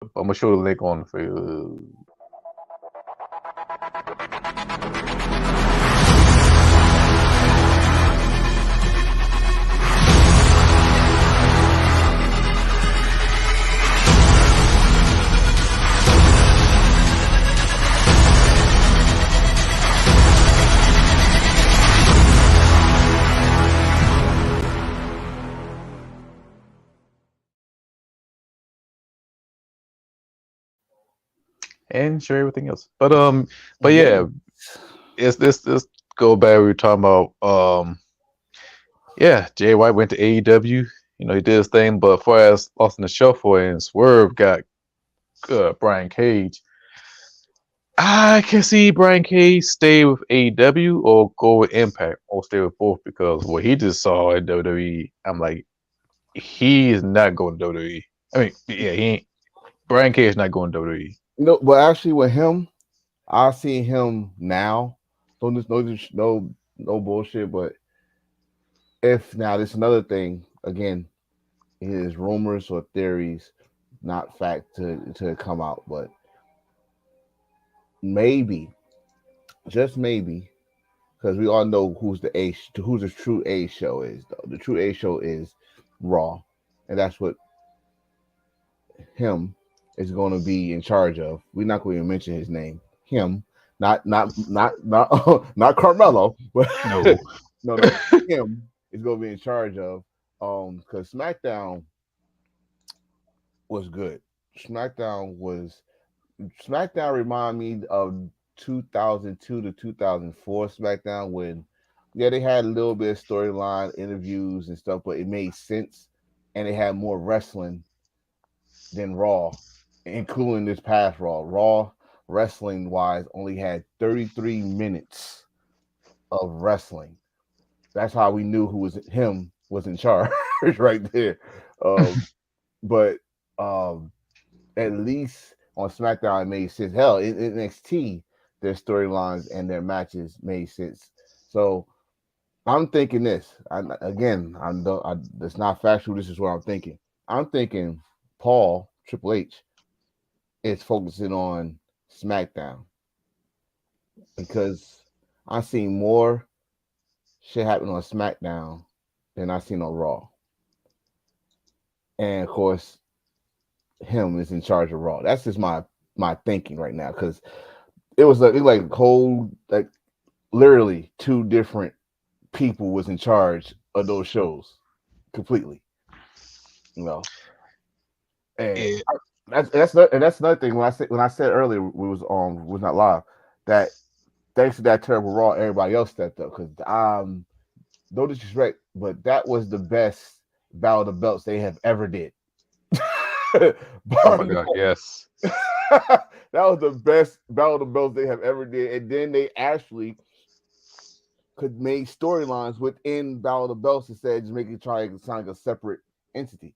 I'm gonna show the link on for you. And share everything else. But yeah, it's this go back. We were talking about yeah, Jay White went to AEW. You know, he did his thing, but for as Lost in the Shuffle and Swerve got Brian Cage. I can see Brian Cage stay with AEW or go with Impact or stay with both because what he just saw in WWE, I'm like, he is not going to WWE. I mean, yeah, he ain't. Brian Cage is not going to WWE. You know, but actually with him, I see him now. No bullshit. But if now there's another thing again, it is rumors or theories, not fact to come out, but maybe, just maybe, because we all know who's the true A show is. Though the true A show is Raw, and that's what him is going to be in charge of. We're not going to mention his name. Him, not Carmelo, but No. no, him is going to be in charge of. Because SmackDown was good. SmackDown remind me of 2002 to 2004 SmackDown when, yeah, they had a little bit of storyline, interviews and stuff, but it made sense, and they had more wrestling than Raw, including this past Raw. Raw, wrestling wise, only had 33 minutes of wrestling. That's how we knew who was in charge right there. But at least on SmackDown it made sense. Hell, in NXT, their storylines and their matches made sense. So I'm thinking this. It's not factual. This is what I'm thinking. I'm thinking Paul Triple H is focusing on SmackDown because I've seen more shit happen on SmackDown than I've seen on Raw. And of course, him is in charge of Raw. That's just my thinking right now because it was like whole like literally two different people was in charge of those shows completely. You know, and that's another thing. When I said earlier we was not live that thanks to that terrible Raw, everybody else stepped up because no disrespect, but that was the best Battle of the Belts they have ever did. Oh my god, yes. That was the best Battle of the Belts they have ever did, and then they actually could make storylines within Battle of the Belts instead of just making it try to sound like a separate entity.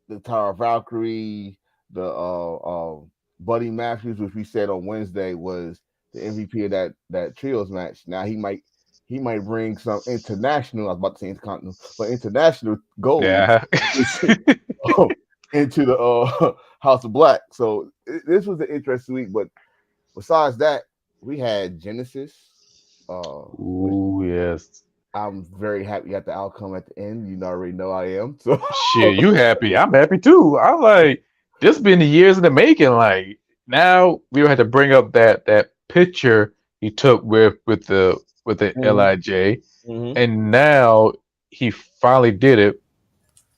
The Tower of Valkyrie, the Buddy Matthews, which we said on Wednesday was the MVP of that trios match. Now he might bring some international. I was about to say intercontinental, but international gold. Yeah. Into the House of Black. So this was an interesting week. But besides that, we had Genesis. Ooh, yes. I'm very happy at the outcome at the end. You already know I am. So shit, you happy? I'm happy too. I'm like, this been years in the making. Like now we had to bring up that picture he took with the LIJ, and now he finally did it.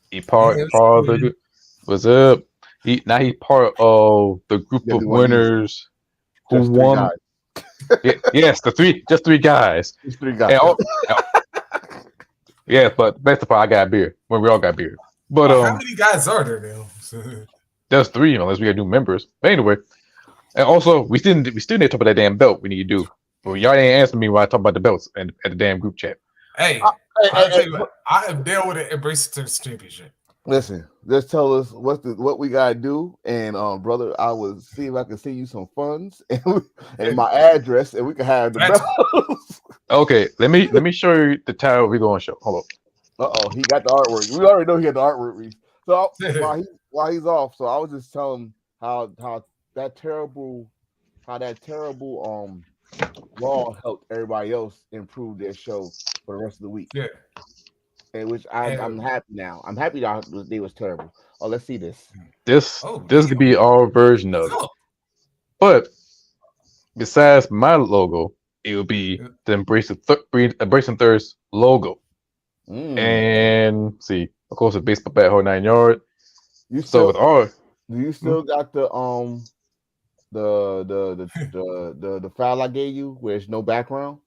He part of the what's up? He's part of the group of winners who won. Yes, just three guys. Just three guys. Yeah, but best of all, I got beer. When we all got beer. But how many guys are there now? There's three, unless we got new members. But anyway, and also we still need to talk about that damn belt. We need to do. But y'all ain't answering me when I talk about the belts and at the damn group chat. Hey, I'll tell you what, I have dealt with it. Embrace the championship. Listen, just tell us what we gotta do, and brother, I will see if I can send you some funds and my address, and we can have the belts. Okay, let me show you the title we're gonna show. Hold on. He got the artwork. We already know he got the artwork. So while he's off, so I was just telling him how that terrible Raw helped everybody else improve their show for the rest of the week. Yeah. And which I'm happy now. I'm happy that they was terrible. Oh, let's see this. This Oh, this could be our version of it. But besides my logo, it would be the Embrace and Thirst logo. And see, of course, a baseball bat, whole 9 yard. You So with our, do you still got the file I gave you where there's no background?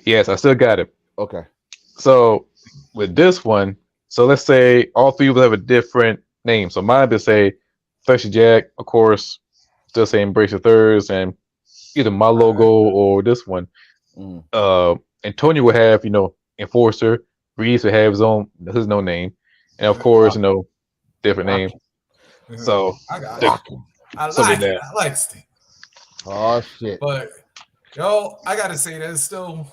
yes, I still got it. Okay. So with this one, so let's say all three will have a different name. So mine would say Thirsty Jack, of course, still say Embrace the Thirst, and either my logo or this one. Antonio would have, Enforcer. Reese would have his own name, and of course, different name. So I like it. Oh shit! But yo, I gotta say that still.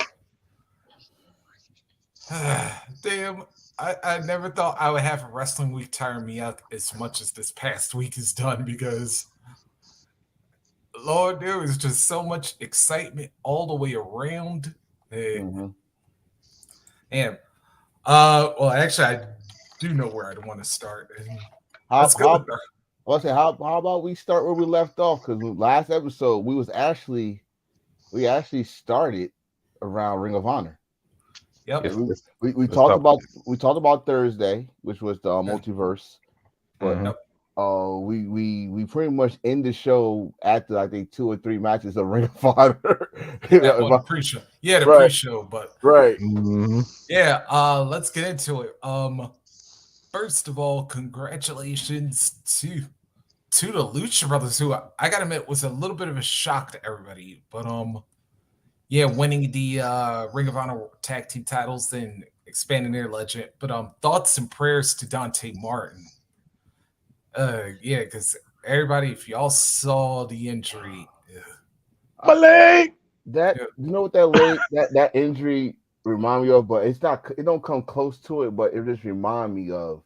Damn, I never thought I would have a wrestling week tire me out as much as this past week has done, because Lord, there was just so much excitement all the way around. And well, actually, I do know where I'd want to start. How about we start where we left off? Because last episode we actually started around Ring of Honor. Yep. We talked about Thursday, which was the multiverse, but we pretty much end the show after I think 2 or 3 matches of Ring of Honor. The pre-show, pre-show, but yeah. Let's get into it. First of all, congratulations to the Lucha Brothers, who I gotta admit was a little bit of a shock to everybody, but winning the Ring of Honor tag team titles and expanding their legend. But thoughts and prayers to Dante Martin. Because everybody, if y'all saw the injury, my leg. You know what that leg that injury remind me of, but it's not. It don't come close to it, but it just remind me of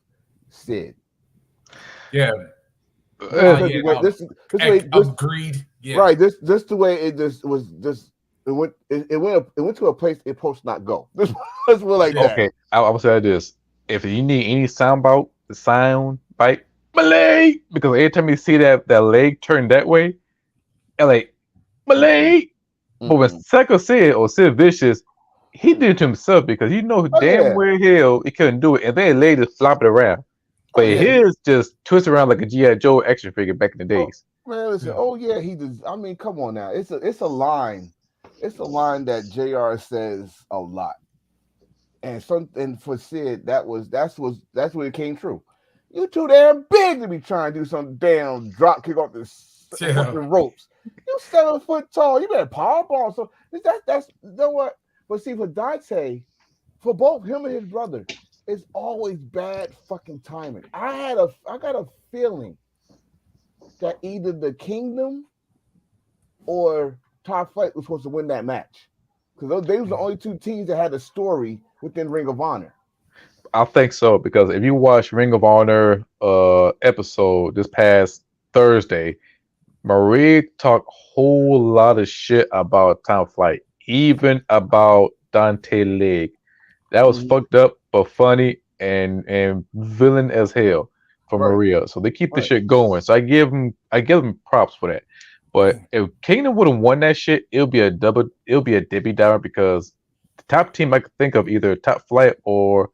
Sid. Yeah. Agreed. Yeah. Right. This the way it just was. Just it went to a place it supposed to not go. This was like that. Okay, I will say this: if you need any sound bite, my leg, because every time you see that leg turn that way, like my leg. But when Sakura said or Sid Vicious, he did it to himself, because well hell he couldn't do it, and then leg just flopping around. But his just twist around like a G.I. Joe action figure back in the days. Man, listen, he does. I mean, come on now. It's a line. It's a line that JR says a lot. And for Sid, that's where it came true. You too damn big to be trying to do some damn drop kick off the fucking ropes. You 7 foot tall. You better power bomb. So that's you know what? But see, for Dante, for both him and his brother, it's always bad fucking timing. I got a feeling that either the Kingdom or Top Flight was supposed to win that match, because they was the only 2 teams that had a story within Ring of Honor. I think so, because if you watch Ring of Honor episode this past Thursday, Marie talked a whole lot of shit about Top Flight, even about Dante leg. That was fucked up but funny and villain as hell for Maria. So they keep the shit going. So I give them props for that. But if Kingdom would have won that shit, it'll be a Debbie Downer, because the top team I could think of, either Top Flight or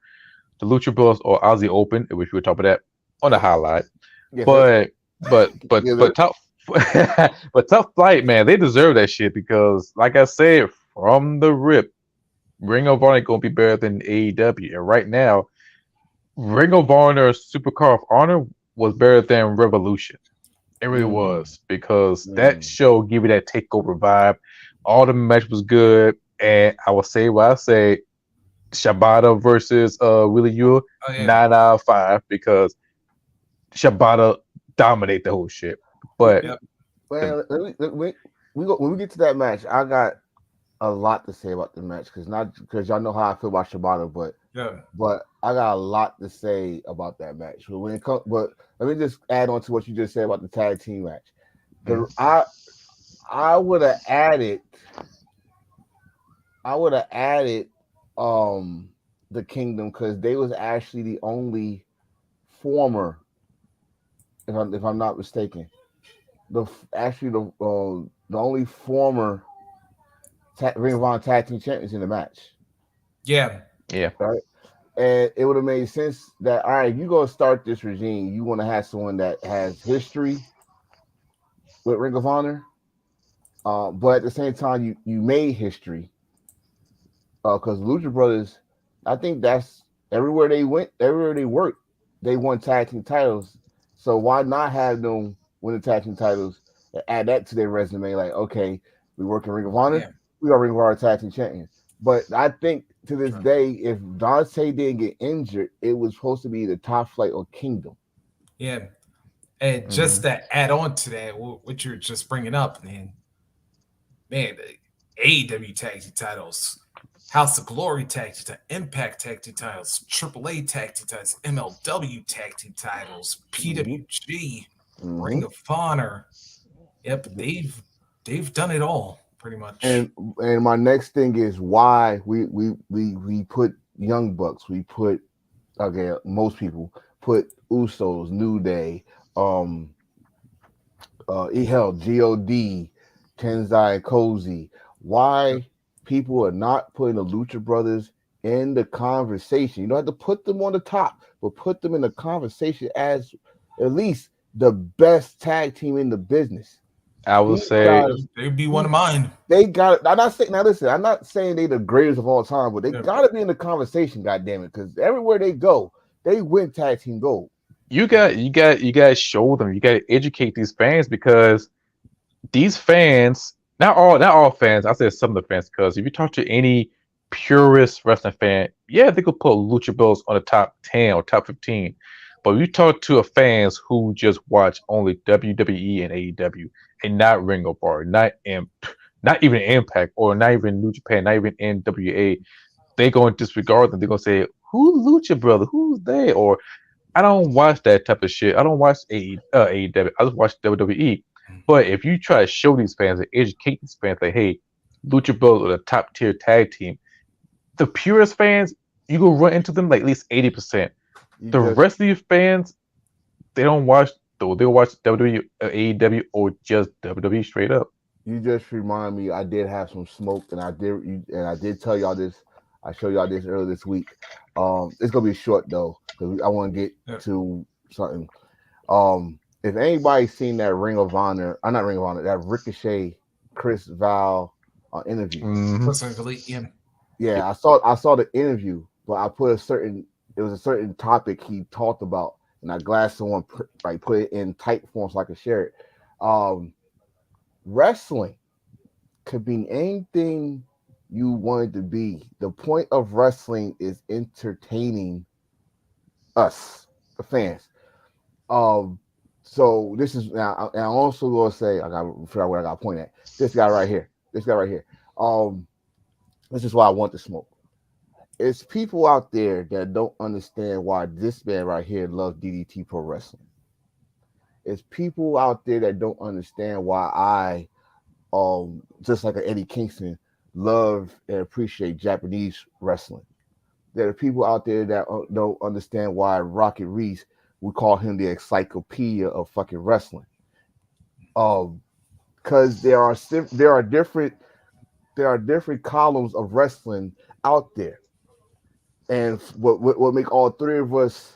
the Lucha Bros or Aussie Open, which we'll talk about that on the highlight. Yeah, but Top Flight, man, they deserve that shit, because like I said from the rip, Ring of Honor gonna be better than AEW, and right now, Ring of Honor Supercard of Honor was better than Revolution. It really was, because that show gave you that takeover vibe. All the match was good, and I will say what I say: Shibata versus Willie Yu, 9 out of 5, because Shibata dominate the whole shit. But when we get to that match, I got a lot to say about the match, because y'all know how I feel about Shibata, but I got a lot to say about that match. But when it comes, but let me just add on to what you just said about the tag team match. I would have added. I would have added the Kingdom because they was actually the only former, if I'm not mistaken, the only former Ring of Honor tag team champions in the match. Yeah. Right. And it would have made sense that all right, you go start this regime, you want to have someone that has history with Ring of Honor, but at the same time, you made history because Lucha Brothers, I think that's everywhere they went, everywhere they worked, they won tag team titles. So why not have them win the tag team titles and add that to their resume? Like, okay, we work in Ring of Honor, we are Ring of Honor tag team champions. But I think to this day, if Dante didn't get injured, it was supposed to be the Top Flight or Kingdom. Yeah. And just to add on to that, what you're just bringing up, man, the AEW tag team titles, House of Glory tag team titles, Impact tag team titles, AAA tag team titles, MLW tag team titles, PWG, Ring of Honor. Yep, they've done it all pretty much. And my next thing is why we put Young Bucks, we put most people put Usos, New Day, hell, God, Tenzai, Cozy. Why people are not putting the Lucha Brothers in the conversation? You don't have to put them on the top, but put them in the conversation as at least the best tag team in the business. I would say they'd be one of mine. They got it. I'm not saying now. Listen, I'm not saying they the greatest of all time, but they got to be in the conversation. God damn it, because everywhere they go, they win tag team gold. You got to show them. You got to educate these fans because these fans, not all fans. I said some of the fans because if you talk to any purist wrestling fan, yeah, they could put Lucha Bros on the top 10 or top 15. But you talk to a fans who just watch only WWE and AEW and not Ring of Honor, not even Impact or not even New Japan, not even NWA, they going to disregard them. They're gonna say, "Who's Lucha Brother? Who's they?" Or I don't watch that type of shit. I don't watch AEW. I just watch WWE. But if you try to show these fans and educate these fans, like, hey, Lucha Bros are the top tier tag team, the purest fans, you go run into them like at least 80%. The rest of these fans, they don't watch, though. They'll watch WWE, AEW, or just WWE straight up. You just remind me, I did have some smoke, and I did tell y'all this. I showed y'all this earlier this week. It's gonna be short though, because I want to get to something. If anybody's seen that that Ricochet Chris Val interview. Yeah, I saw the interview, but I put it was a certain topic he talked about, and I glassed someone put it in type form so I could share it. Wrestling could be anything you want it to be. The point of wrestling is entertaining us, the fans. So this is now, and I'm also gonna say I gotta figure out where I gotta point at. This guy right here. This is why I want the smoke. It's people out there that don't understand why this man right here loves DDT Pro Wrestling. It's people out there that don't understand why I, just like Eddie Kingston, love and appreciate Japanese wrestling. There are people out there that don't understand why Rocket Reese, we call him the encyclopedia of fucking wrestling. Because there are different columns of wrestling out there. And what make all three of us,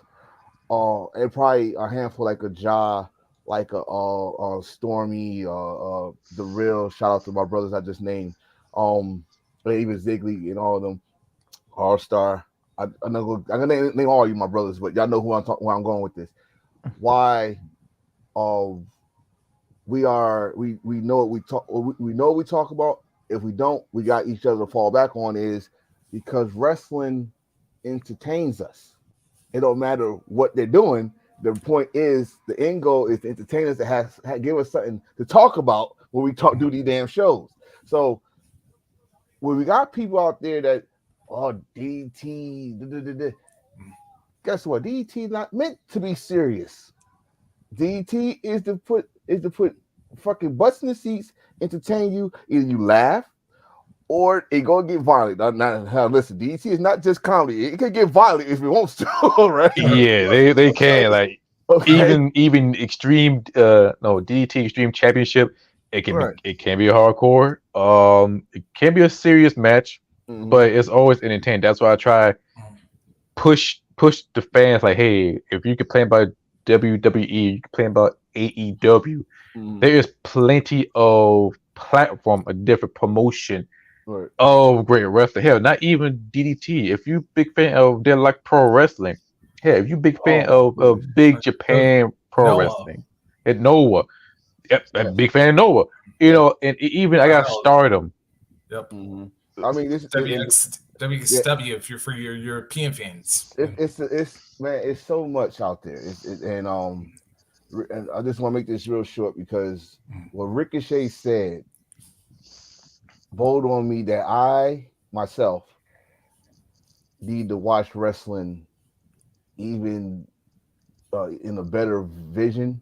and probably a handful like a Ja, like a Stormy, the Real. Shout out to my brothers I just named, even Ziggly and all of them, All Star. I'm gonna name all you my brothers, but y'all know where I'm going with this. Why? We know what we talk about. If we don't, we got each other to fall back on. Is because wrestling entertains us. It don't matter what they're doing. The point is, the end goal is to entertain us, to give us something to talk about when we do these damn shows. So when we got people out there that DT, guess what? DDT is not meant to be serious. DDT is to put fucking butts in the seats, entertain you. Either you laugh or it gonna get violent. Now, listen, DDT is not just comedy. It can get violent if it wants to, right? Yeah, they can like even extreme DDT Extreme Championship. It can be a hardcore. It can be a serious match, but it's always entertaining. That's why I try push the fans like, hey, if you complain about WWE, you complain about AEW. There is plenty of platform, a different promotion of great wrestling. Hell, not even DDT. If you big fan of they're like pro wrestling, hell, if you big fan of Big Japan Pro Wrestling, at Noah, big fan of Noah. You know, and even I got Stardom. Yep. I mean, this WXW if you're for your European fans. It's so much out there. And I just want to make this real short because what Ricochet said bold on me that I myself need to watch wrestling even in a better vision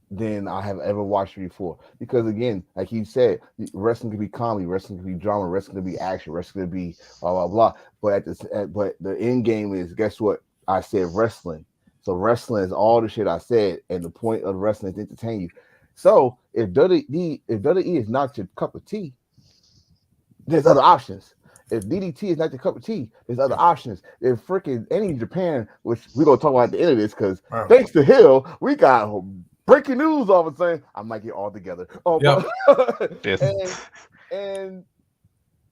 than I have ever watched before. Because again, like he said, wrestling can be comedy, wrestling can be drama, wrestling can be action, wrestling can be blah blah blah. But but the end game is, guess what? I said wrestling. So wrestling is all the shit I said, and the point of wrestling is to entertain you. So if WWE is not your cup of tea, there's other options. If DDT is not your cup of tea, there's other options. If freaking any Japan, which we're gonna talk about at the end of this, because thanks to Hill, we got breaking news all of a sudden. I might get all together. And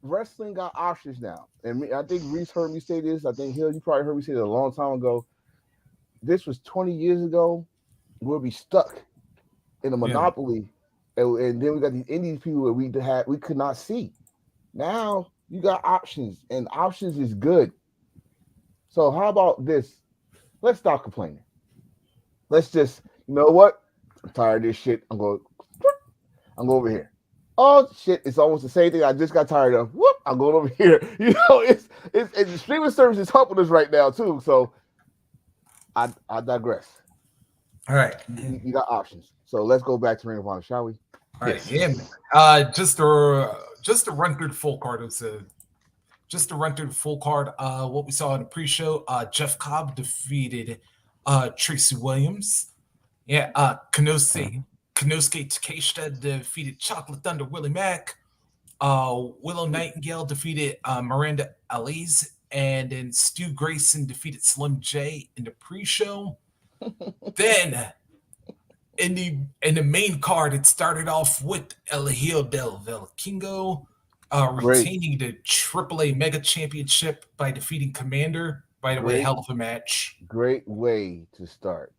wrestling got options now. And I think Reese heard me say this. I think Hill, you probably heard me say it a long time ago. This was 20 years ago. We'll be stuck in a monopoly, and then we got these indies people that we could not see. Now you got options, and options is good. So how about this? Let's stop complaining. Let's just, you know what? I'm tired of this shit. I'm going over here. Oh shit! It's almost the same thing I just got tired of. Whoop! I'm going over here. You know, it's the streaming service is helping us right now too. So I digress. All right, you got options. So let's go back to Ring of Honor, shall we? All right, yeah. Just to run through the full card. What we saw in the pre-show, Jeff Cobb defeated Tracy Williams. Yeah, Konosuke Takeshita defeated Chocolate Thunder Willie Mack. Willow Nightingale defeated Miranda Alice, and then Stu Grayson defeated Slim J in the pre-show. Then in the main card, it started off with El Hijo del Vikingo retaining the AAA Mega Championship by defeating Commander. By the way, hell of a match. Great way to start.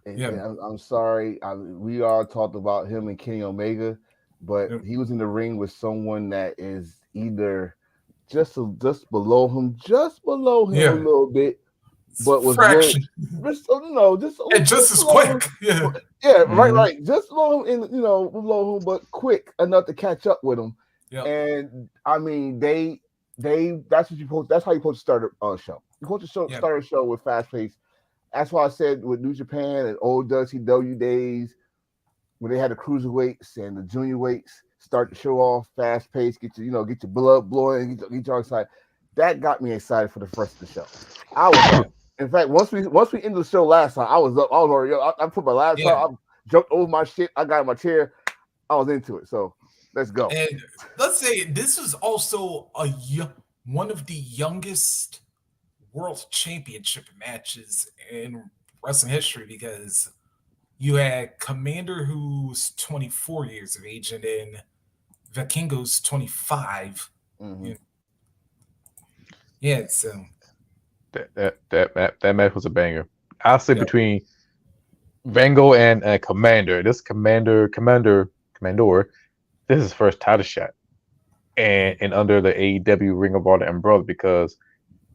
And I'm sorry, we all talked about him and Kenny Omega, but he was in the ring with someone that is either just below him a little bit, but was just as quick. Right. Just below him, below him, but quick enough to catch up with him. Yep. And I mean, that's how you're supposed to start a show. You're supposed to start a show with fast pace. That's why I said with New Japan and old WCW days, when they had the cruiserweights and the junior weights, start the show off fast paced, get your blood blowing, get you excited. That got me excited for the rest of the show. I was up. In fact, once we ended the show last time, I was up. I was already up. I put my laptop, I jumped over my shit, I got in my chair, I was into it. So let's go. And let's say this was also one of the youngest World Championship matches in wrestling history, because you had Commander, who's 24 years of age, and then Vikingo's 25. Mm-hmm. Yeah, so that match was a banger. I'll say between Vango and Commander. This Commander, this is his first title shot, and under the AEW Ring of Honor umbrella, because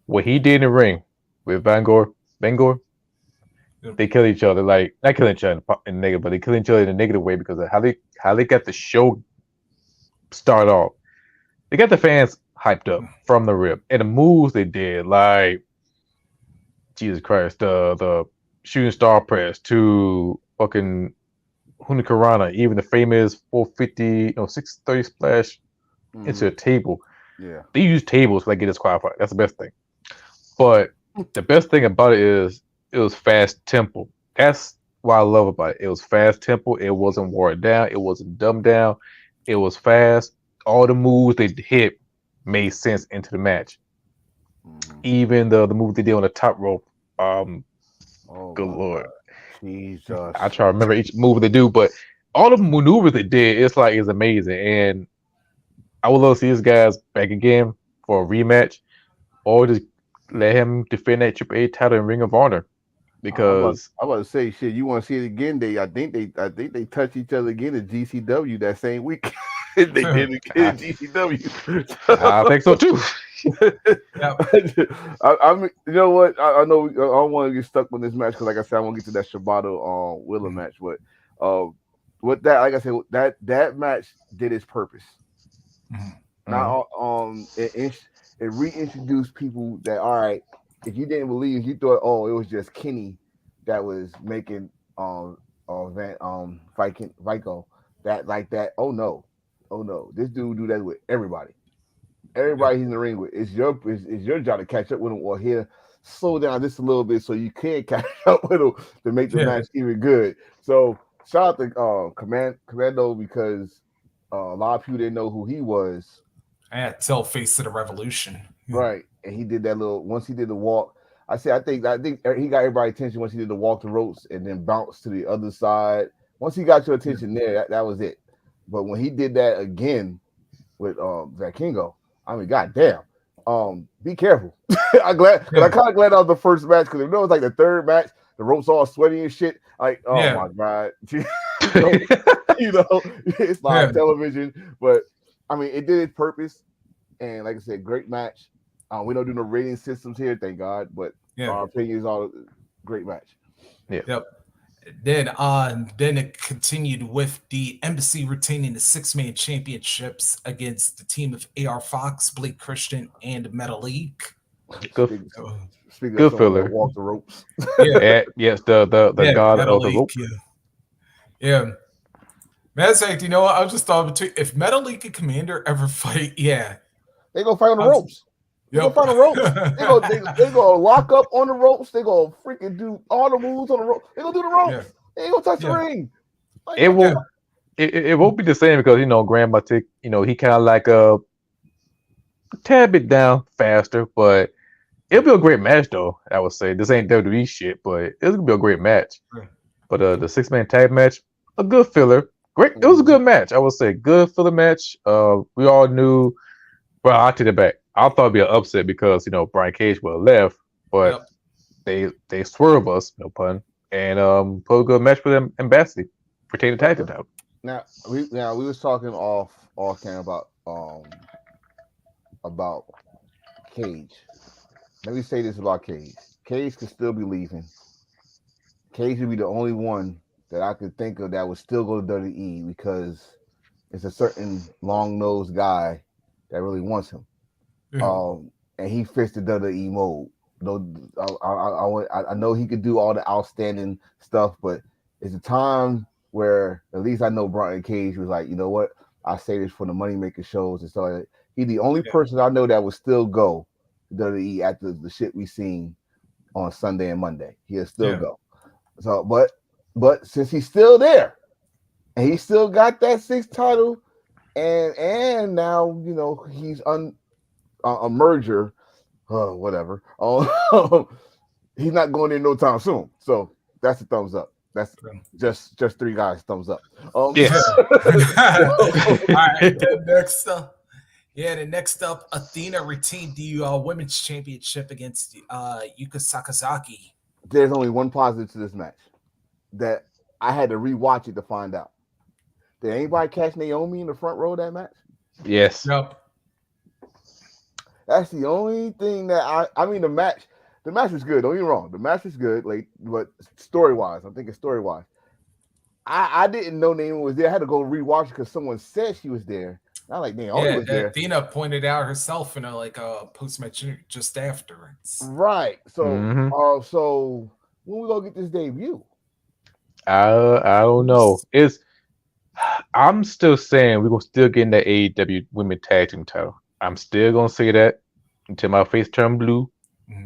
what he did in the ring with Bangor, they kill each other, like not killing each other in negative, but they kill each other in a negative way because of how they got the show start off. They got the fans hyped up from the rip, and the moves they did, like Jesus Christ, the shooting star press to fucking Hunikarana, even the famous 450, 630 splash into a table. Yeah. They use tables to like get disqualified. That's the best thing. But the best thing about it is it was fast tempo. That's what I love about it. It was fast tempo. It wasn't watered down. It wasn't dumbed down. It was fast. All the moves they hit made sense into the match. Even the move they did on the top rope. Good lord. Jesus. I try to remember each move they do, but all the maneuvers they did, it's amazing. And I would love to see these guys back again for a rematch, or just let him defend that Triple A title in Ring of Honor. Because I'm about to say, shit, you want to see it again? I think they touch each other again at GCW that same week. They did it again at GCW. I think so too. I mean, you know what? I know I don't want to get stuck on this match because, like I said, I want to get to that Shibata Willa match. But with that, like I said, that match did its purpose. Now, it reintroduced people that, all right, if you didn't believe, you thought, oh, it was just Kenny that was making Vico that like that. Oh no, this dude do that with everybody. Everybody he's in the ring with. It's your job to catch up with him or here slow down just a little bit so you can catch up with him to make the match even good. So shout out to Commando because a lot of people didn't know who he was. Till Face of the Revolution. Right. And he did that once he did the walk. I think he got everybody's attention once he did the walk the ropes and then bounced to the other side. Once he got your attention there, that was it. But when he did that again with Zach Kingo, I mean, goddamn. Be careful. I'm glad because I kind of glad that was the first match because if it was like the third match, the ropes all sweaty and shit. Like, my god, it's live television. But I mean, it did its purpose, and like I said, great match. We don't do no rating systems here, thank God. But our opinion is all great match. Yeah. Yep. Then it continued with the Embassy retaining the 6-man championships against the team of AR Fox, Blake Christian, and Metalik. Speaking good of filler. Walk the ropes. Yes, the god Metalik, of the rope. Yeah. Matter of fact, you know what? I just thought if Metalik and Commander ever fight, they gonna fight on the ropes. They gonna fight on the ropes. They gonna lock up on the ropes. They gonna freaking do all the moves on the rope. They gonna do the ropes. They ain't gonna touch the ring. Like, it won't be the same because Grand Matik, he kind of like a tad bit down faster, but it'll be a great match though. I would say this ain't WWE shit, but it's gonna be a great match. But the 6-man tag match, a good filler. Great, it was a good match. I would say good filler match. We all knew. Well, I'll take it back. I thought it'd be an upset because Brian Cage would have left, but they swerve us, no pun, and put a good match for them and Bassey retain the tag team title. Now we was talking off cam about Cage. Let me say this about Cage. Cage could still be leaving. Cage would be the only one that I could think of that would still go to WWE because it's a certain long-nosed guy that really wants him. And he fits the WWE mold. I know he could do all the outstanding stuff, but it's a time where at least I know Brian Cage was like, you know what? I say this for the money-making shows and stuff like that. He's the only person I know that would still go to WWE after the shit we seen on Sunday and Monday. He'll still go. So, but since he's still there and he still got that 6th title, and now he's a merger, whatever. He's not going in no time soon. So that's a thumbs up. That's just 3 guys thumbs up. All right. The next up, Athena retained the women's championship against Yuka Sakazaki. There's only one positive to this match that I had to rewatch it to find out. Did anybody catch Naomi in the front row of that match? Yes. Yep. That's the only thing that I mean the match was good. Don't get me wrong. The match was good, but story-wise, I'm thinking story-wise. I didn't know Naomi was there. I had to go rewatch it because someone said she was there. Not like Naomi was there. Athena pointed out herself in a post-match just afterwards. Right. So, so when we gonna get this debut? I don't know. I'm still saying we're gonna still get in the AEW Women Tag Team title. I'm still gonna say that until my face turn blue.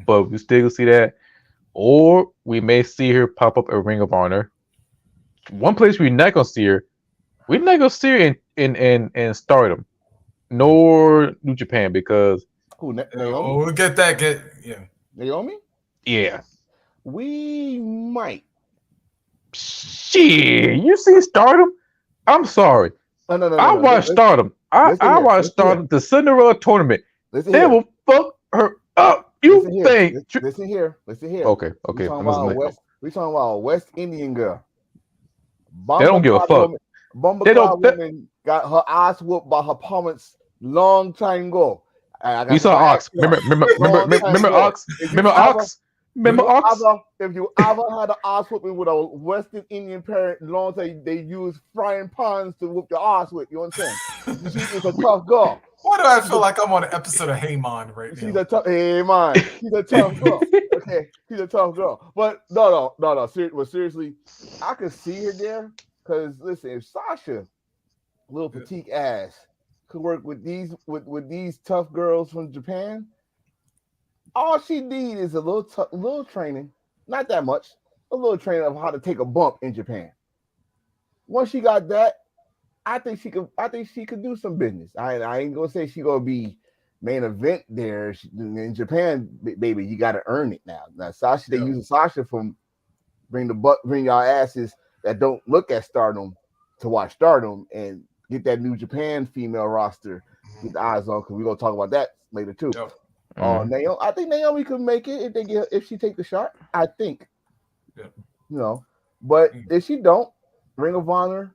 But we still gonna see that. Or we may see her pop up at Ring of Honor. One place we're not gonna see her, we're not gonna see her in Stardom, nor New Japan because Naomi? We'll get that. Naomi? Yeah. We might. Shit, you see Stardom? I'm sorry. No. I watched Stardom. I watched Stardom, the Cinderella tournament. They will fuck her up. Listen here. Okay. We talking about a West Indian girl. They don't give a fuck. Woman got her ass whooped by her opponents long time ago. You saw Ox. Remember Ox? Remember Ox? If you ever had an ass whooping with a Western Indian parent, long time they use frying pans to whoop your ass with. You understand? She's a tough girl. Why do I feel like I'm on an episode of Hey Man right now? She's a tough girl. Okay, she's a tough girl. But no. Seriously, I could see her there because listen, if Sasha, little petite ass, could work with these tough girls from Japan, all she needs is a little training, not that much, a little training of how to take a bump in Japan. Once she got that, I think she could do some business. I ain't gonna say she gonna be main event there in Japan, baby. You got to earn it now. Now Sasha, they using Sasha from bring y'all asses that don't look at Stardom to watch Stardom and get that New Japan female roster. Get the eyes on because we're gonna talk about that later too. Naomi, I think Naomi could make it if she take the shot. I think, but if she don't, Ring of Honor.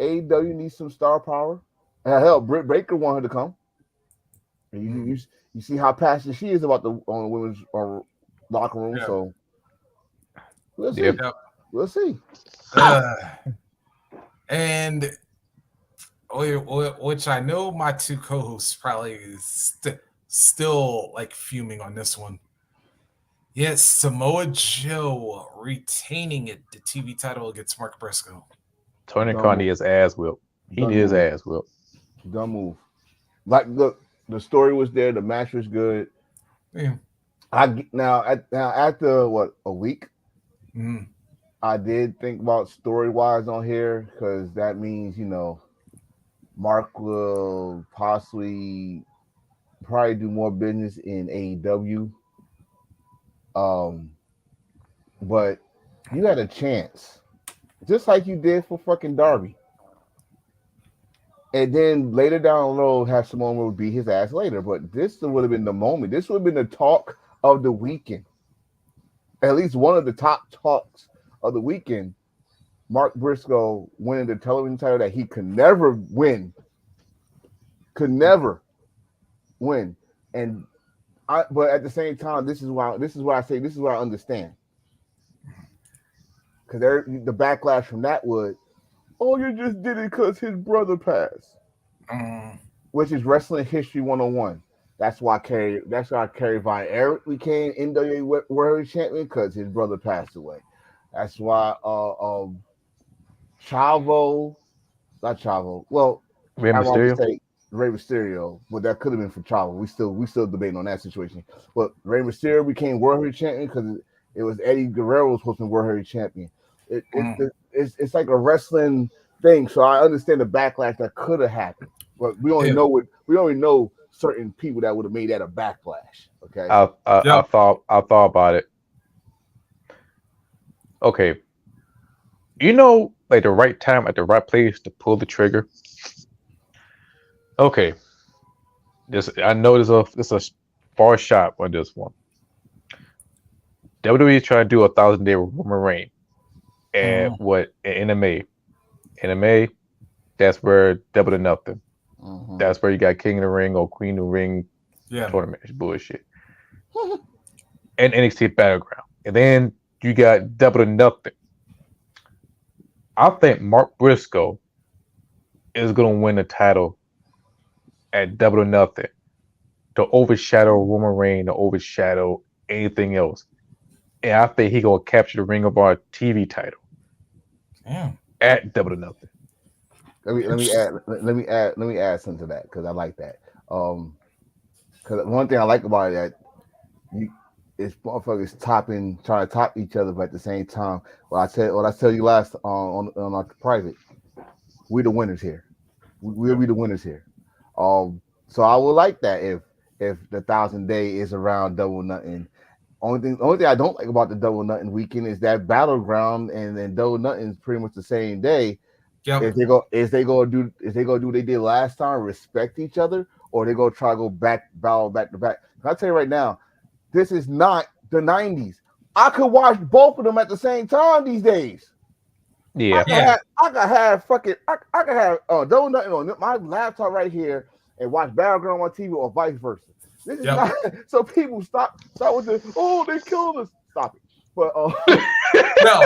AEW needs some star power. Hell, Britt Baker want her to come. You see how passionate she is about the women's locker room. Yeah. So we'll see. We'll see. And which I know my two co-hosts probably is still like fuming on this one. Yes, Samoa Joe retaining the TV title against Mark Briscoe. Tony Khan is ass whipped. He is ass whipped. Dumb move. Like, look, the story was there. The match was good. Yeah. After a week, I did think about story wise on here because that means Mark will probably do more business in AEW. But you had a chance. Just like you did for fucking Darby. And then later down the road, have Simone would beat his ass later. But this would have been the moment. This would have been the talk of the weekend. At least one of the top talks of the weekend. Mark Briscoe winning the television title that he could never win. And but at the same time, this is why I understand. Because the backlash from that would, you just did it because his brother passed, which is wrestling history 101. That's why Kerry Von Erich became NWA World Champion because his brother passed away. That's why Rey Mysterio, but that could have been for Chavo. We still debating on that situation. But Rey Mysterio became World Heavyweight Champion because it was Eddie Guerrero was supposed to be World Heavyweight Champion. It's like a wrestling thing, so I understand the backlash that could have happened, but we only know certain people that would have made that a backlash. Okay, I thought about it. Okay, like the right time at the right place to pull the trigger. Okay, I know there's a far shot on this one. WWE is trying to do 1,000-day Roman reign. And NMA, that's where Double or Nothing. That's where you got King of the Ring or Queen of the Ring tournament. It's bullshit. And NXT Battleground. And then you got Double or Nothing. I think Mark Briscoe is going to win the title at Double or Nothing to overshadow Roman Reigns, to overshadow anything else. And I think he gonna capture the Ring of Honor TV title. Damn. At Double or Nothing. Let me add something to that because I like that. Because one thing I like about it that it's motherfuckers trying to top each other, but at the same time, what I tell you last on our private, we're the winners here. We'll be the winners here. So I would like that if the 1,000 day is around Double or Nothing. Only thing I don't like about the Double or Nothing weekend is that Battleground and then Double or Nothing is pretty much the same day. Yep. If they go do what they did last time, respect each other, or they go try to go battle back to back. I'll tell you right now, this is not the 90s. I could watch both of them at the same time these days. Yeah. I could have Double or Nothing on my laptop right here and watch Battleground on TV or vice versa. This is not so people stop with the they killed us. Stop it. But no,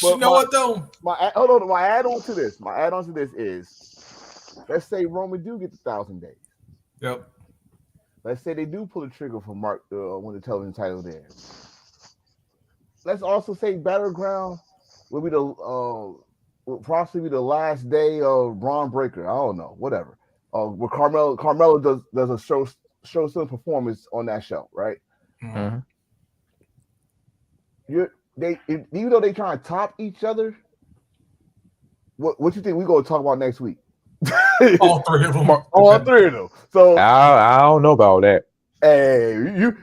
you know what though? My add-on to this is, let's say Roman do get the 1,000 days. Yep. Let's say they do pull the trigger for Mark when the television title there. Let's also say Battleground will be will possibly be the last day of Braun Breaker. I don't know, whatever. Where Carmelo does a show some performance on that show, right? Mm-hmm. Even though they trying to top each other, what you think we gonna talk about next week? All three of them. All three of them. So I don't know about that. Hey,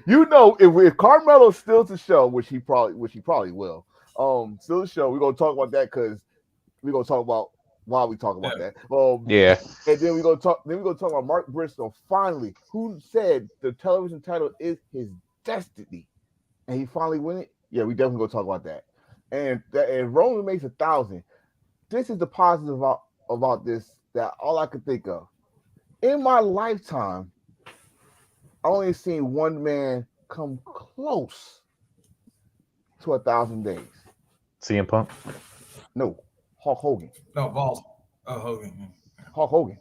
you know if Carmelo steals the show, which he probably will, steal the show, we're gonna talk about that because we're gonna talk about why we talk about that. Yeah. And then we're gonna talk about Mark Briscoe finally, who said the television title is his destiny, and he finally win it. Yeah, we definitely gonna talk about that. And Roman makes 1,000. This is the positive about this that all I could think of. In my lifetime, I only seen one man come close to 1,000 days. CM Punk? No, Hulk Hogan. No, Balls. Oh, Hogan. Hulk Hogan.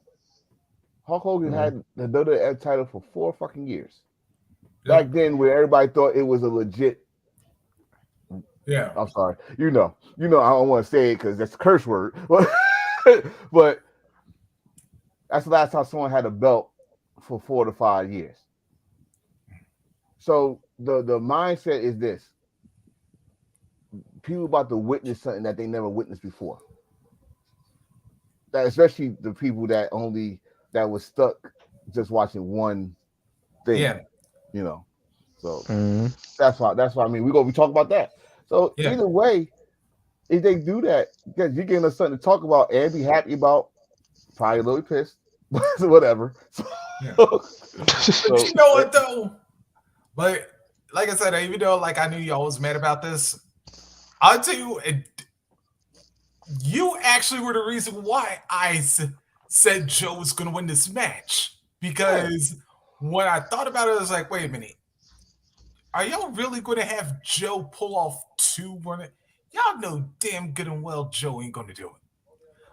Hulk Hogan had the WWF title for 4 fucking years. Yep. Back then, where everybody thought it was a legit. Yeah, I'm sorry. You know, I don't want to say it because that's a curse word, but that's the last time someone had a belt for 4 to 5 years. So the mindset is this: people about to witness something that they never witnessed before. That especially the people that was stuck just watching one thing. Yeah, you know. So that's why I mean we talk about that. So either way, if they do that, because you're giving us something to talk about and be happy about, probably a little pissed, whatever. Yeah. So, you know what though? But like I said, even though like I knew y'all was mad about this, I'll tell you, you actually were the reason why I said Joe was going to win this match. Because when I thought about it, I was like, wait a minute. Are y'all really going to have Joe pull off 2 winners? Y'all know damn good and well Joe ain't going to do it.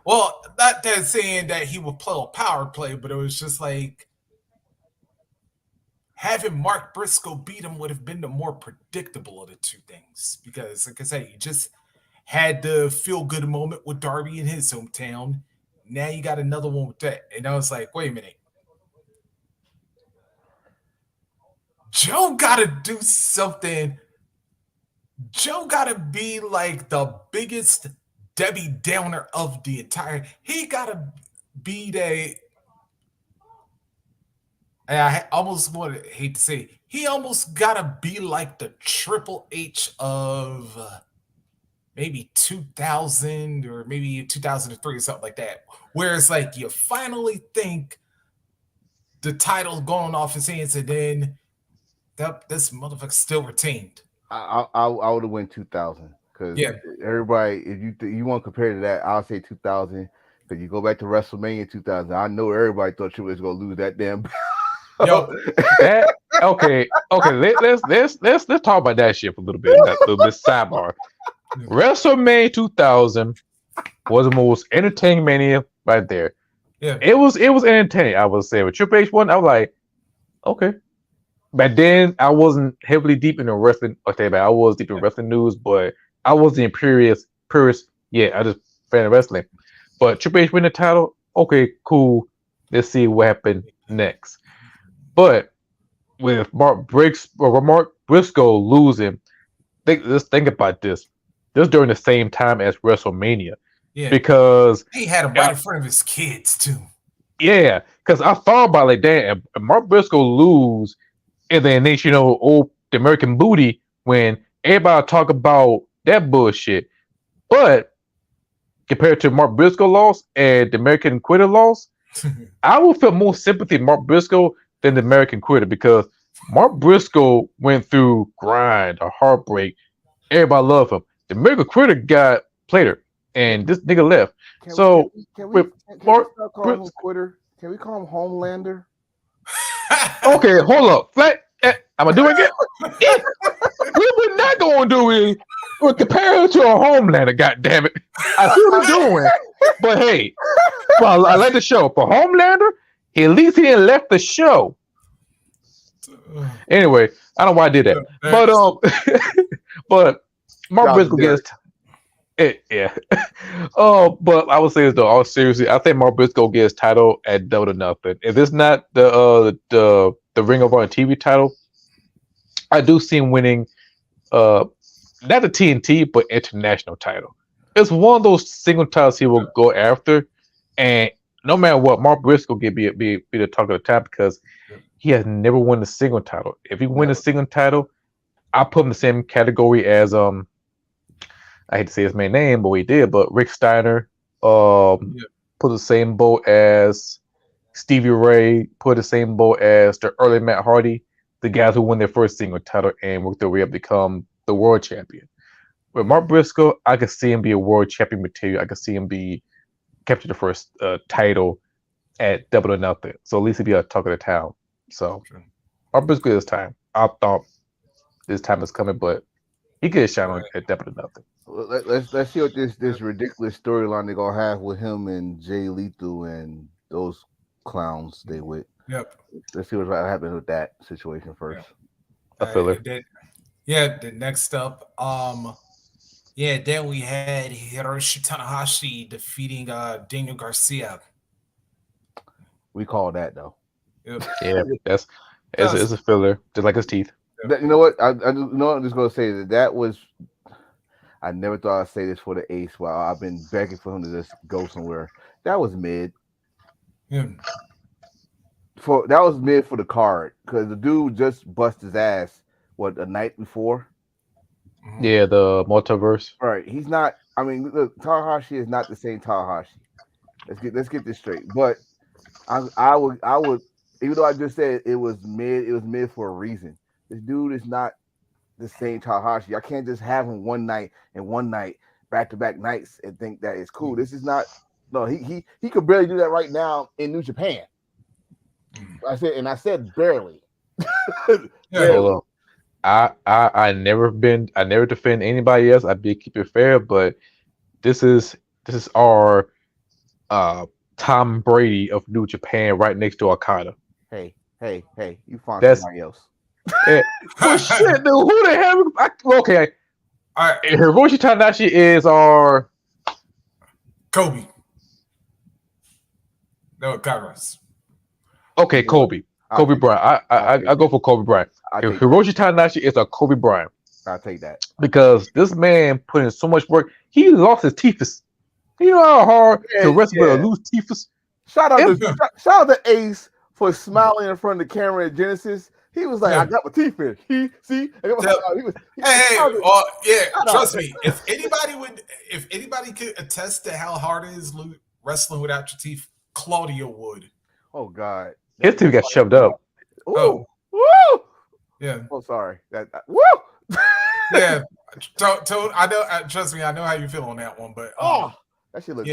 Well, not that saying that he would play a power play, but it was just like having Mark Briscoe beat him would have been the more predictable of the 2 things. Because, like I said, you just had the feel-good moment with Darby in his hometown. Now you got another one with that. And I was like, wait a minute. Joe got to do something. Joe got to be like the biggest Debbie Downer of the entire. He got to be the. I almost hate to say, he almost got to be like the Triple H of maybe 2000 or maybe 2003 or something like that. Where it's like you finally think the title going off his hands and then this motherfucker still retained. I would have went 2000 because everybody, if you want to compare to that, I'll say 2000 because you go back to WrestleMania 2000. I know everybody thought Triple H was gonna lose that damn. Okay. Let's talk about that shit for a little bit. A little bit sidebar. WrestleMania 2000 was the most entertaining Mania right there. Yeah, it was entertaining. I would say with Triple H one, I was like, okay. But then I wasn't heavily deep in the wrestling. Okay, but I was deep in wrestling news, but I wasn't purist. Yeah, I just fan of wrestling. But Triple H win the title. Okay, cool. Let's see what happened next. But with Mark Briscoe losing, let's think about this. This during the same time as WrestleMania. Yeah, because he had him right in front of his kids too. Yeah, because I thought about like, damn, if Mark Briscoe lose, and then they, the American booty when everybody talk about that bullshit. But compared to Mark Briscoe loss and the American Quitter loss, I would feel more sympathy for Mark Briscoe than the American Quitter because Mark Briscoe went through grind, a heartbreak. Everybody loved him. The American Quitter got plater, and this nigga left. Can we start calling him Quitter? Can we call him Homelander? Okay, hold up. I'm gonna do it again. We were not gonna do it. We're comparing to a Homelander. God damn it! I see what I'm doing, but hey, well, I like the show. For Homelander, at least he didn't left the show. Anyway, I don't know why I did that, but Mark Briscoe gets. Yeah. But I would say this though, all seriously, I think Mark Briscoe gets title at Double or Nothing. If it's not the Ring of Honor TV title, I do see him winning not the TNT but international title. It's one of those single titles he will go after, and no matter what, Mark Briscoe can be the talk of the town because he has never won the single title. If he win the single title, I put him in the same category as I hate to say his main name, but we did. But Rick Steiner, put the same boat as Stevie Ray, put the same boat as the early Matt Hardy, the guys who won their first single title and worked their way up to become the world champion. With Mark Briscoe, I could see him be a world champion material. I could see him be capture the first title at Double or Nothing. So at least he'd be a talk of the town. So Mark Briscoe this time. I thought this time is coming, but he could shine on at Double or Nothing. Let's see what this ridiculous storyline they're gonna have with him and Jay Lethal and those clowns they with. Yep. Let's see what's going to happen with that situation first. I feel it. The next up, then we had Hiroshi Tanahashi defeating Daniel Garcia. We call that though. Yep. Yeah, it's a filler, just like his teeth. You know what? I'm just gonna say that was. I never thought I'd say this for the Ace. While I've been begging for him to just go somewhere. That was mid. Yeah. That was mid for the card because the dude just bust his ass. What, the night before? Yeah, the multiverse. Right. He's not. I mean, look, Tanahashi is not the same Tanahashi. Let's get this straight. But I would, even though I just said it was mid. It was mid for a reason. This dude is not the same Tanahashi. I can't just have him one night back-to-back nights and think that it's cool. This is not. No, he could barely do that right now in New Japan. I said barely. Hold on. I never defend anybody else. I be keep it fair, but this is our Tom Brady of New Japan right next to Okada. Hey, you find somebody else. Well, shit, dude, who the hell? Okay, all right. Hiroshi Tanahashi is our Kobe. No, Kairos. Okay, Kobe Bryant. I go for Kobe Bryant. Hiroshi Tanahashi is a Kobe Bryant. I'll take that because this man put in so much work. He lost his teeth. You know how hard to wrestle with a loose teeth. Shout out to Ace for smiling in front of the camera at Genesis. He was like, I got my teeth in. Trust me. If anybody could attest to how hard it is wrestling without your teeth, Claudio would. Oh God, his teeth got shoved up. Ooh. Woo! Yeah. Oh, sorry. Woo! Yeah. Toad, I know. Trust me, I know how you feel on that one. But that shit looks.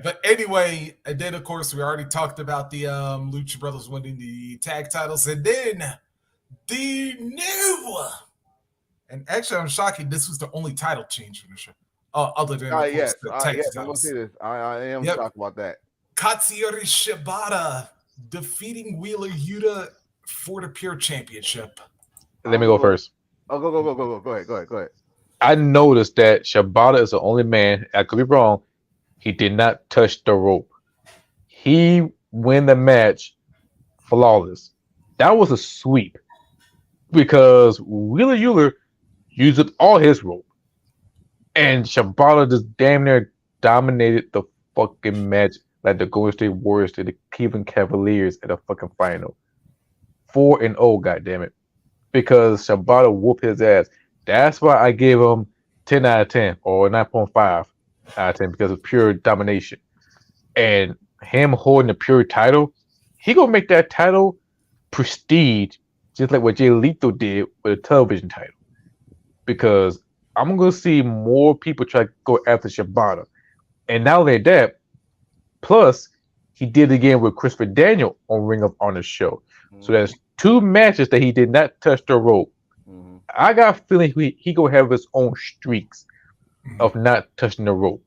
But anyway, and then of course we already talked about the Lucha Brothers winning the tag titles, and then the new. And actually, I'm shocking. This was the only title change in the show, other than the tag titles. I'm gonna say this. I am shocked about that. Katsuyori Shibata defeating Wheeler Yuta for the Pure Championship. Let me go first. Oh, go ahead. I noticed that Shibata is the only man, I could be wrong, he did not touch the rope. He win the match flawless. That was a sweep because Wheeler Yuler used up all his rope. And Shibata just damn near dominated the fucking match like the Golden State Warriors did the Cleveland Cavaliers at the fucking final. 4-0, goddammit. Because Shibata whooped his ass. That's why I gave him 10 out of 10 or 9.5 out of 10 because of pure domination. And him holding the pure title, he gonna make that title prestige just like what Jay Lethal did with a television title. Because I'm gonna see more people try to go after Shibata. And not only that, plus he did it again with Christopher Daniel on Ring of Honor show. So that's 2 matches that he did not touch the rope. I got a feeling he gonna have his own streaks of not touching the rope.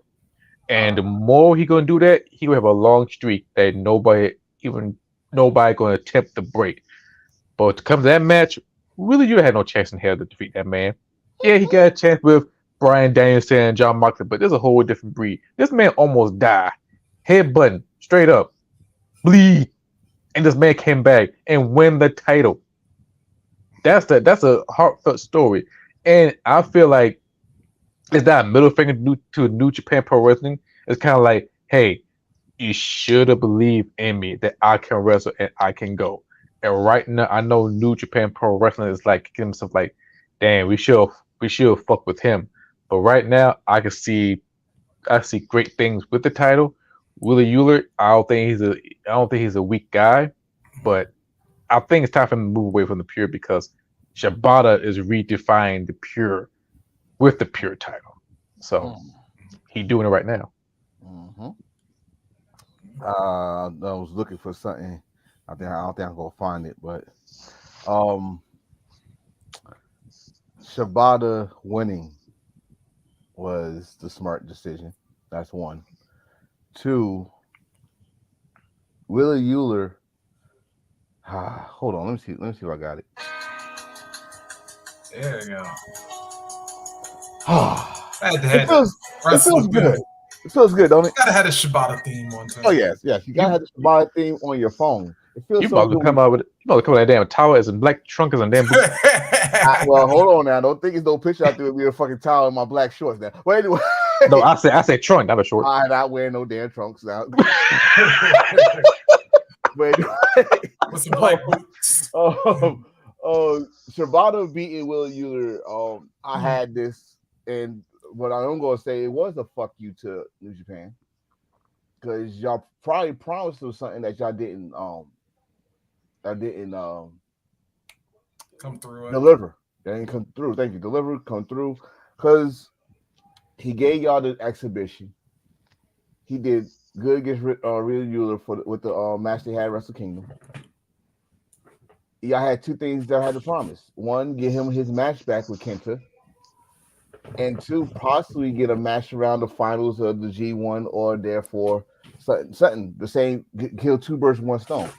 And the more he gonna do that, he gonna have a long streak that nobody gonna attempt to break. But to come to that match, really you had no chance in hell to defeat that man. Yeah, he got a chance with Bryan Danielson and John Moxley, but there's a whole different breed. This man almost died. Headbutting, straight up. Bleed. And this man came back and win the title. That's a heartfelt story. And I feel like it's not a middle finger to New Japan Pro Wrestling. It's kind of like, hey, you should have believed in me that I can wrestle and I can go. And right now, I know New Japan Pro Wrestling is like kicking himself like, damn, we should fuck with him. But right now, I see great things with the title. Willie Euler, I don't think he's a weak guy, but I think it's time for him to move away from the pure because Shibata is redefining the pure with the pure title. So he's doing it right now. I was looking for something. I don't think I'm gonna find it, but Shibata winning was the smart decision. That's 1. 2, Willie Euler. Hold on, let me see if I got it. There you go. It feels good. It feels good, don't it? Gotta have a Shibata theme one time. Oh yes. You gotta have the Shibata theme on your phone. It feels so good. You about to come out with that damn towel and black trunkers and damn boots. Well, hold on now. Don't think it's no picture out there with me a fucking towel in my black shorts now. Well, anyway. No, I said trunk, not a short. I'm not wearing no damn trunks now. But anyway. With some black boots. Shibata beating Willie Euler. I had this, and what I'm gonna say, it was a fuck you to New Japan because y'all probably promised us something that y'all didn't come through. Deliver. They didn't come through. Thank you. Come through because he gave y'all the exhibition. He did good against Willie Euler with the match they had at Wrestle Kingdom. Y'all had 2 things that I had to promise. 1, get him his match back with Kenta. And 2, possibly get a match around the finals of the G1 or therefore something the same, kill 2 birds with 1 stone.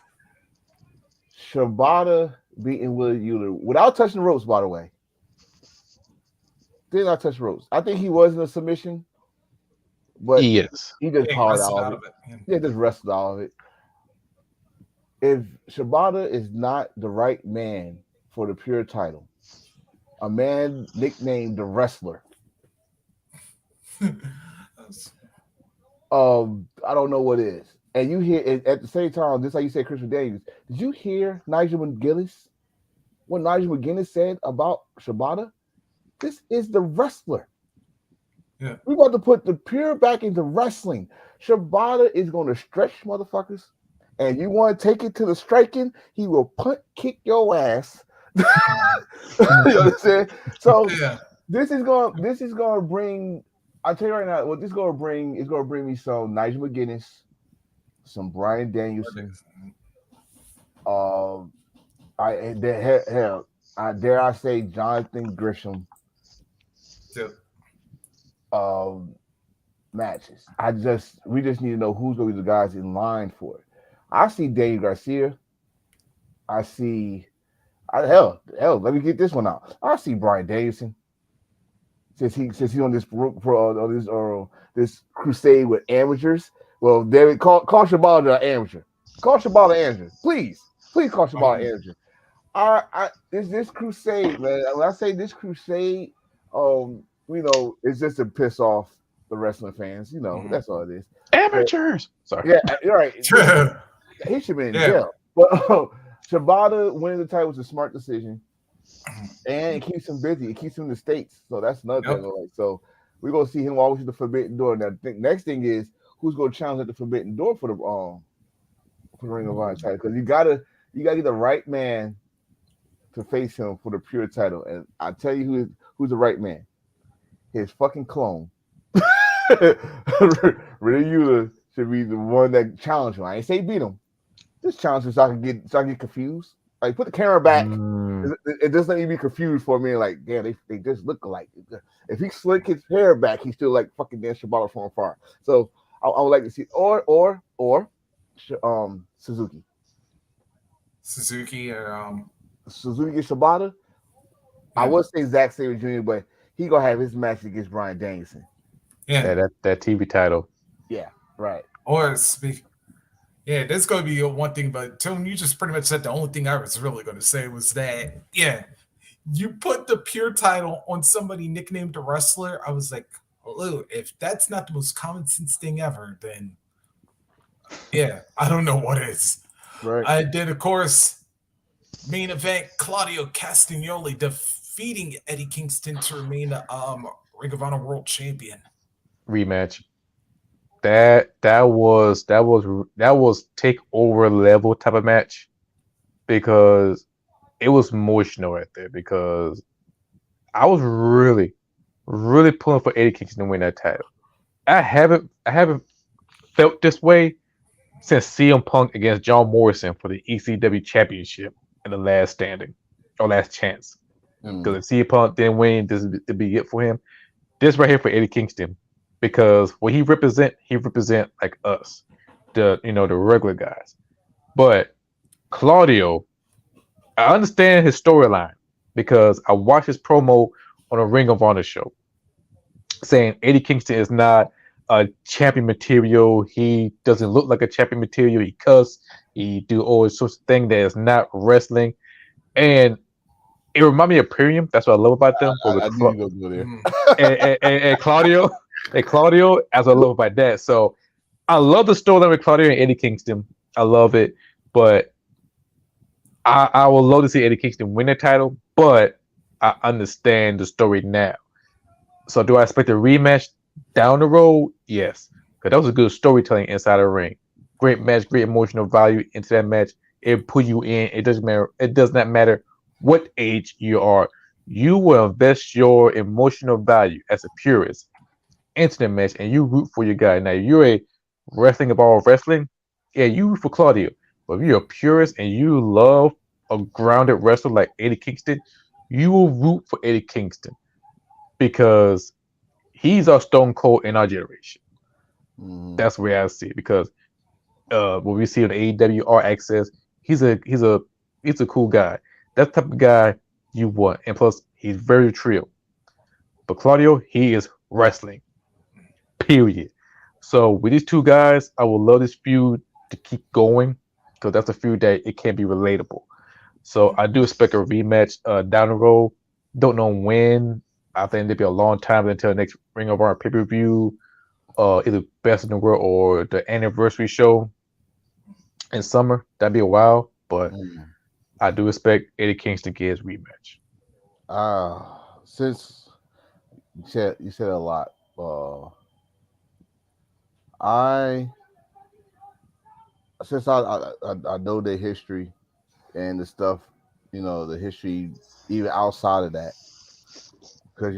Shibata beating Willie Euler without touching the ropes, by the way. Did not touch the ropes. I think he was in a submission, but he just powered out of it. Yeah, just wrestled out of it. If Shibata is not the right man for the pure title, a man nicknamed the Wrestler, I don't know what is. And you hear at the same time, just like you said, Christopher Daniels. Did you hear Nigel McGuinness? What Nigel McGuinness said about Shibata? This is the Wrestler. Yeah, we're about to put the pure back into wrestling. Shibata is going to stretch motherfuckers. And you want to take it to the striking, he will punt kick your ass. You understand? So this is gonna bring. I'll tell you right now, what this is gonna bring is gonna bring me some Nigel McGuinness, some Bryan Danielson. I dare I say Jonathan Gresham. Yep. matches. We just need to know who's going to be the guys in line for it. I see Daniel Garcia. I see hell. Let me get this one out. I see Bryan Danielson since he's on this crusade with amateurs. Well, David, call Shibata an amateur. Call Shibata an amateur, please call Shibata an amateur. This crusade, man. When I say this crusade, it's just to piss off the wrestling fans. That's all it is. Amateurs. Sorry. Yeah, you're right. He should be in jail. But Shibata winning the title was a smart decision, and it keeps him busy. It keeps him in the States, so that's another thing. Like, so we're gonna see him walk through the Forbidden Door. Now, the next thing is who's gonna challenge at the Forbidden Door for the Ring of Honor title, because you gotta get the right man to face him for the pure title. And I tell you who's the right man. His fucking clone. Ryuta should be the one that challenged him. I ain't say beat him. Just challenge him so I can get confused. Like, put the camera back. It doesn't even be confused for me. Like, damn, they just look alike. If he slick his hair back, he's still like fucking Dan Shibata from afar. So I would like to see or Suzuki. Suzuki or Suzuki Shibata. I would say Zack Sabre Jr., but he gonna have his match against Bryan Danielson. Yeah, that TV title. Yeah, right. Or yeah, that's gonna be one thing. But Tone, you just pretty much said the only thing I was really gonna say was that you put the pure title on somebody nicknamed a wrestler. I was like, hello, if that's not the most common sense thing ever, then I don't know what is. Right. I did, of course, main event Claudio Castagnoli defeating Eddie Kingston to remain Ring of Honor World Champion. Rematch. That was takeover level type of match, because it was emotional right there, because I was really, really pulling for Eddie Kingston to win that title. I haven't felt this way since CM Punk against John Morrison for the ECW Championship in the last standing or last chance. Because if CM Punk didn't win, this would be it for him. This right here for Eddie Kingston, because what he represent like us, the regular guys. But Claudio, I understand his storyline, because I watched his promo on a Ring of Honor show saying Eddie Kingston is not a champion material. He doesn't look like a champion material. He cuss. He do all sorts of things that is not wrestling. And it reminded me of Imperium. That's what I love about them. I knew you go there. and Claudio, as I love about that. So I love the storyline with Claudio and Eddie Kingston. I love it, but I would love to see Eddie Kingston win the title. But I understand the story now. So do I expect a rematch down the road? Yes, because that was a good storytelling inside the ring. Great match, great emotional value into that match. It put you in. It doesn't matter. It does not matter what age you are. You will invest your emotional value as a purist into the match, and you root for your guy. Now, you're a wrestling about wrestling. Yeah, you root for Claudio. But if you're a purist and you love a grounded wrestler like Eddie Kingston, you will root for Eddie Kingston, because he's our Stone Cold in our generation. That's the way I see it. Because what we see on the AEW R Access, he's a cool guy. That's the type of guy you want. And plus, he's very trill. But Claudio, he is wrestling. Period. So with these two guys, I would love this feud to keep going, because that's a feud that it can be relatable. So I do expect a rematch down the road. Don't know when. I think it'll be a long time until the next Ring of Honor pay-per-view, either Best in the World or the anniversary show in summer. That'd be a while, but I do expect Eddie Kingston to get his rematch. Since you said a lot, I know their history and the stuff, the history even outside of that, because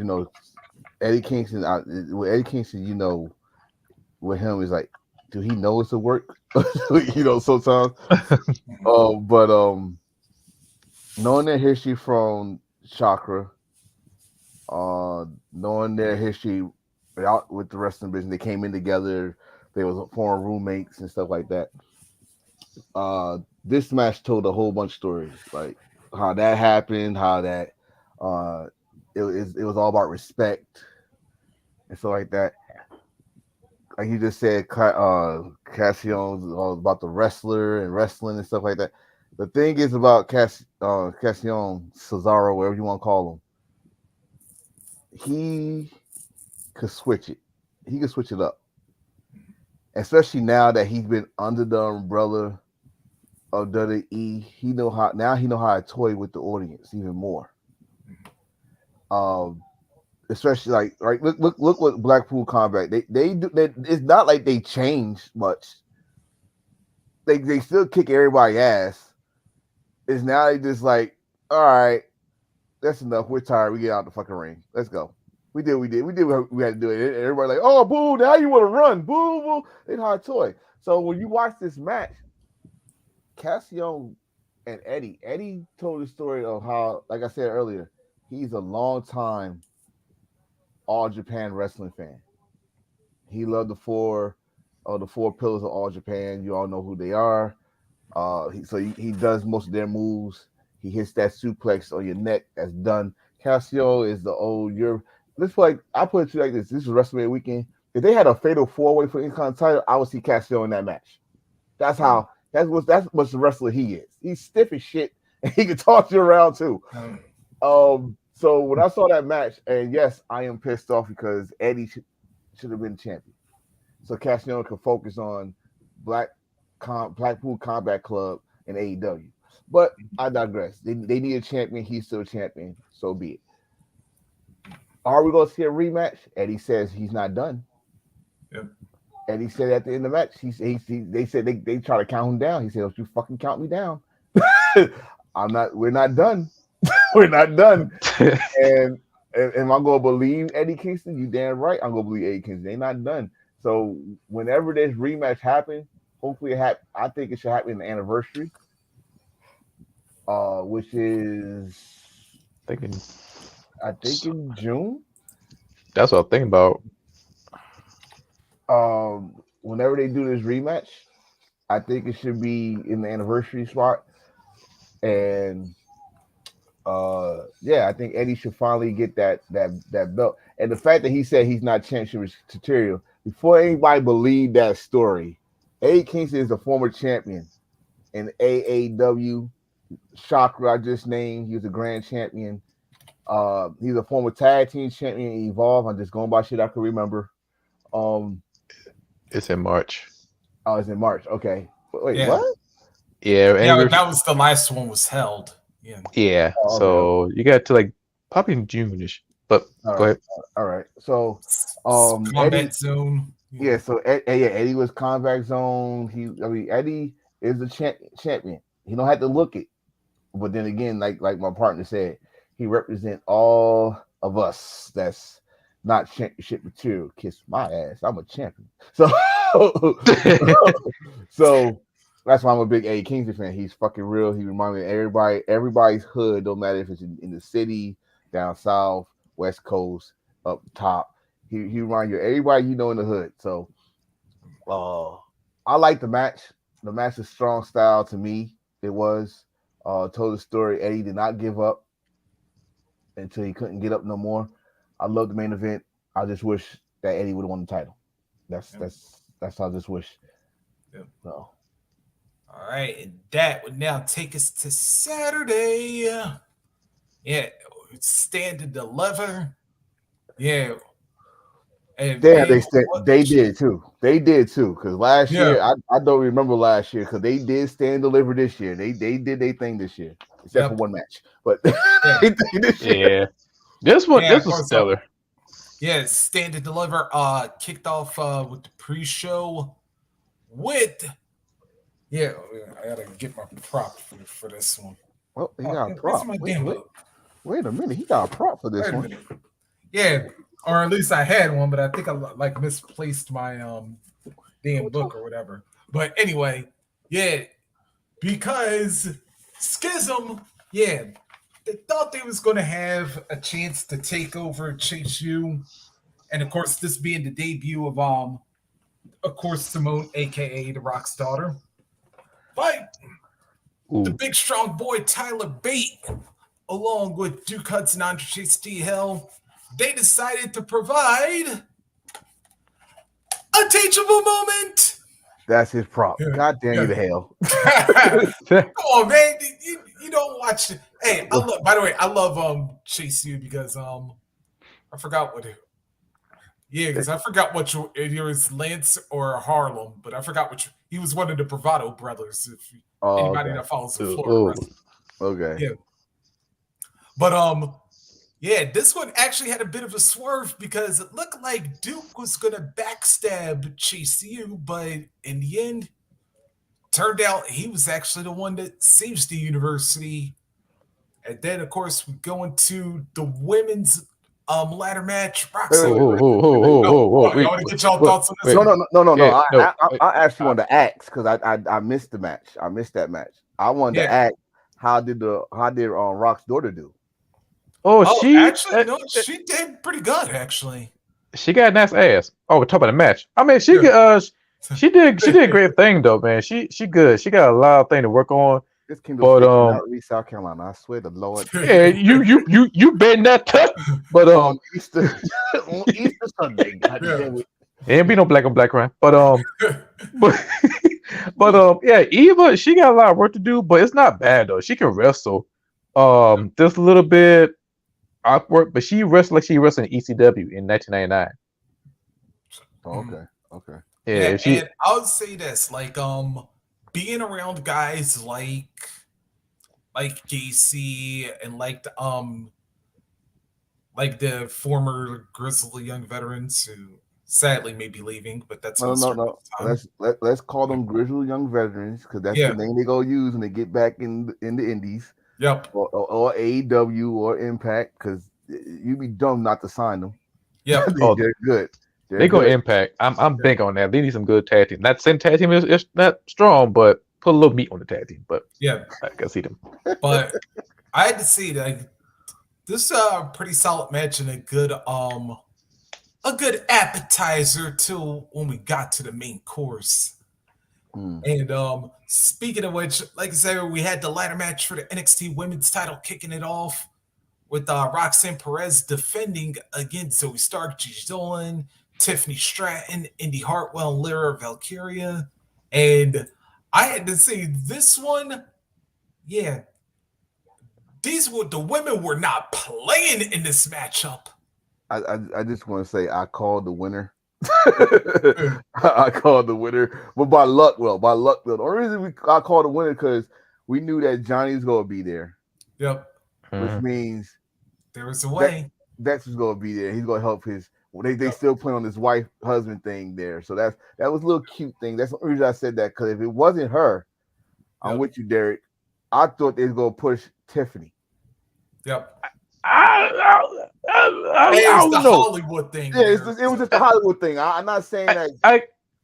Eddie Kingston, with Eddie Kingston, with him is like, do he know it's a work? Sometimes. But knowing their history from Sakura, knowing their history out with the wrestling business. They came in together. They was former roommates and stuff like that. This match told a whole bunch of stories, like how that happened, how that it was all about respect and stuff like that. Like you just said, Cassione's all about the wrestler and wrestling and stuff like that. The thing is about Cassione, Cesaro, whatever you want to call him, he could switch it. He could switch it up, especially now that he's been under the umbrella of WWE. He know how to toy with the audience even more. Especially like right, look what Blackpool Combat they do. It's not like they changed much. They still kick everybody's ass. It's now they just like, all right, that's enough. We're tired. We get out the fucking ring. Let's go. We did what we had to do it. And everybody like, oh, boo, now you want to run. Boo, boo. It's hard toy. So when you watch this match, Cassione and Eddie told the story of how, like I said earlier, he's a long time All Japan wrestling fan. He loved the four pillars of All Japan. You all know who they are. He does most of their moves. He hits that suplex on your neck. That's done. Cassio is the old. I put it to you like this. This is WrestleMania weekend. If they had a fatal 4-way for the Intercontinental title, I would see Cassio in that match. That's what the wrestler he is. He's stiff as shit, and he can toss you around too. So when I saw that match, and yes, I am pissed off because Eddie should have been champion. So Cassio could focus on Blackpool Combat Club and AEW. But I digress. They need a champion. He's still a champion. So be it. Are we going to see a rematch? Eddie says he's not done. Yep. Eddie said at the end of the match, they said they try to count him down. He said, "Don't you fucking count me down. We're not done. We're not done." and am I going to believe Eddie Kingston? You damn right. I'm going to believe Eddie Kingston. They're not done. So whenever this rematch happens, hopefully I think it should happen in the anniversary, which is I think in June. That's what I'm thinking about. Whenever they do this rematch, I think it should be in the anniversary spot. And I think Eddie should finally get that belt. And the fact that he said he's not championship material, before anybody believed that story, Eddie Kingston is the former champion in AAW. Sakura I just named. He was a grand champion. He's a former tag team champion in Evolve. I'm just going by shit I can remember. It's in March. Oh, it's in March. Okay. Wait, what? Yeah, that was the last one was held. Yeah. Yeah. Oh, okay. So you got to probably in June-ish. But go ahead. All right. So Combat Zone. Yeah. So Eddie was Combat Zone. Eddie is the champion. He don't have to look it, but then again, like my partner said, he represents all of us. That's not championship material. Kiss my ass. I'm a champion. So that's why I'm a big Eddie Kingston fan. He's fucking real. He reminds me of everybody's hood. Don't matter if it's in the city, down south, west coast, up top. He reminds you of everybody you know in the hood. So I like the match. The match is strong style to me. It was told the story. Eddie did not give up until he couldn't get up no more. I love the main event. I just wish that Eddie would have won the title. That's how I just wish. Yep. So. All right, and that would now take us to Saturday. Yeah, Stand and Deliver. Yeah. And damn, they did too. They did too. Because last year, I don't remember last year because they did Stand and Deliver this year. They did their thing this year, except for one match. But this year. This was stellar. Yeah, Stand and Deliver kicked off with the pre-show with. Yeah, I gotta get my prop for this one. Well, he got a prop. Wait a minute, he got a prop for this one. Yeah, or at least I had one, but I think I misplaced my damn book or whatever. But anyway, yeah, because Schism, they thought they was gonna have a chase to take over Chase U And of course, this being the debut of course, Simone, aka The Rock's daughter. Fight the big strong boy Tyler Bate, along with Duke Hudson, Andre Chase D. Hill. They decided to provide a teachable moment. That's his prop. God damn you to hell. Come on, man. You don't watch it. Hey, by the way, I love Chase U because I forgot what it. Yeah, because I forgot what it was, Lance or Harlem, but I forgot which. He was one of the Bravado brothers. If anybody that follows the Florida wrestling. Okay. Yeah. But yeah, this one actually had a bit of a swerve because it looked like Duke was gonna backstab Chase U, but in the end, turned out he was actually the one that saves the university. And then, of course, we go into the women's ladder match. Whoa. I want to get y'all thoughts on this. No. I actually wanted to ask because I missed the match. I missed that match. I wanted to ask how did Rock's daughter do? She did pretty good actually. She got a nice ass. Oh, we're talking about the match. I mean, she did a great thing though, man. She good. She got a lot of things to work on. This Kingdom South Carolina. I swear to Lord. Yeah, you better not touch. But Easter Sunday. Ain't be no black on black crime. But yeah, Eva, she got a lot of work to do, but it's not bad though. She can wrestle. Just a little bit awkward, but she wrestled like she wrestled in ECW in 1999. Okay. Yeah, and I would say this, like being around guys like Gacy and like the former Grizzly Young veterans who sadly may be leaving, but that's no. Let's call them Grizzly Young veterans because that's the name they go use when they get back in the indies. Yep. Or AEW or Impact because you'd be dumb not to sign them. Yeah. They're good. They go Impact. I'm big on that. They need some good tag team. That same tag team is not strong, but put a little meat on the tag team. But yeah, I can see them. But I had to see that this is a pretty solid match and a good appetizer till when we got to the main course. And speaking of which, like I said, we had the ladder match for the NXT Women's title kicking it off with Roxanne Perez defending against Zoe Stark, Gigi Dolan, Tiffany Stratton, Indy Hartwell, and Lyra Valkyria. And I had to say this one, yeah, the women were not playing in this matchup. I just want to say I called the winner. I called the winner, but by luck. The only reason I called the winner because we knew that Johnny's gonna be there. Yep. Which means there was a way Dex was gonna be there. He's gonna help his. They still play on this wife husband thing there, so that was a little cute thing. That's the reason I said that because if it wasn't her, I'm with you, Derek. I thought they was gonna push Tiffany. Yep. It's the Hollywood thing. Yeah, it was just the Hollywood thing. I'm not saying that.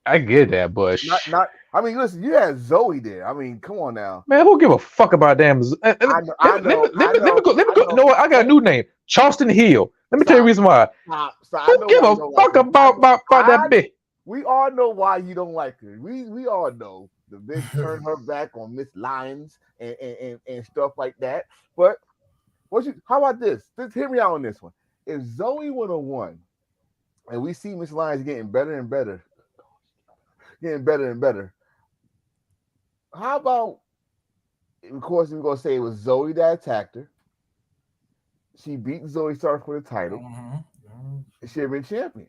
I get that, but not. I mean, listen, you had Zoe there. I mean, come on now, man. Who give a fuck about damn? Let me go. You know what? I got a new name, Charleston Hill. Let me tell you the reason why. Who give a fuck about that bitch? We all know why you don't like her. We all know the bitch turned her back on Miss Lyons and stuff like that. But how about this? Just hear me out on this one. If Zoe would have won, and we see Miss Lyons getting better and better, how about, of course, we're going to say it was Zoe that attacked her. She beat Zoe Stark for the title. She should have been champion.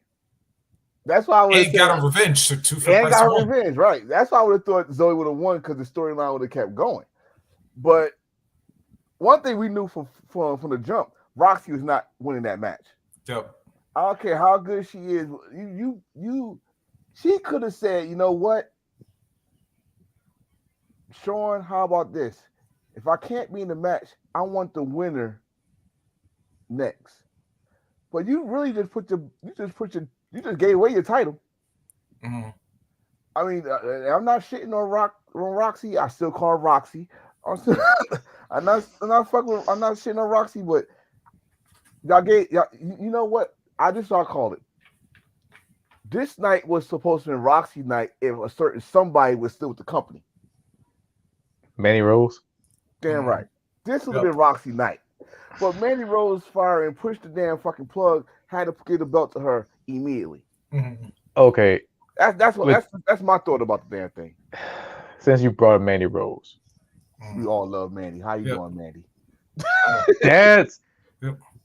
That's why I would have got a revenge too. Revenge, right? That's why I would have thought Zoe would have won because the storyline would have kept going. But one thing we knew from the jump, Roxy was not winning that match. Yep. I don't care how good she is. She could have said, you know what, Sean, how about this? If I can't be in the match, I want the winner next. But you really just gave away your title. Mm-hmm. I mean, I'm not shitting on Roxy. I still call her Roxy. I'm not shitting on Roxy, but y'all, you know what? I called it. This night was supposed to be Roxy night if a certain somebody was still with the company. Manny Rose. Damn right. This would have been Roxy night. But Mandy Rose fired and pushed the damn fucking plug, had to give the belt to her immediately. Okay. That's my thought about the damn thing. Since you brought up Mandy Rose. We all love Mandy. How you doing, Mandy?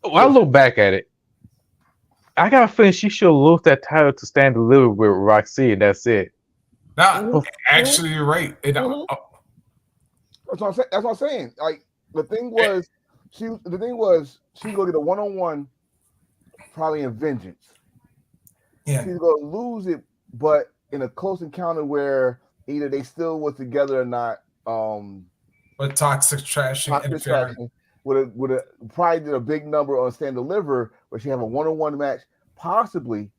When I look back at it, I got a feeling she should lose that title to Stand Delivered with Roxy, and that's it. Nah, actually, you're right. That's what I'm saying. Like the thing was, she was gonna get a one-on-one, probably in Vengeance. Yeah, she's gonna lose it, but in a close encounter where either they still was together or not. With toxic trash interference. Would have probably did a big number on Stand Deliver, where she have a one-on-one match, possibly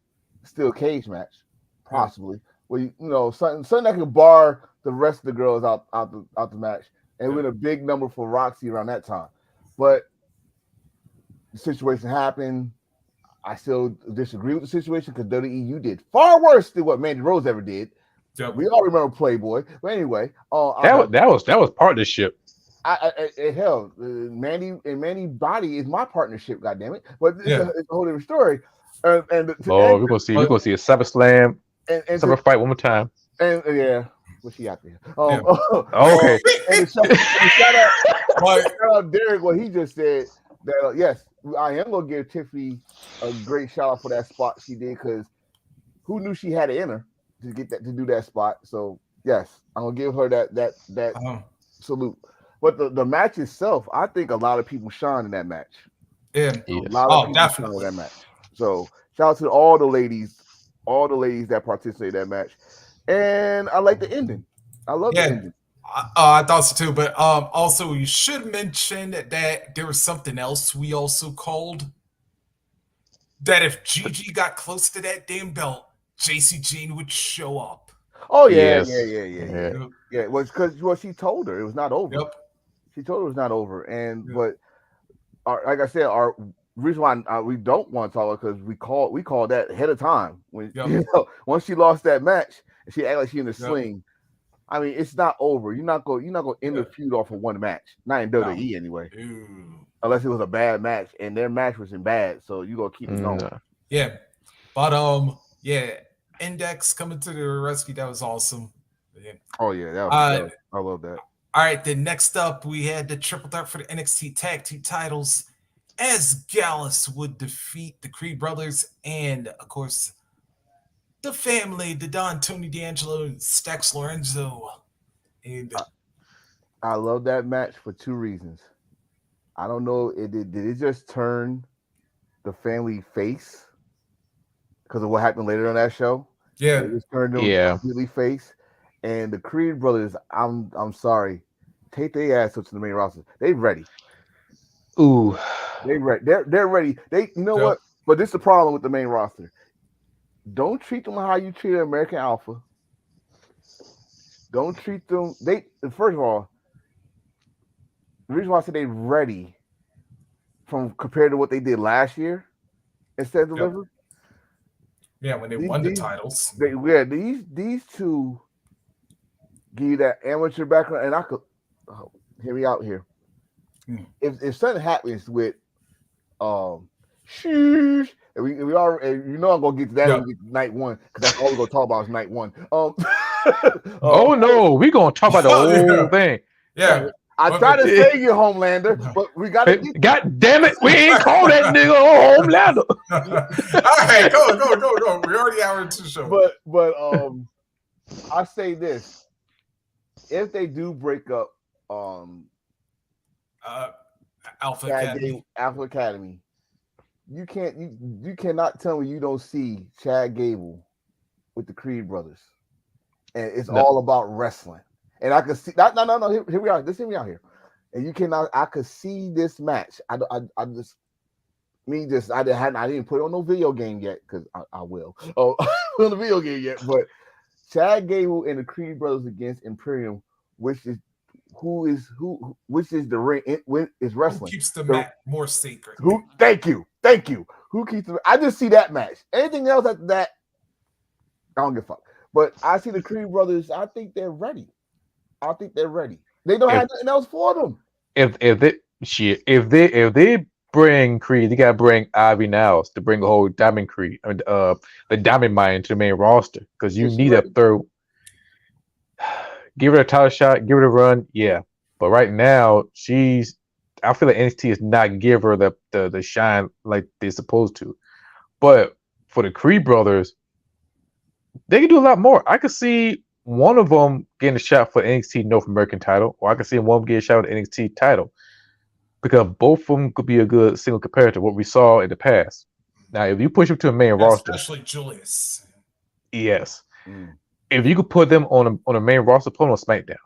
still cage match, possibly. Where you know something that could bar the rest of the girls out the match, and with a big number for Roxy around that time. But the situation happened. I still disagree with the situation because WWE did far worse than what Mandy Rose ever did. Yep. We all remember Playboy, but anyway, that was partnership. Hell, Mandy Body is my partnership. Goddammit. But it's a whole different story. We're gonna see a SummerSlam, Summer fight one more time. And what's she out there? Okay. And shout out Derek. What he just said that yes, I am gonna give Tiffany a great shout out for that spot she did because who knew she had it in her to do that spot? So yes, I'm gonna give her that salute. But the match itself, I think a lot of people shine in that match. Yeah, a lot of people definitely shine in that match. So shout out to all the ladies that participated in that match. And I like the ending. I love the ending. I thought so too. But also you should mention that there was something else we also called. That if Gigi got close to that damn belt, JC Jane would show up. Oh yeah. It was because she told her it was not over. Yep. She told her it was not over, but like I said, our reason why we don't want to talk because we called that ahead of time when once she lost that match and she acted like she in the sling. I mean, it's not over. You're not going to end the feud off of one match, not in WWE anyway. Unless it was a bad match, and their match wasn't bad, so you gonna keep it going. Yeah, but Index coming to the rescue, that was awesome. Yeah. Oh yeah, I love that. All right, then next up we had the triple threat for the NXT Tag Team titles, as Gallus would defeat the Creed brothers and of course the family, the Don Tony D'Angelo and Stax Lorenzo. And I love that match for two reasons. I don't know, did it just turn the family face because of what happened later on that show? Yeah, it just turned them completely face. And the Creed brothers, I'm sorry, take their ass up to the main roster. They ready. Ooh, they ready. They're ready. You know what? But this is the problem with the main roster. Don't treat them how you treat American Alpha. Don't treat them. First of all, the reason why I say they ready compared to what they did last year instead of delivered. Yeah, when they won the titles. These two give you that amateur background, and I could hear me out here. If something happens with sheesh, and we are, and you know I'm gonna get to that when we get to night one because that's all we're gonna talk about is night one. Oh no, we're gonna talk about the whole thing. Yeah. I try to say you Homelander, but we gotta God damn it, we ain't call that nigga Homelander. All right, go. We already hour into the show. But I say this. If they do break up Alpha Academy, you cannot tell me you don't see Chad Gable with the Creed brothers. And it's all about wrestling. And I could see that. No. Here we are. Just hear me out here. And you cannot. I could see this match. I didn't put it on no video game yet because I will. On the video game yet. But Chad Gable and the Creed brothers against Imperium, which is the ring? Is wrestling? Who keeps the match more sacred? Thank you. Who keeps the? I just see that match. Anything else after that, I don't give a fuck. But I see the Creed brothers. I think they're ready. They don't have nothing else for them. If they bring Creed, they gotta bring Ivy Niles to bring the whole Diamond Creed, the Diamond Mine to the main roster because you need a third. Give her a title shot, give her a run, yeah. But right now, I feel like NXT is not give her the shine like they're supposed to. But for the Creed brothers, they can do a lot more. I could see one of them getting a shot for NXT North American title, or I could see one get a shot at the NXT title. Because both of them could be a good single comparator, what we saw in the past. Now, if you push them to a main roster, especially Julius. Yes. If you could put them on a main roster, put them on SmackDown.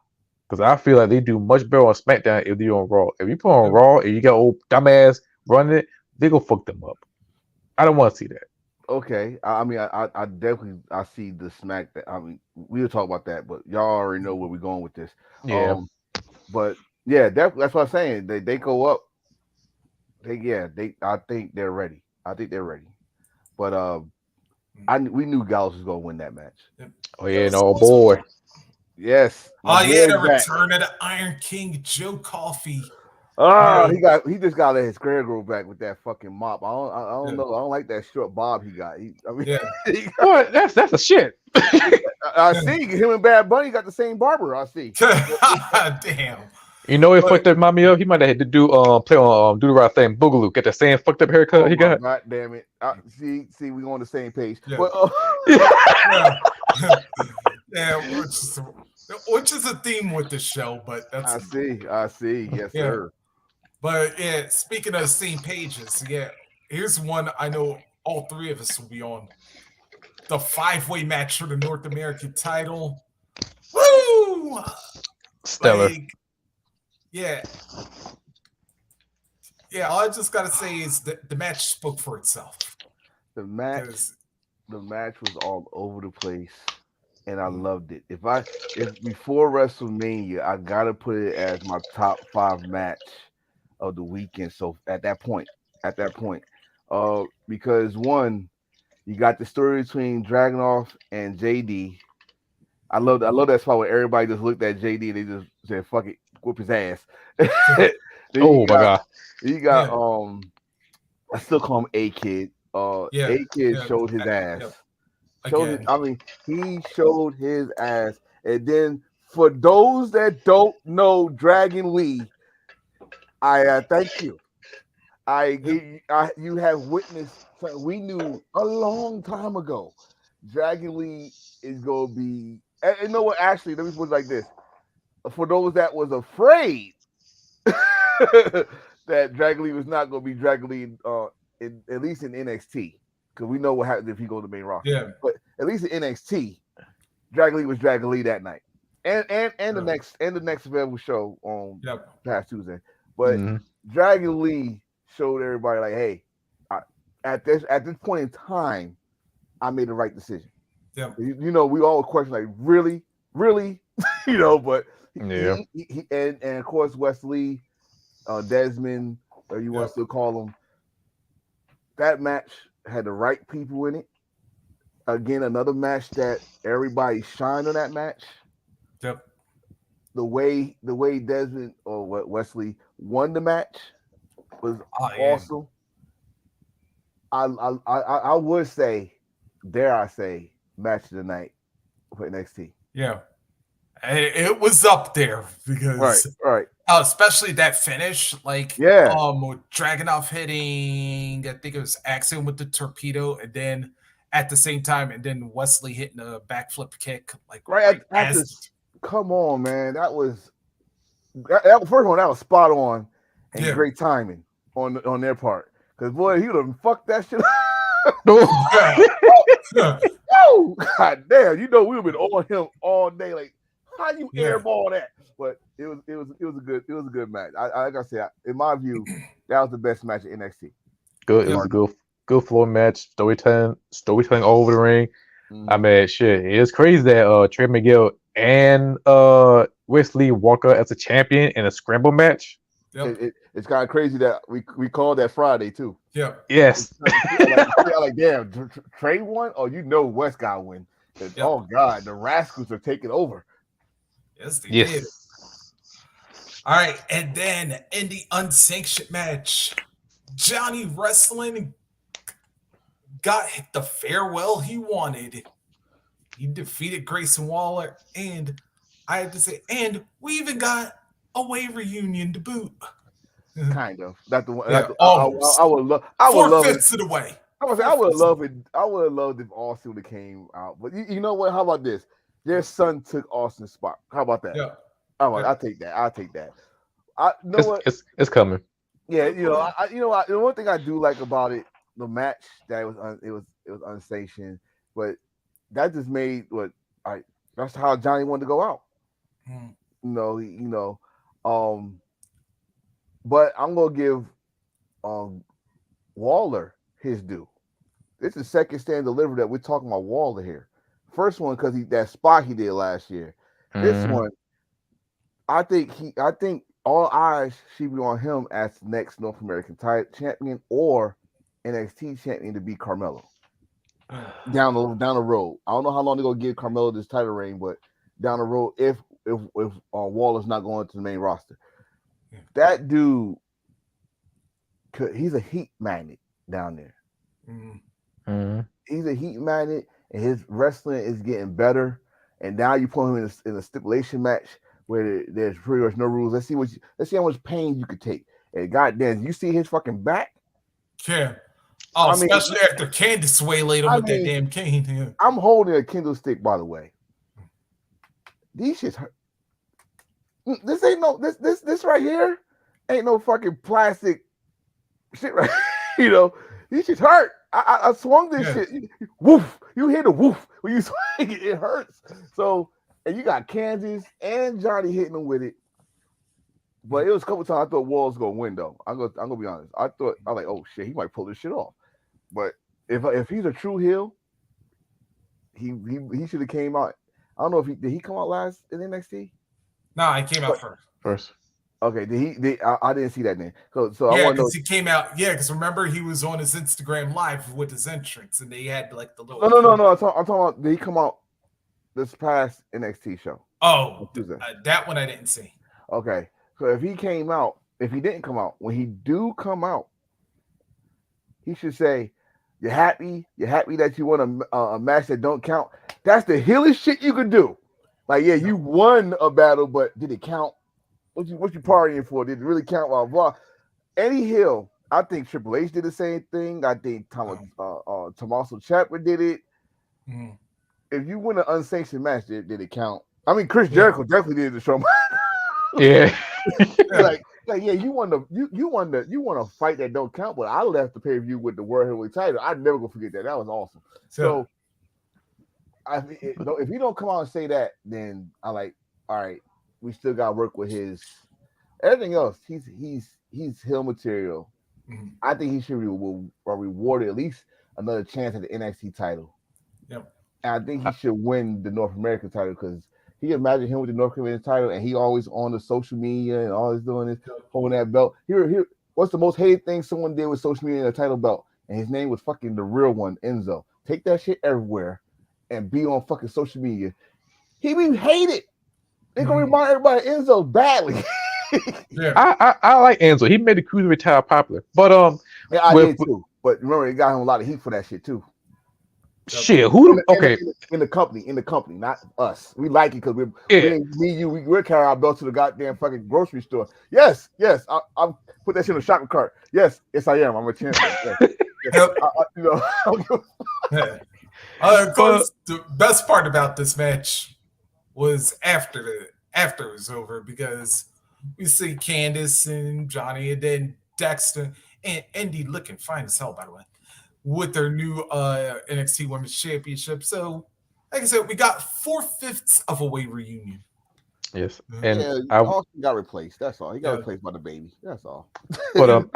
Because I feel like they do much better on SmackDown if they're on Raw. If you put on Raw and you got old dumbass running it, they gonna fuck them up. I don't want to see that. Okay. I mean, I definitely see the SmackDown. I mean, we'll talk about that, but y'all already know where we're going with this. Yeah. But yeah, that's what I'm saying. They go up. I think they're ready. But we knew Gallus was gonna win that match. Oh yeah, no boy. Yes. The return of the Iron King, Joe Coffey. He just got his hair grow back with that fucking mop. I don't know. I don't like that short bob he got. What? That's a shit. I see him and Bad Bunny got the same barber. I see. Damn. You know what fucked up mommy up? He might have had to do play on do the right thing, Boogaloo, get the same fucked up haircut he got. God damn it! See, we on the same page. Yeah. But, which is a theme with the show, but that's I see. Yes, sir. But yeah, speaking of same pages, here's one I know all three of us will be on. The 5-way match for the North American title. Woo! Stellar. Yeah, all I just gotta say is that the match spoke for itself. The match was all over the place, and I loved it. If before WrestleMania, I gotta put it as my top 5 match of the weekend. So at that point, because one, you got the story between Dragunov and JD. I love that spot where everybody just looked at JD and they just said, "Fuck it, whoop his ass." Oh my god! You got I still call him A-Kid. A-Kid showed his ass. He showed his ass. And then for those that don't know Dragon Lee, I thank you. You have witnessed. We knew a long time ago, Dragon Lee is gonna be. And you know what? Actually, let me put it like this: for those that was afraid that Dragon Lee was not going to be Dragon Lee, at least in NXT, because we know what happens if he goes to the main roster. Yeah. But at least in NXT, Dragon Lee was Dragon Lee that night, and the next available show on past Tuesday. But Dragon Lee showed everybody like, hey, at this point in time, I made the right decision. Yeah. We all question like, really, but he and of course Wesley, Desmond, or you want to still call him. That match had the right people in it. Again, another match that everybody shined on that match. Yep. The way Desmond or Wesley won the match was awesome. I would say, dare I say, match of the night for NXT. Yeah. It was up there because right. Especially that finish, like Dragunov hitting, I think it was Axiom with the torpedo, and then at the same time, and then Wesley hitting a backflip kick, like come on, man, that first one that was spot on and great timing on their part, because boy, he would have fucked that shit up. Oh, god damn! We would have been on him all day, like. How you airball that? But it was a good match. Like I said, in my view, that was the best match in NXT. Good, it was a good floor match. Storytelling all over the ring. I mean, shit, it's crazy that Trey Miguel and Wesley walk out as a champion in a scramble match. Yep. It's kind of crazy that we called that Friday too. Yeah. Yes. Like damn, Trey won. Oh, West got win. Oh God, the Rascals are taking over. Yes, they did. All right, and then in the unsanctioned match, Johnny Wrestling got the farewell he wanted. He defeated Grayson Waller, and I have to say, and we even got a way reunion to boot. Kind of. That's the one. Yeah, I would love. I would love it. 4/5 of the way. I would say I would have loved it. I would have loved if Austin would have came out. But you know what? How about this? Their son took Austin's spot. How about that? Yeah. I'll take that. I'll take that. You know what? It's coming. Yeah, you know, the one thing I do like about it, the match that it was unsanctioned, but that just made that's how Johnny wanted to go out. But I'm gonna give Waller his due. This is second stand delivery that we're talking about Waller here. First one because that spot he did last year. This one, I think all eyes should be on him as next North American title champion or NXT champion to beat Carmelo. Down the road. I don't know how long they're gonna give Carmelo this title reign, but down the road, if Waller's not going to the main roster, that dude, he's a heat magnet down there. He's a heat magnet, and his wrestling is getting better. And now you put him in a stipulation match where there's pretty much no rules. Let's see how much pain you could take. And goddamn, you see his fucking back? Yeah. Oh, especially after Candice waylaid him with that damn cane. Yeah. I'm holding a Kindle stick, by the way. These shits hurt. This ain't no this right here ain't no fucking plastic shit, right? These shits hurt. I swung this shit. Woof! You hear the woof when you swing it. It hurts. So, and you got Kansas and Johnny hitting them with it. But it was a couple times I thought Wall's gonna win though. I'm gonna be honest. I was like, oh shit, he might pull this shit off. But if he's a true heel, he should have came out. I don't know if did he come out last in NXT? No, he came out first. Okay, I didn't see that name. So because he came out. Yeah, because remember he was on his Instagram live with his entrance, and they had like the little. No. I'm talking about. Did he come out this past NXT show? Oh, that one I didn't see. Okay, so if he didn't come out, when he do come out, he should say, "You're happy that you won a match that don't count." That's the heeliest shit you could do. Like, yeah, you won a battle, but did it count? What you partying for? Did it really count? Blah blah. Eddie Hill, I think Triple H did the same thing. I think Tommaso Ciampa did it. If you win an unsanctioned match, did it count? I mean, Chris Jericho definitely did the show. Yeah. Yeah, you won a fight that don't count, but I left the pay-per-view with the World Heavyweight title. I'd never gonna forget that. That was awesome. So if you don't come out and say that, then I like, all right, we still got to work with his everything else. He's heel material. I think he should be rewarded at least another chance at the NXT title. Yep. And I think he should win the North American title because he can imagine him with the North American title and he always on the social media and always doing this, holding that belt. Here, what's the most hated thing someone did with social media and a title belt? And his name was fucking the real one, Enzo. Take that shit everywhere and be on fucking social media. He be hated. They're gonna remind everybody of Enzo badly. I like Enzo. He made the cruiserweight title popular. But I did too. But remember, it got him a lot of heat for that shit too. Shit, in the company, not us. We like it because we're carrying our belt to the goddamn fucking grocery store. Yes, I'll put that shit in the shopping cart. Yes, I am. I'm a champion. Of course, the best part about this match was after it was over because we see Candice and Johnny and then Dexter and Indy looking fine as hell, by the way, with their new NXT Women's Championship. So, like I said, we got 4/5 of a way reunion. Yes, and Austin got replaced. That's all. He got replaced by the baby. That's all. But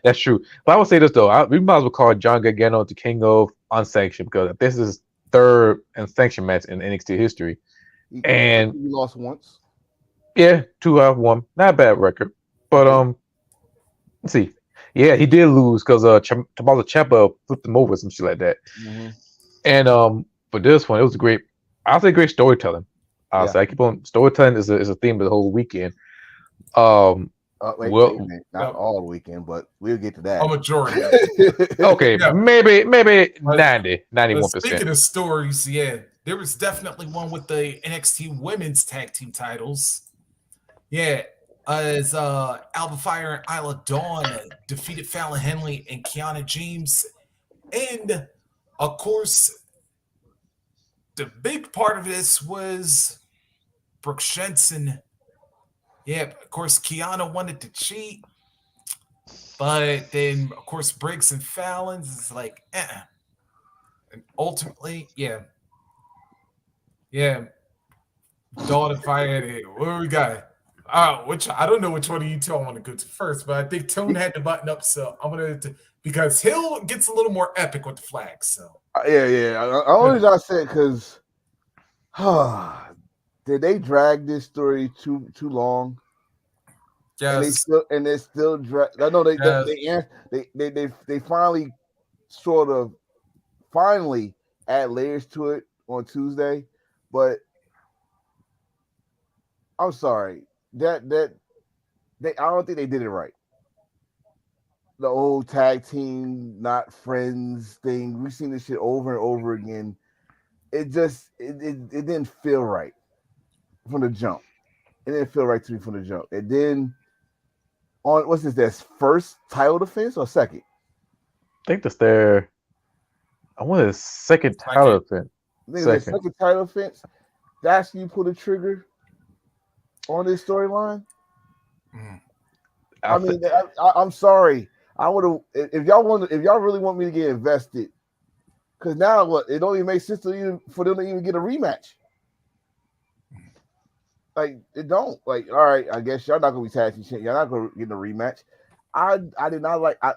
that's true. But I would say this though: we might as well call John Gargano the king of unsanctioned because this is third unsanctioned match in NXT history, and he lost once. Yeah, 2-1, not a bad record. But let's see. Yeah, he did lose because Tommaso Ciampa flipped him over, some shit like that. And for this one, it was great. I'll say great storytelling. I'll say I keep on storytelling is a theme of the whole weekend. Wait, Well, not all the weekend, but we'll get to that. A majority. Okay, maybe 91%. Speaking of stories, there was definitely one with the NXT Women's Tag Team titles. Yeah, as Alba Fire and Isla Dawn defeated Fallon Henley and Kiana James, and of course, the big part of this was Brooke Jensen. Yeah, of course, Kiana wanted to cheat, but then, of course, Briggs and Fallon's is like, And ultimately, Dawn and Fire. What do we got? Which I don't know which one of you two I want to go to first, but I think Tone had the button up, so I'm gonna because Hill gets a little more epic with the flag. So yeah. I only got to say it because did they drag this story too long? Yes. And they still drag. I know they finally sort of add layers to it on Tuesday, but I'm sorry I don't think they did it right. The old tag team, not friends thing. We've seen this shit over and over again. It didn't feel right from the jump. It didn't feel right to me from the jump. And then on what's this? Their first title defense or second? I think that's their. I want a second title defense. Second title defense. That's you pull the trigger on this storyline. I mean, I'm sorry. I would have if y'all really want me to get invested, because now what? It don't even make sense for them to even get a rematch. Like it don't. Like, all right, I guess y'all not gonna be tag team champions. Y'all not gonna get a rematch. I did not like. I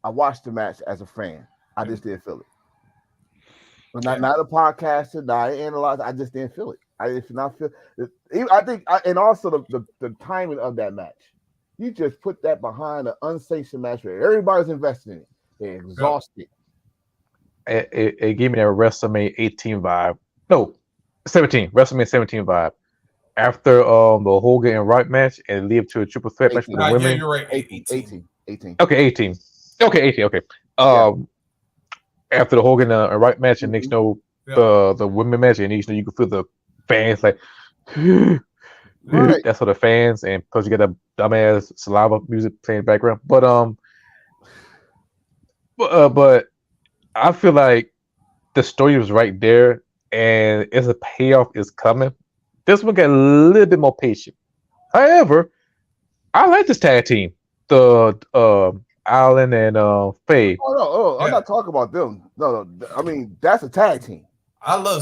watched the match as a fan. I just didn't feel it. But not a podcaster. Not analyze. I just didn't feel it. I did not feel it. I think, and also the timing of that match. You just put that behind an unsanctioned match where everybody's invested in it. They're exhausted. It gave me that WrestleMania 18 vibe. No, 17. WrestleMania 17 vibe. After the Hogan and Wright match and lead to a triple threat match for the women. Yeah, you're right. 18. Okay, 18. Okay. After the Hogan and Wright match, and next the women match, and you can feel the fans like. Right. That's for the fans, and plus you got that dumbass saliva music playing in the background. But I feel like the story was right there, and as a payoff is coming, this one got a little bit more patient. However, I like this tag team, the Allen and Faye. I'm not talking about them. No. I mean, that's a tag team. I love me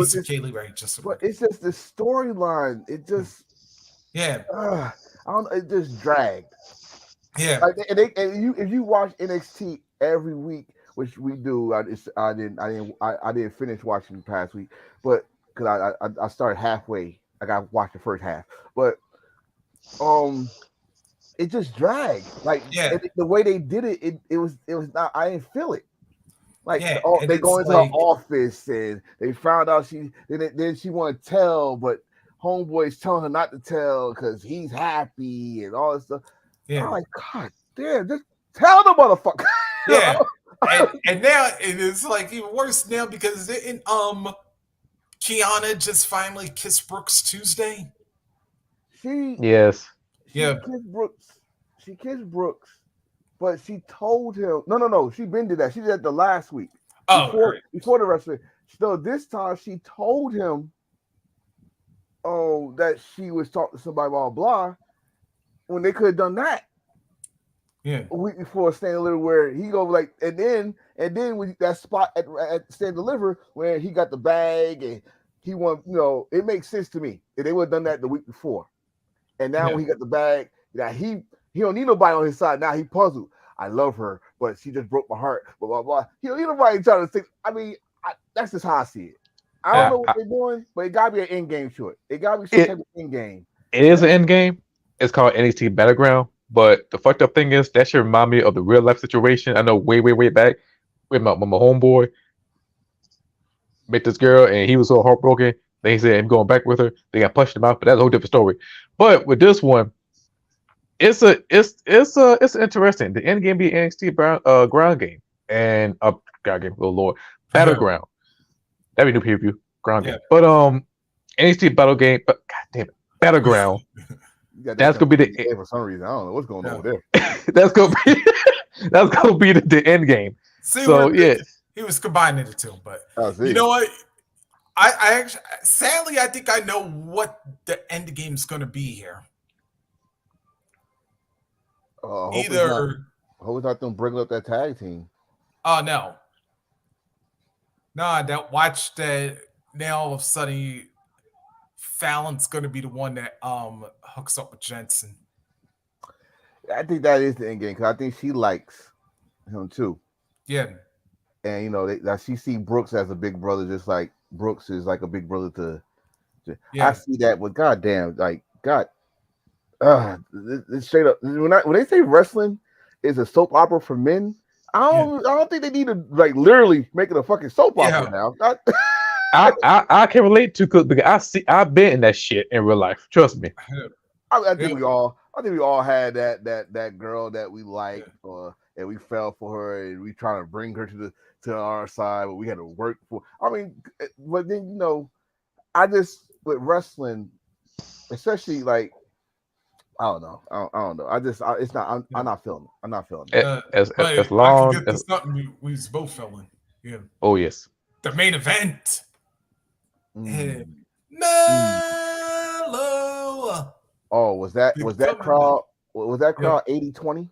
some Kaylee Ray. But it's just the storyline. It just I don't know. It just dragged. Yeah. Like, if you watch NXT every week, which we do, I didn't finish watching the past week, but because I started halfway, I got to watch the first half, but it just dragged. Like the way they did it, it was not. I didn't feel it. Like they go into her office and they found out then she want to tell, but homeboy's telling her not to tell because he's happy and all this stuff. Yeah. I'm like, God damn, just tell the motherfucker. Yeah. and now it is like even worse now because Kiana just finally kissed Brooks Tuesday. She kissed Brooks. But she told him, no. She been did that. She did that the last week. Before the wrestling. So this time she told him that she was talking to somebody, blah, blah, when they could have done that. Yeah. A week before Stand Deliver, where he go like, and then with that spot at Stand Deliver where he got the bag and he won, it makes sense to me. If they would have done that the week before. And now when he got the bag, he don't need nobody on his side. Now he puzzled. I love her, but she just broke my heart. Blah, blah, blah. He don't need nobody trying to think. I mean, that's just how I see it. I don't know what they're doing, but it got to be an end game to it. It got to be some type of end game. It is an end game. It's called NXT Battleground. But the fucked up thing is that should remind me of the real life situation. I know way back with my homeboy met this girl, and he was so heartbroken. They said I'm going back with her. They got punched him out, but that's a whole different story. But with this one, it's interesting. The end game be NXT ground game and ground game. Oh Lord, battleground. That'd be new pay-per-view ground game. But NXT battle game. But god damn it, battleground. That's gonna be the for some reason. I don't know what's going on over there. That's gonna be the end game. See, so yeah, he was combining the two, but you know what? I actually, sadly, I think I know what the end game's gonna be here. Hope it's not them bringing up that tag team. Oh no, that watch that now all of a sudden Fallon's gonna be the one that hooks up with Jensen. I think that is the end game because I think she likes him too. Yeah, and you know she see Brooks as a big brother, just like Brooks is like a big brother to yeah. I see that, but goddamn, like God. Straight up when they say wrestling is a soap opera for men, I don't think they need to like literally make it a fucking soap opera now. I can relate to because I've been in that shit in real life. Trust me. I think we all had that girl that we liked and we fell for her and we trying to bring her to our side, but we had to work for. I mean, but then I just with wrestling, especially like. I don't know. It's not. I'm not feeling it. I'm not feeling it. As long as something we was both feeling. Yeah. Oh yes. The main event. Mellow. Oh, was that crowd? Was that crowd 80-20?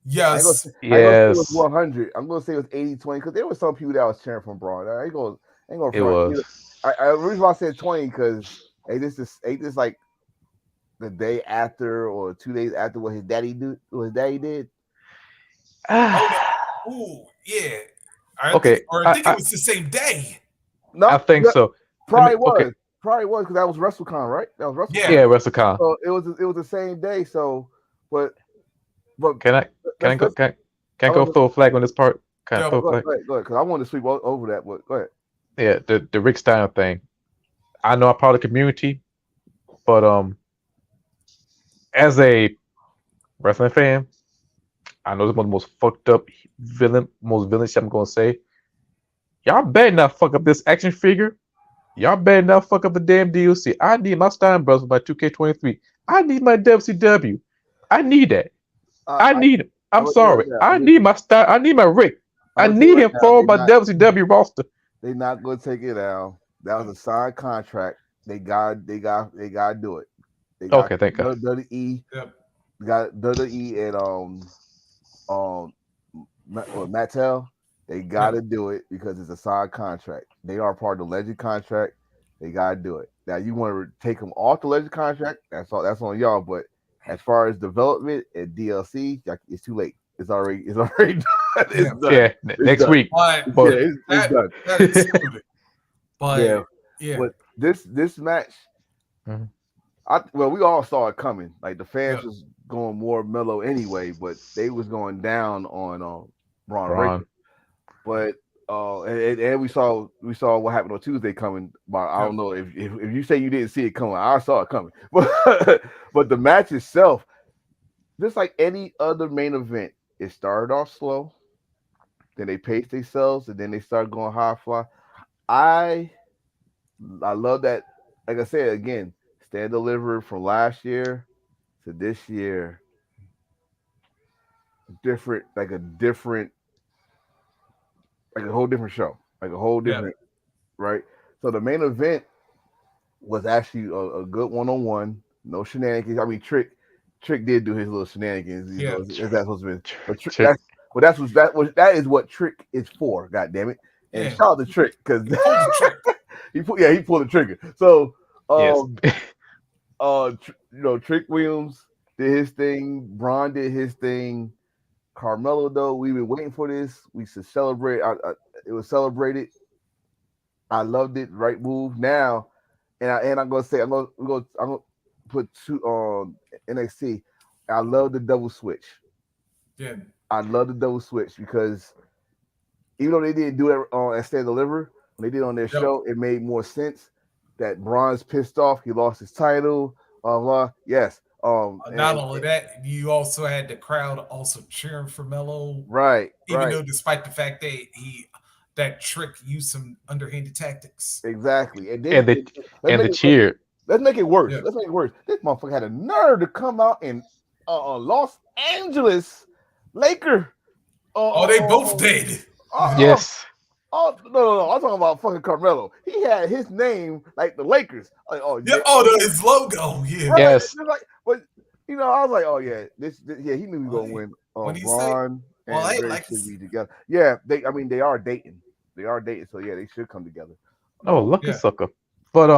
Yes. I ain't gonna say it was 100. I'm gonna say it was 80-20 because there were some people that was cheering from Braun. I ain't gonna front. It was. The reason why I said 20 because this is like. The day after or 2 days after what his daddy did. Oh yeah. I think it was the same day. No, I think so. Probably was because that was WrestleCon, right? That was WrestleCon. Yeah, WrestleCon. So it was the same day. So, but can I go throw a flag on this part? Can I throw a flag? Go ahead, because I want to sweep over that. But go ahead. Yeah, the Rick Steiner thing. I know I'm part of the community, but as a wrestling fan, I know this one of the most fucked up most villain shit I'm gonna say. Y'all better not fuck up this action figure. Y'all better not fuck up the damn DLC. I need my Stein Brothers by 2K23. I need my WCW. I need that. I need him. I'm sorry. I need my Stein. I need my Rick. I need him for my WCW roster. They're not gonna take it out. That was a signed contract. They got to do it. Okay, thank God. WWE got WWE and Mattel. They got to do it because it's a signed contract. They are part of the Legend contract. They got to do it. Now you want to take them off the Legend contract? That's on y'all. But as far as development and DLC, it's too late. It's already done. It's done. Yeah, next week. It's done. But but this match. Mm-hmm. We all saw it coming. Like the fans was going more mellow anyway, but they was going down on Braun. Right? But and we saw what happened on Tuesday coming. But I don't know if you say you didn't see it coming, I saw it coming. But the match itself, just like any other main event, it started off slow, then they paced themselves, and then they started going high fly. I love that. Like I said again. Stand delivered from last year to this year. Different, like a whole different show, like a whole different, right? So the main event was actually a good one-on-one, no shenanigans. I mean, Trick did do his little shenanigans. You know, is that supposed to be? But that is what Trick is for. God damn it! And shout out to Trick because he pulled the trigger. So Trick Williams did his thing. Braun did his thing. Carmelo, though, we've been waiting for this. We should celebrate. It was celebrated. I loved it. Right move. Now, and I'm gonna say I'm gonna put two on NXT. I love the double switch. Yeah, I love the double switch because even though they didn't do it on Stand Deliver, when they did it on their show, it made more sense. That Braun's pissed off, he lost his title. Yes. Not only that, you also had the crowd also cheering for Melo. Right. Even though, despite the fact that Trick used some underhanded tactics. Exactly. And the cheer. Let's make it worse. Yeah. Let's make it worse. This motherfucker had a nerve to come out in Los Angeles Laker. They both did. Yes. No. I'm talking about fucking Carmelo. He had his name like the Lakers. Like, his logo. Yeah. Right? Yes. Like, but I was like, oh yeah, this he knew he was gonna win. Braun and Ray should be together. Yeah, they are dating. They are dating, so yeah, they should come together. Oh, lucky sucker. But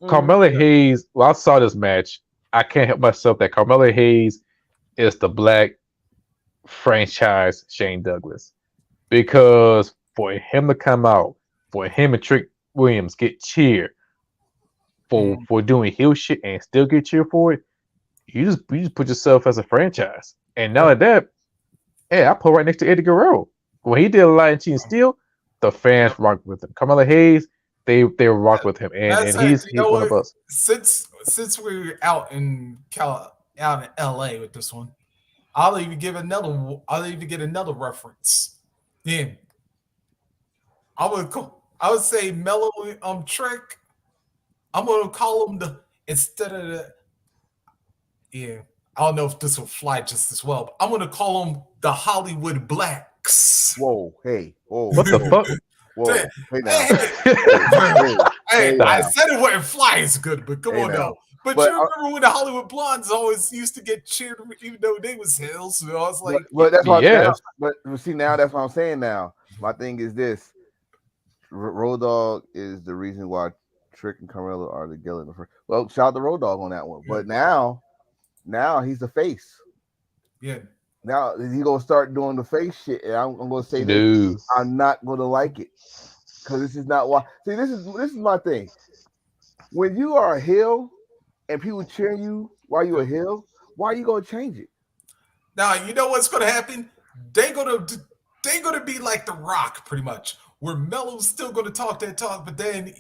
Carmelo Hayes. Well, I saw this match. I can't help myself that Carmelo Hayes is the black franchise Shane Douglas, because for him to come out, for him and Trick Williams get cheered for doing heel shit and still get cheered for it, you just put yourself as a franchise. And now that, I put right next to Eddie Guerrero. When he did a lot in Cheating Steel, the fans rocked with him. Carmelo Hayes, they rock with him, and he's one of us. Since we're out in LA with this one, I'll even get another reference. Yeah. I would say Melo Trick. I'm gonna call him instead of the. Yeah, I don't know if this will fly just as well, but I'm gonna call them the Hollywood Blacks. Whoa, hey, whoa, what the fuck? Whoa, hey, I said it wouldn't fly as good, but come on now. But you remember when the Hollywood Blondes always used to get cheered, even though they was heels? So I was like, but that's what but see, now that's what I'm saying. Now my thing is this: Road Dogg is the reason why Trick and Carmelo are together. Well, shout out to Road Dogg on that one. Yeah. But now he's the face. Yeah. Now he's gonna start doing the face shit, and I'm gonna say this: I'm not gonna like it, because this is not why. See, this is my thing. When you are a heel and people cheering you while you're a heel, why are you gonna change it? Now you know what's gonna happen. They're gonna be like The Rock, pretty much, where Melo's still gonna talk that talk, but then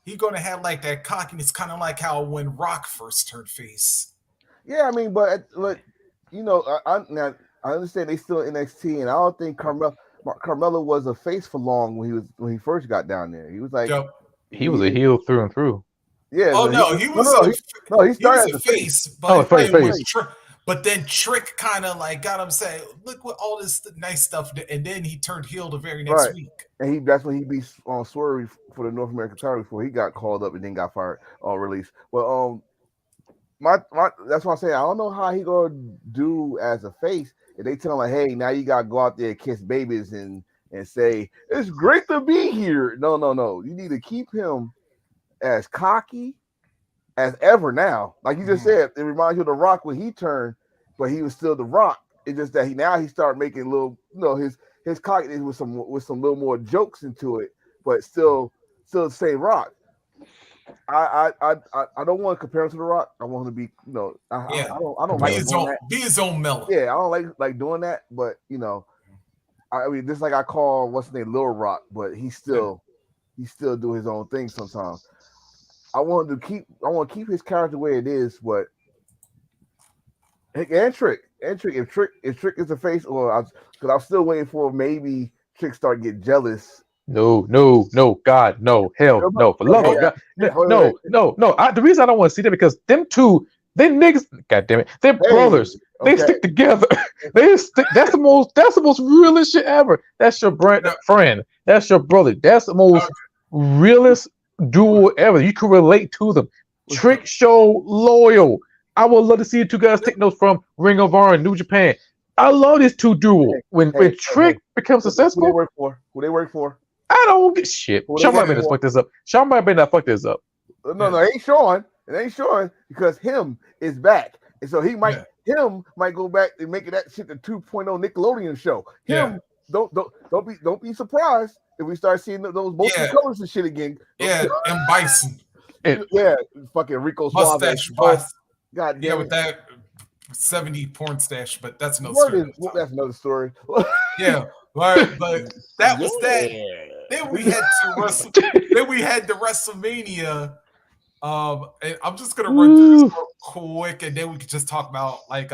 he's gonna have like that cockiness, kind of like how when Rock first turned face. Yeah, I mean, but you know, I understand they still in NXT, and I don't think Carmelo was a face for long when he first got down there. He was like, he was a heel through and through. Yeah. Oh no, he started as a face. But then Trick kind of like got him saying, "Look what all this nice stuff," and then he turned heel the very next week. And that's when he beat Swerve for the North American title before he got called up and then got fired or released. Well, that's what I'm saying. I don't know how he gonna do as a face if they tell him like, "Hey, now you gotta go out there and kiss babies and say it's great to be here." No. You need to keep him as cocky as ever now. Like you just said, it reminds you of The Rock when he turned, but he was still The Rock. It's just that he started making little, his cockiness with some little more jokes into it, but still the same Rock. I don't want to compare him to The Rock. I want him to be, I don't like be his own Melo. Yeah, I don't like doing that, but I mean, just like I call what's his name Lil Rock, but he still do his own thing sometimes. I want to keep his character where it is, but and Trick. If Trick is a face, because I'm still waiting for maybe Trick start getting jealous. No, God, no, hell, no, for love of God, no. The reason I don't want to see that because them two, they niggas, God damn it, they're brothers. They stick together. That's the most realest shit ever. That's your friend. That's your brother. That's the most realest duo ever. You can relate to them. Trick show loyal. I would love to see the two guys take notes from Ring of Honor and New Japan. I love this two duo. When Trick becomes successful, who they work for? I don't get shit. Sean might better fuck this up. Sean might better not fuck this up. No, it ain't Sean. It ain't Sean because him is back, and so him might go back and make that shit the 2.0 Nickelodeon show. Don't be surprised if we start seeing those multiple colors and shit again. Yeah, and Bison. Fucking Rico Mustache. God damn with that 70 porn stash, but that's another story. That's another story. Yeah, But that was that. Then we had the WrestleMania. And I'm just gonna run through this real quick, and then we could just talk about like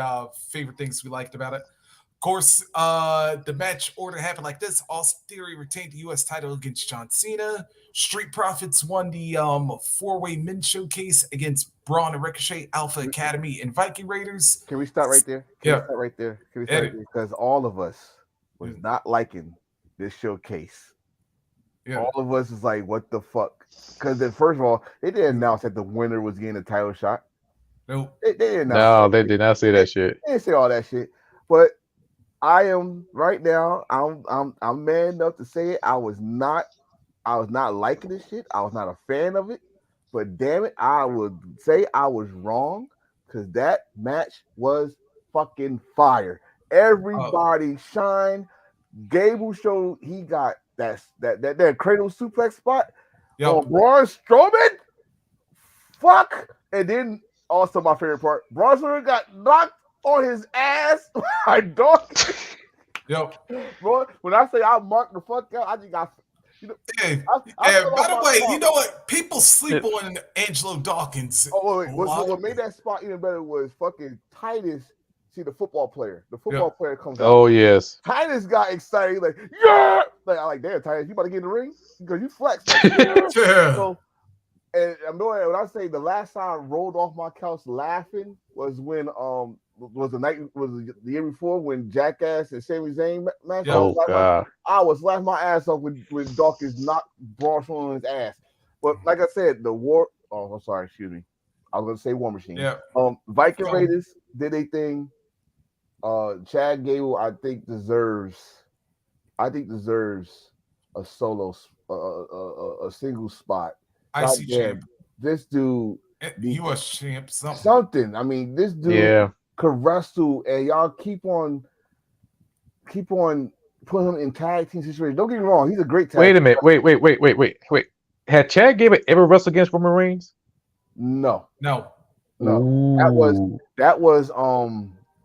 favorite things we liked about it. Of course, the match order happened like this. Austin Theory retained the U.S. title against John Cena. Street Profits won the four-way men showcase against Braun and Ricochet, Alpha Academy, and Viking Raiders. Can we start right there? Can we start right there? Because all of us was not liking this showcase. Yeah. All of us is like, what the fuck? Because then, first of all, they didn't announce that the winner was getting a title shot. Nope. They didn't announce. No, they did not say that shit. They didn't say all that shit. But I am right now. I'm man enough to say it. I was not liking this shit. I was not a fan of it. But damn it, I would say I was wrong because that match was fucking fire. Everybody shined. Gable showed he got that cradle suplex spot on Braun Strowman. Fuck. And then also my favorite part, Braun Strowman got knocked on his ass. My dog. Yep. Bro, when I say I marked the fuck out, I just got. You know, and by the way, you know what? People sleep on Angelo Dawkins. Oh, wait. What made that spot even better was fucking Titus. See the football player. The football player comes out. Oh, yes. Titus got excited. Like, yeah! Like, I'm like, damn, Titus, you about to get in the ring? Because you flexed. Like, yeah. So, and I'm knowing when I say the last time I rolled off my couch laughing was when was the year before when Jackass and Sami Zayn match. Oh, God. I was laughing my ass off when Dawkins knocked Braun Strowman on his ass. But like I said, the war. Oh, I'm sorry. Excuse me. I was gonna say War Machine. Yeah. Viking Raiders did a thing. Chad Gable, I think deserves a solo, a single spot. IC champ. This dude, U.S. champ, something. I mean, this dude could wrestle, and y'all keep on putting him in tag team situations. Don't get me wrong, he's a great tag. Wait a minute. Wait. Had Chad Gable ever wrestled against Roman Reigns? No. Ooh. That was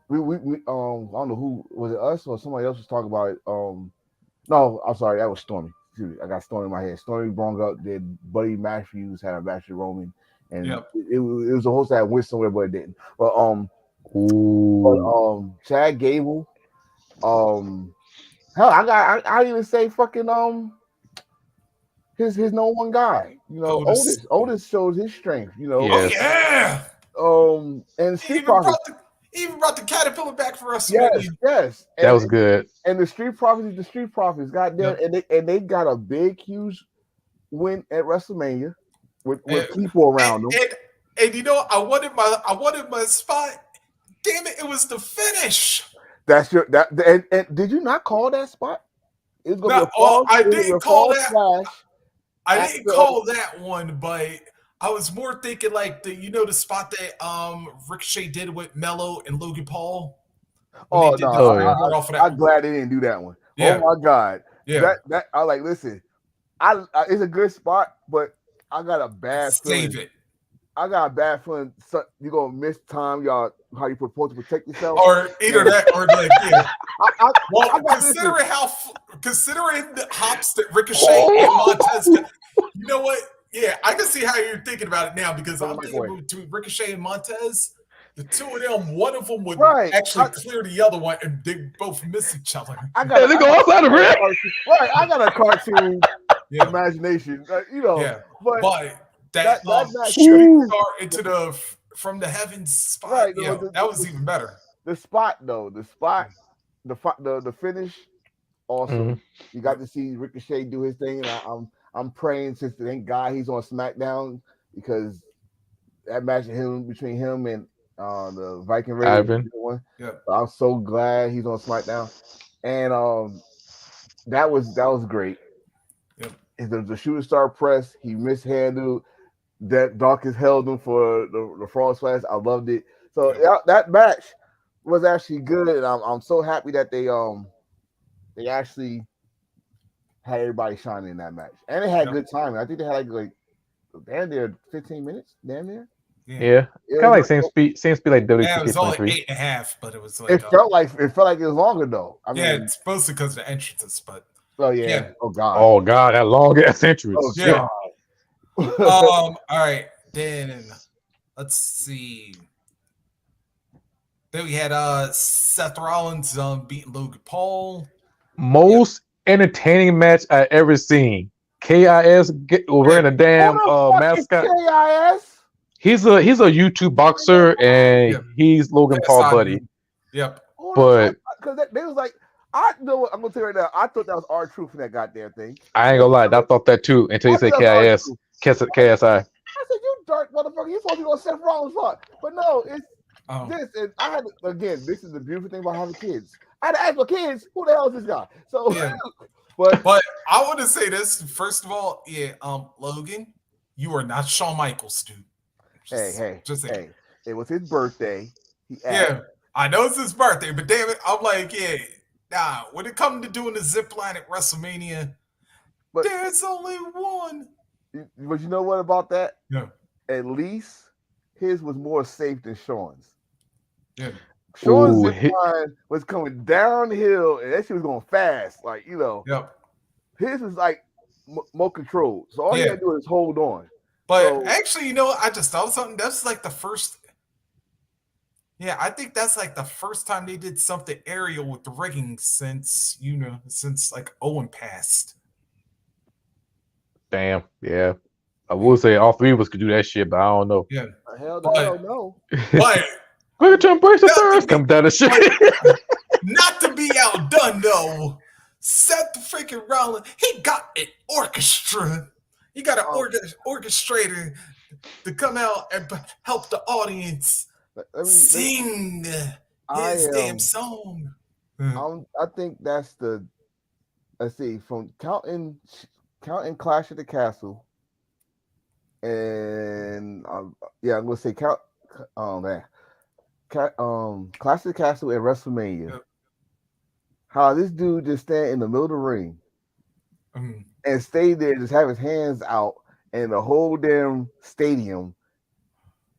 we I don't know who was it, us or somebody else was talking about it. No, I'm sorry, that was Stormy. Excuse me, I got Stormy in my head. Stormy brought up that Buddy Matthews had a match with Roman, and it was a host that went somewhere, but it didn't. But Chad Gable, hell, I even say fucking his no one guy. You know, Otis shows his strength. You know, yes. And Street Profits. He even brought the Caterpillar back for WrestleMania. Yes. That was good. And the Street Profits got there, and they got a big, huge win at WrestleMania with people around them. And you know, I wanted my spot. Damn it! It was the finish. That's and did you not call that spot? It was gonna be a fall. I didn't call that. I didn't call that one, but I was more thinking like the spot that Ricochet did with Mello and Logan Paul. Oh no! I'm glad they didn't do that one. Yeah. Oh my God! Yeah, that I like. Listen, I it's a good spot, but I got a bad feeling. Save it. I got a bad feeling you're gonna miss time, y'all. How you supposed to protect yourself, or either that, or like considering the hops that Ricochet and Montez. You know what? Yeah, I can see how you're thinking about it now because I'm thinking between Ricochet and Montez, the two of them, one of them would actually clear the other one, and they both miss each other. They go outside the ring. Right, I got a cartoon imagination, you know. Yeah, but that shooting star into the from the heavens spot, right? That was even better. The spot, though, the finish, awesome. Mm-hmm. You got to see Ricochet do his thing, and I'm praying since thank God he's on SmackDown because that match between him and the Viking Raiders one. Yeah, I'm so glad he's on SmackDown, and that was great. Yep. The shooting star press, he mishandled that. Dawkins held him for the frog splash. I loved it. So that match was actually good, and I'm so happy that they actually had everybody shining in that match, and they had good timing. I think they had like damn near 15 minutes, damn near. Yeah. Kind of like same speed like WWE. Yeah, it was only 8.5, but it was like it felt like it was longer though. I mean, it's mostly because of the entrances, but oh yeah. Oh god. Oh god, that long ass entrance. Oh god. All right, then let's see. Then we had Seth Rollins beating Logan Paul. Most entertaining match I ever seen. KIS wearing a damn mascot. KIS? He's a YouTube boxer and he's Logan Paul buddy. Yep. But because they was like, I know what I'm gonna tell you right now. I thought that was R-Truth in that goddamn thing. I ain't gonna lie, I thought that too until you say KIS. KSI. I said, you dark motherfucker, you supposed to be on Seth Rollins' fault. But no, it's this, and I had to, again, this is the beautiful thing about having kids. I had to ask my kids, who the hell is this guy? So but I want to say this, first of all, Logan, you are not Shawn Michaels, dude. Hey, it was his birthday. I know it's his birthday, but damn it, I'm like, when it comes to doing the zip line at WrestleMania, there's only one. But you know what about that? Yeah. At least his was more safe than Shawn's. Yeah. Shawn's zip line was coming downhill, and that shit was going fast. Like, his was like more controlled. So all you gotta do is hold on. But actually, I just thought something. That's like the first. Yeah, I think that's like the first time they did something aerial with the rigging since like Owen passed. Damn, yeah. I will say all three of us could do that shit, but I don't know. Yeah. Hell no, I don't know. But we're to embrace the first. Come down the shit. Not to be outdone though. Seth freaking Rollins, he got an orchestra. He got an orchestrator to come out and help the audience sing his damn song. I think that's the. Let's see, from counting Clash at the Castle, and I'm gonna say Clash at the Castle and WrestleMania. Yep. How this dude just stand in the middle of the ring and stay there, just have his hands out, and the whole damn stadium.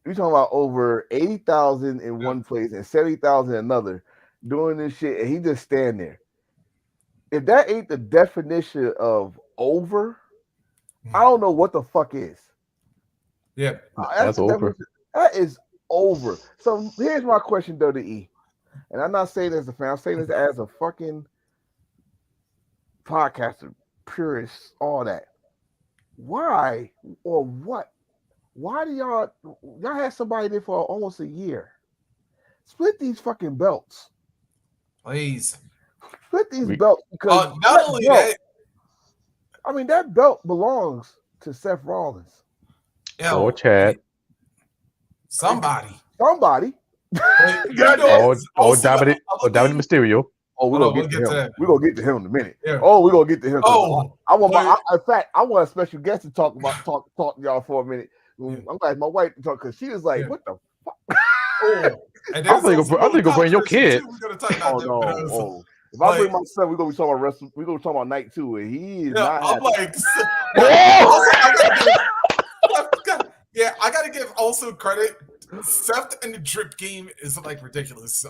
You're talking about over 80,000 in one place and 70,000 in another, doing this shit, and he just stand there. If that ain't the definition of over, I don't know what the fuck is. Yeah, that's over. That is over. So here's my question, though, to E. And I'm not saying this as a fan, I'm saying this as a fucking podcaster, purist, all that. Why or what? Why do y'all had somebody there for almost a year? Split these fucking belts. Please. Split these belts because not only that. I mean, that belt belongs to Seth Rollins. Or Chad. Somebody. Or Dominic Mysterio. Oh, we're gonna get to him. We're gonna get to him in a minute. Yeah. Oh, we're gonna get to him. I want a special guest to talk to y'all for a minute. I'm glad my wife to talk because she was like, "What the fuck?" I think you'll bring your kid. No. If I bring my son, we're gonna be talking about wrestling. We're gonna talk about night 2, and he is not. I'm like, I gotta give also credit. Seth and the drip game is like ridiculous.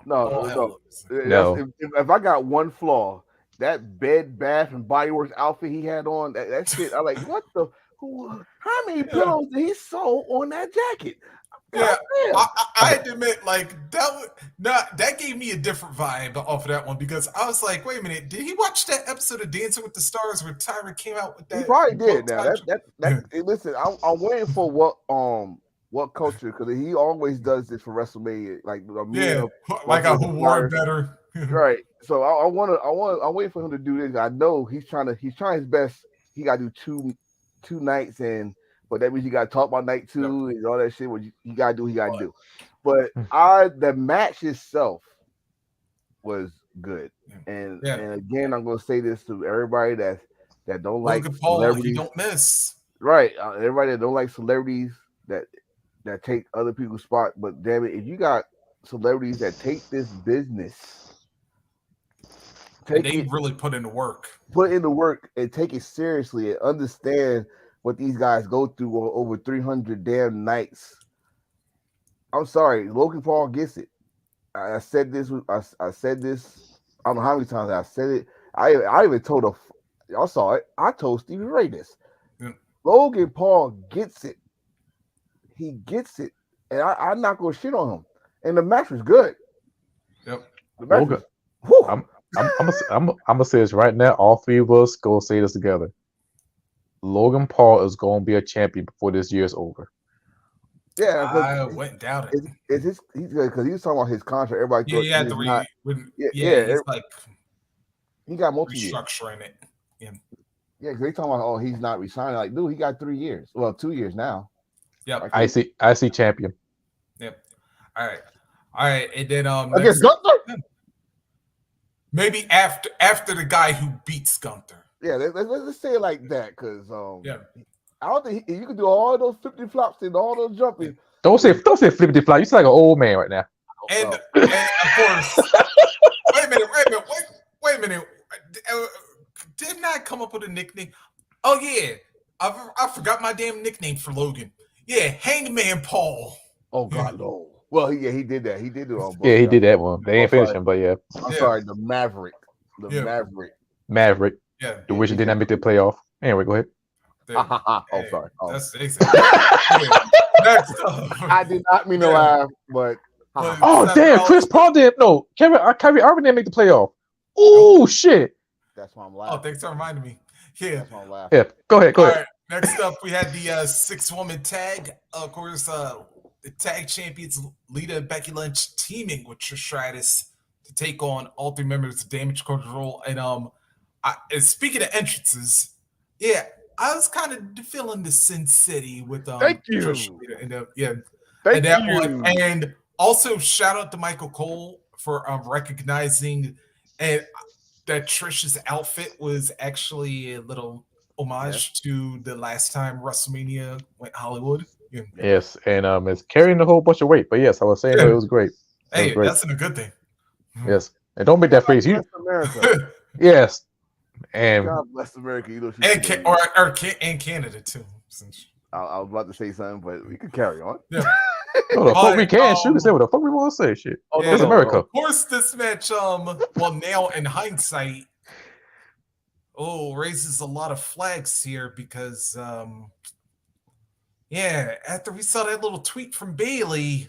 No. If I got one flaw, that Bed Bath and Body Works outfit he had on, that shit. I like what the. How many pillows did he sew on that jacket? Yeah, I had to admit, like that gave me a different vibe off of that one because I was like, wait a minute, did he watch that episode of Dancing with the Stars where Tyra came out with that? He probably did. Now listen, I'm waiting for what culture because he always does this for WrestleMania, like like who wore it better, right? So I'm waiting for him to do this. I know he's trying his best. He got to do two nights and. But that means you got to talk about night 2 and all that shit. What you got to do, he got to do. But the match itself was good. And again, I'm going to say this to everybody that don't like celebrities. You don't miss. Right. Everybody that don't like celebrities that take other people's spot. But damn it, if you got celebrities that take this business. They really put in the work. Put in the work and take it seriously and understand what these guys go through over 300 damn nights I'm sorry, Logan Paul gets it. I said this. I said this. I don't know how many times I said it. I even told y'all saw it. I told Stevie Ray this. Yeah. Logan Paul gets it. He gets it, and I'm not gonna shit on him. And the match was good. Yep. The match Logan, was, I'm gonna say this right now. All three of us go say this together. Logan Paul is going to be a champion before this year is over. Yeah, I wouldn't doubt it. It's his because he was talking about his contract. Everybody thought Yeah, he's like he got multi-year. Restructuring it. Yeah, because they talking about he's not resigning. Like, dude, he got 3 years. Well, 2 years now. Yep. I see champion. Yep. All right, and then against Gunther. Maybe after the guy who beats Gunther. Yeah, let's say it like that, because I don't think you can do all those 50 flops and all those jumping. Don't say flippity flop. You sound like an old man right now. And of course, wait a minute. Didn't I come up with a nickname? Oh yeah, I forgot my damn nickname for Logan. Yeah, Hangman Paul. Oh God, no. Well, he did that. He did it on both. Yeah, he did that one. They ain't finishing, but yeah. I'm sorry, the Maverick. Maverick. Yeah. The which did not make the playoff. Anyway, go ahead. Sorry. Oh. That's I did not mean to laugh, but damn, Chris Paul did. No, Kyrie Irving didn't make the playoff. Oh shit. That's why I'm laughing. Oh, thanks for reminding me. Yeah. That's why I'm laughing. Yeah, go ahead. All right, next up, we had the 6-woman tag. Of course, the tag champions Lita and Becky Lynch teaming with Trish Stratus to take on all three members of Damage Control. And speaking of entrances, yeah, I was kind of feeling the Sin City with Thank you. Trish, Thank that you. one. And also shout out to Michael Cole for recognizing and that Trish's outfit was actually a little homage to the last time WrestleMania went Hollywood. Yeah. Yes, and it's carrying a whole bunch of weight. But yes, I was saying it was great. Hey, that's a good thing. Yes, and don't make that face. You America. Yes, and God bless America. You know, and Canada too. I was about to say something, but we can carry on. Yeah. the fuck we can shoot. Say what the fuck we want to say. Shit. It's America. Of course, this match. Well, now in hindsight, raises a lot of flags here because, after we saw that little tweet from Bailey.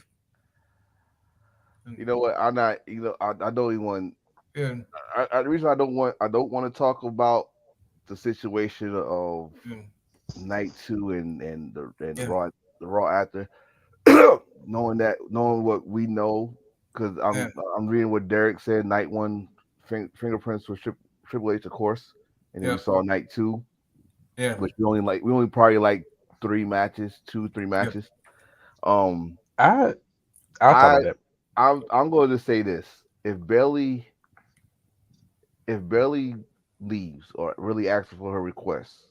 You know what? I'm not. You know, I don't even want. Yeah. The reason I don't want to talk about the situation of night 2 and the Raw after, knowing what we know, because I'm reading what Derek said. Night 1 fingerprints was Triple H, of course, and then we saw night 2. Yeah, which we only probably like 3 matches, 2-3 matches. I'll tell you that. I'm going to say this: if Bailey leaves or really asks for her request,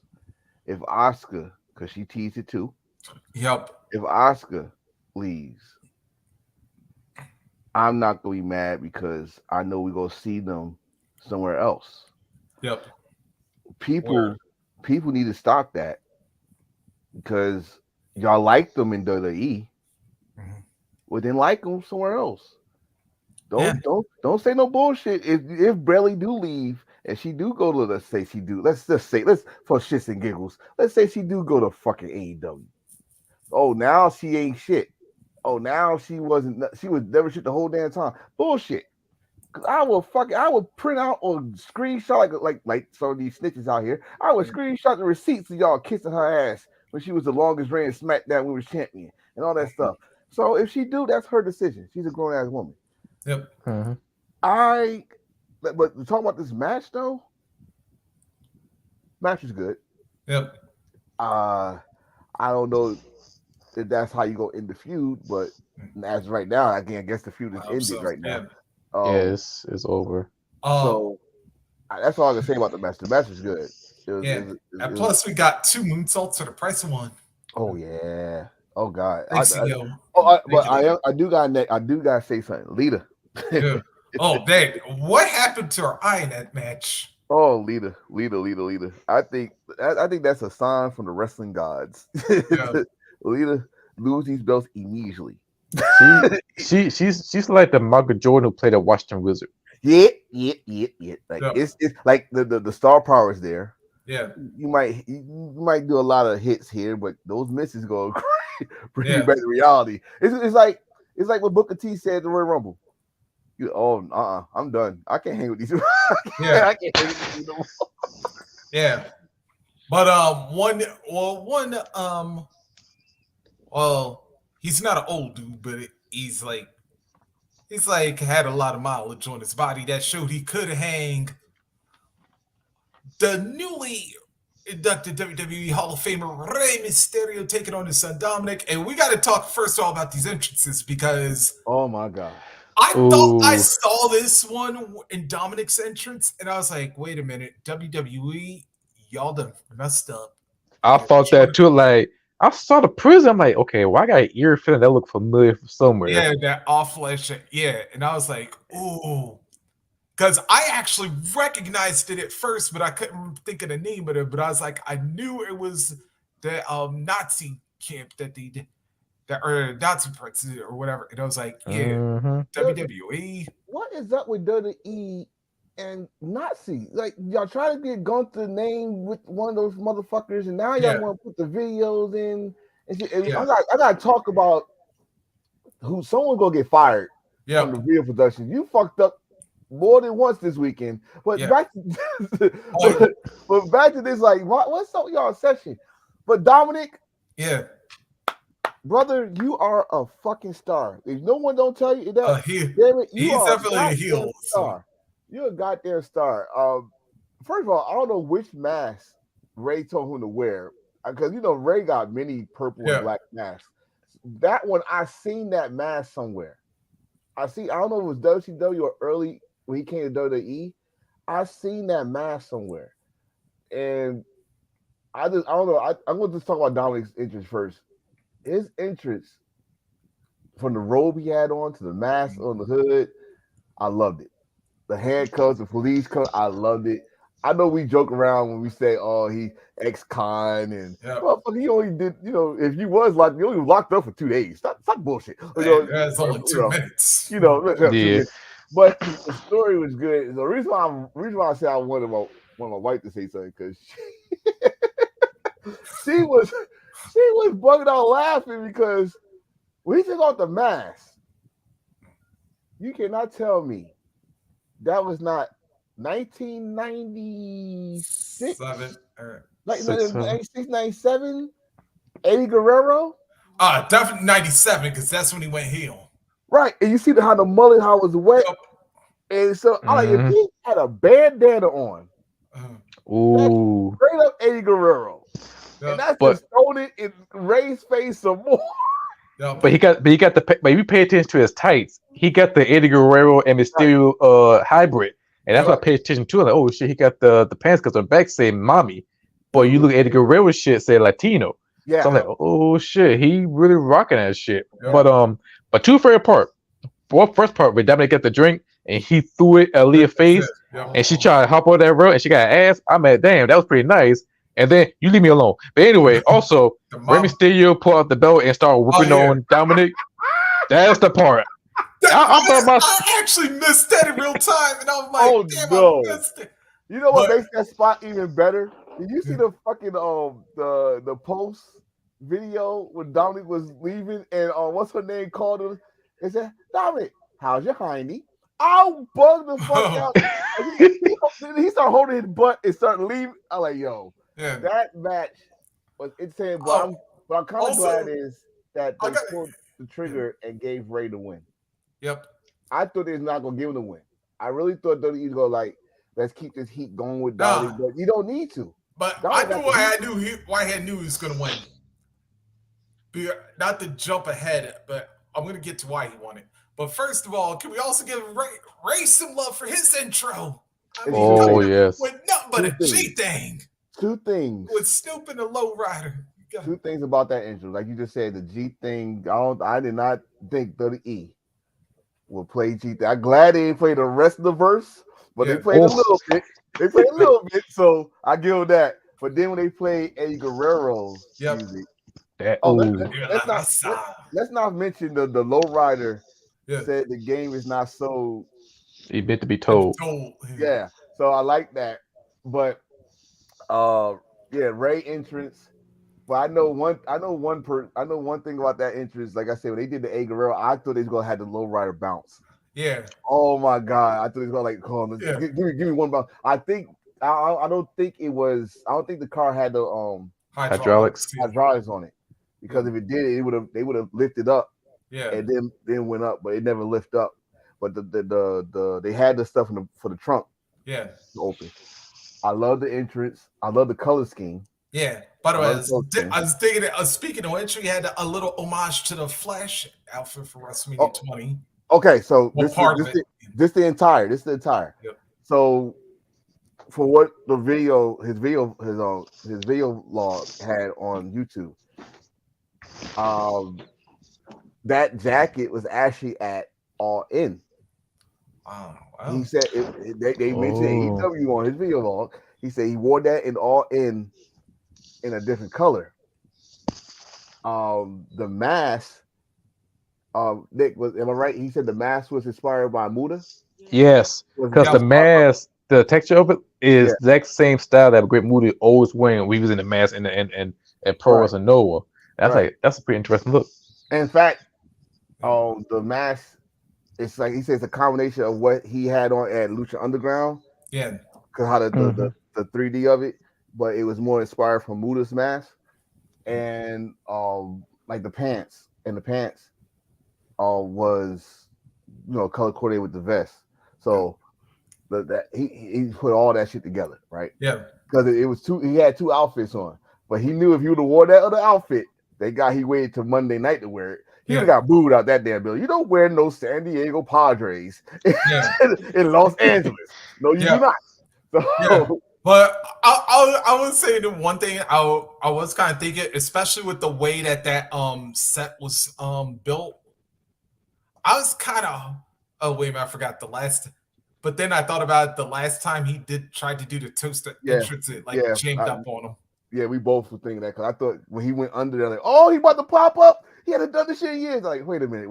if Asuka, because she teased it too, if Asuka leaves, I'm not gonna be mad because I know we're gonna see them somewhere else. People need to stop that because y'all like them in WWE. Well, then like them somewhere else. Don't say no bullshit. If Bailey do leave and she do go to, let's just say for shits and giggles, let's say she do go to fucking AEW. Oh, now she ain't shit. Oh, now she was never shit the whole damn time. Bullshit. Cause I will print out or screenshot like some of these snitches out here. I would screenshot the receipts of y'all kissing her ass when she was the longest reigning SmackDown Women's Champion and all that stuff. So if she do, that's her decision. She's a grown ass woman. Mm-hmm. But talking about this match though, match is good. I don't know if that's how you go end the feud, but as of right now, again, I guess the feud is ended right now. Yes, it's over. So that's all I can say about the match. The match is good. And plus, we got 2 moonsaults for the price of 1. Oh yeah. Oh God. But I do gotta say something. Lita. Dang. What happened to her eye in that match? Oh, Lita. I think that's a sign from the wrestling gods. Lita lose these belts immediately. She's like the Michael Jordan who played a Washington Wizard. Yeah. Like it's like the star power is there. Yeah. You might do a lot of hits here, but those misses go bring you back to reality. It's like what Booker T said to Royal Rumble. I'm done. I can't hang with these. I can't hang with these no more. Yeah. But he's not an old dude, but he's like had a lot of mileage on his body that showed he could hang. The newly inducted WWE Hall of Famer Rey Mysterio taking on his son Dominic, and we got to talk first of all about these entrances because oh my god, I thought I saw this one in Dominic's entrance, and I was like, wait a minute, WWE, y'all done messed up. I thought that too. Like I saw the prison, I'm like, okay, well, I got an ear feeling that look familiar from somewhere. Yeah, that off flesh. Yeah, and I was like, ooh. Because I actually recognized it at first, but I couldn't think of the name of it. But I was like, I knew it was the Nazi camp that they did, or Nazi parts or whatever. And I was like, yeah, WWE. What is up with WWE and Nazi? Like, y'all try to get Gunther name with one of those motherfuckers, and now y'all want to put the videos in. And I got to talk about who someone gonna get fired from the video production. You fucked up more than once this weekend. But back to but back to this, like, what's up with y'all session? But Dominic, brother, you are a fucking star. If no one don't tell you that, damn it, he's definitely a heel. Star. You're a goddamn star. First of all, I don't know which mask Ray told him to wear, because Ray got many purple and black masks. That one, I seen that mask somewhere. I don't know if it was WCW or early when he came to WWE. I seen that mask somewhere, and I don't know. I'm going to just talk about Dominic's entrance first. His entrance, from the robe he had on to the mask on the hood, I loved it. The handcuffs, the police coat, I loved it. I know we joke around when we say, "Oh, he ex-con," and well, he only did. If you was locked, you only was locked up for 2 days. Stop bullshit. That's only 2 minutes. 2 minutes. But the story was good. The reason why I say I wanted my wife to say something, because she was bugging out laughing, because when he took off the mask, you cannot tell me that was not 1996, like 96, 97, Eddie Guerrero. Definitely 97, because that's when he went heel. Right, and you see how the mullet, how it was wet, and so I like, if he had a bandana on, ooh, straight up Eddie Guerrero, and that's just throwing it in Ray's face some more. But you got the. But if you pay attention to his tights, he got the Eddie Guerrero and Mysterio hybrid, and that's what I pay attention to. Like, oh shit, he got the pants because on the back say "mommy," but you look at Eddie Guerrero shit say Latino. Yeah. So I'm like, oh shit, he really rocking that shit. Yeah. But two favorite part. First part where Dominic got the drink and he threw it at Leah's face, and she tried to hop on that road and she got ass. I'm like, damn, that was pretty nice. And then you leave me alone. But anyway, also Rey Mysterio pulled out the belt and started whipping on Dominic. That's the part. I actually missed that in real time, and I was like, damn, I missed it. You know what makes that spot even better? Did you see the fucking the post video when Dominic was leaving, and what's her name called him and said, Dominic, how's your hiney? I'll bug the fuck out. He started holding his butt and started leaving. I'm like, yo, that match was insane. But I'm kind of glad is that they pulled the trigger and gave Ray the win. Yep. I thought they was not gonna give him the win. I really thought that he'd go like, let's keep this heat going with Dominic, but you don't need to. But Dominic, I knew why I knew he was gonna win. Not to jump ahead, but I'm gonna get to why he won it. But first of all, can we also give Ray some love for his intro? Yes. With nothing but a G thing. Two things. With Snoop and the Lowrider. Two things about that intro. Like you just said, the G thing. I did not think WWE will play G thing. I'm glad they didn't play the rest of the verse, but they played a little bit. They played a little bit, so I give them that. But then when they played Eddie Guerrero's music, Let's not mention the lowrider said the game is not sold. He meant to be told. Yeah, so I like that. But Ray entrance. But I know one thing about that entrance. Like I said, when they did the A Guerrero, I thought they was gonna have the lowrider bounce. Yeah. Oh my god, I thought he was gonna give me one bounce. I don't think the car had the hydraulics on it, because if it did, they would have lifted up. Yeah. And then went up, but it never lifted up. But they had the stuff for the trunk. Yeah. Open. I love the entrance. I love the color scheme. Yeah. By the way, I was thinking, speaking of which, we had a little homage to the Flash outfit for WrestleMania 20. Okay, so this is the entire. Yep. So for what his video log had on YouTube, that jacket was actually at All In. Wow. He said they mentioned AEW on his video log. He said he wore that in All In a different color. The mask, Nick, am I right? He said the mask was inspired by Muda. Yes, because the mask, the texture of it is the exact same style that Great Muda always wearing when he was in the mask and Pro Wrestling Nova. That's a pretty interesting look. In fact, the mask, it's like he says a combination of what he had on at Lucha Underground. Yeah, because how the 3D of it, but it was more inspired from Muda's mask, and like the pants was color coordinated with the vest. So that he put all that shit together, right? Yeah, because it was he had two outfits on, but he knew if he would have wore that other outfit, he waited till Monday night to wear it. He would have got booed out that damn building. You don't wear no San Diego Padres in Los Angeles. No, you do not. So, but I would say the one thing I was kind of thinking, especially with the way that set was built, I was kind of wait a minute, I forgot the last. But then I thought about the last time he tried to do the toaster entrance, it jammed up on him. Yeah, we both were thinking that, because I thought when he went under there, he about to pop up. He hadn't done this shit in years. Like, wait a minute,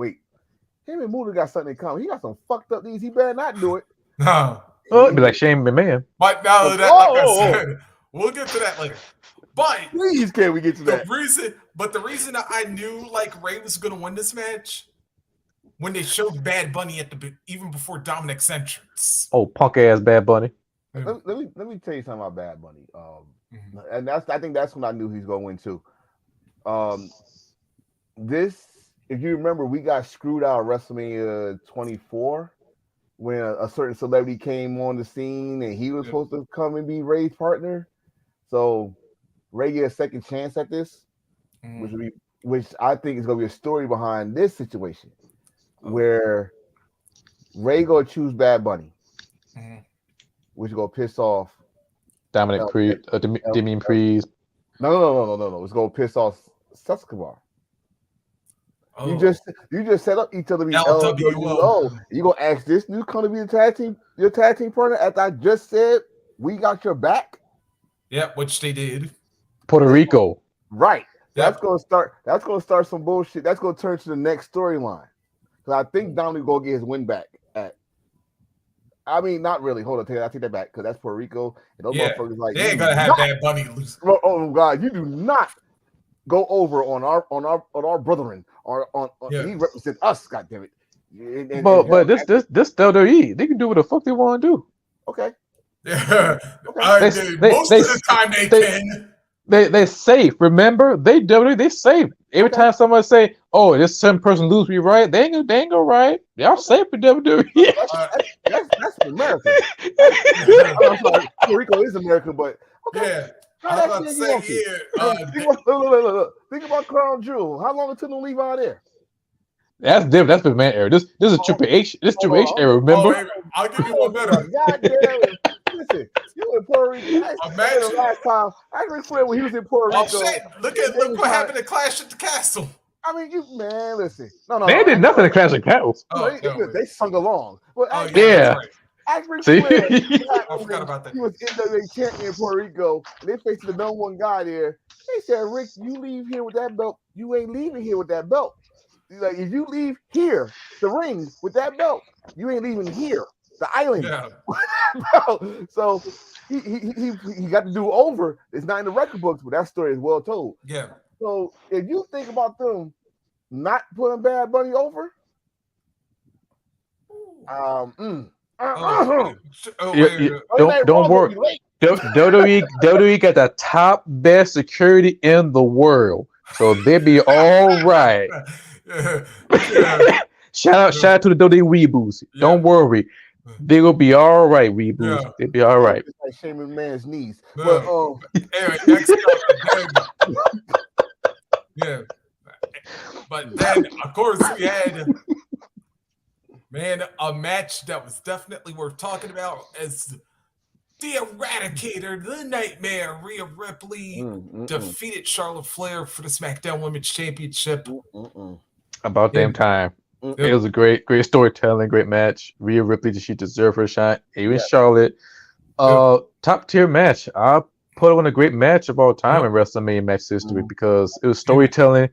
him and Muda got something in common. He got some fucked up these. He better not do it. No. It'd be like Shane McMahon. But now I said, we'll get to that later. But please, can we get to that? The reason that I knew Ray was going to win this match, when they showed Bad Bunny even before Dominic's entrance. Oh, punk ass Bad Bunny. Let me tell you something about Bad Bunny. And I think that's when I knew he's going to win too. If you remember, we got screwed out of WrestleMania 24 when a certain celebrity came on the scene and he was supposed to come and be Ray's partner. So Ray get a second chance at this, which I think is going to be a story behind this situation, where Ray gonna choose Bad Bunny, which is gonna piss off Dominic Priest, Damian Priest. No. It's gonna piss off Sakura. Oh. You just set up each other to be LWO. You gonna ask this new come to be your tag team partner after I just said we got your back? Yeah, which they did. Puerto Rico. Right. Yep. That's gonna start some bullshit. That's gonna turn to the next storyline. Because I think Dominic gonna get his win back not really. Hold on, I take that back, because that's Puerto Rico. And those motherfuckers they ain't gonna have Bad Bunny lose. Oh God, you do not go over on our brethren. He represents us, goddammit. But this WWE, they can do what the fuck they want to do. Okay. Yeah. Okay. Most of the time they can. They're safe. Remember, they safe. Every time someone say, "Oh, this some person lose me right," they ain't go right. Y'all safe with WWE. That's America. I'm sorry, Puerto Rico is America, but okay. Yeah. I was about to say here. Think about Crown Jewel. How long it took them to leave out there? That's different. That's the McMahon era. This is Triple H. This Triple H era. Remember? I'll give you one better. God damn it. Listen, you in Puerto Rico. Imagine the last time I remember when he was in Puerto Rico. Oh shit! Look what happened at Clash at the Castle. I mean, listen. No. They did nothing to Clash at the Castle. They sung along. Well, yeah. Right. Ask Ric See? Flair. I forgot about that. He was NWA champion in Puerto Rico. And they faced the number one guy there. They said, Rick, you leave here with that belt. You ain't leaving here with that belt. Like, if you leave here, the ring with that belt, you ain't leaving here, the island. Yeah. So he got to do over. It's not in the record books, but that story is well told. Yeah. So if you think about them not putting Bad Bunny over, Don't worry. WWE got the top best security in the world, so they'll be all right. Shout out to the WWE Weeboos. Don't worry, they will be all right. Weeboos, they'll be all right. It's like shaming man's knees. But anyway, next up, yeah. But then, of course, we had a match that was definitely worth talking about as the Eradicator, the Nightmare, Rhea Ripley defeated Charlotte Flair for the SmackDown Women's Championship. About damn time. It was a great storytelling, great match. Rhea Ripley, she deserved her shot. Even Charlotte, top tier match. I put it on a great match of all time in WrestleMania match history because it was storytelling,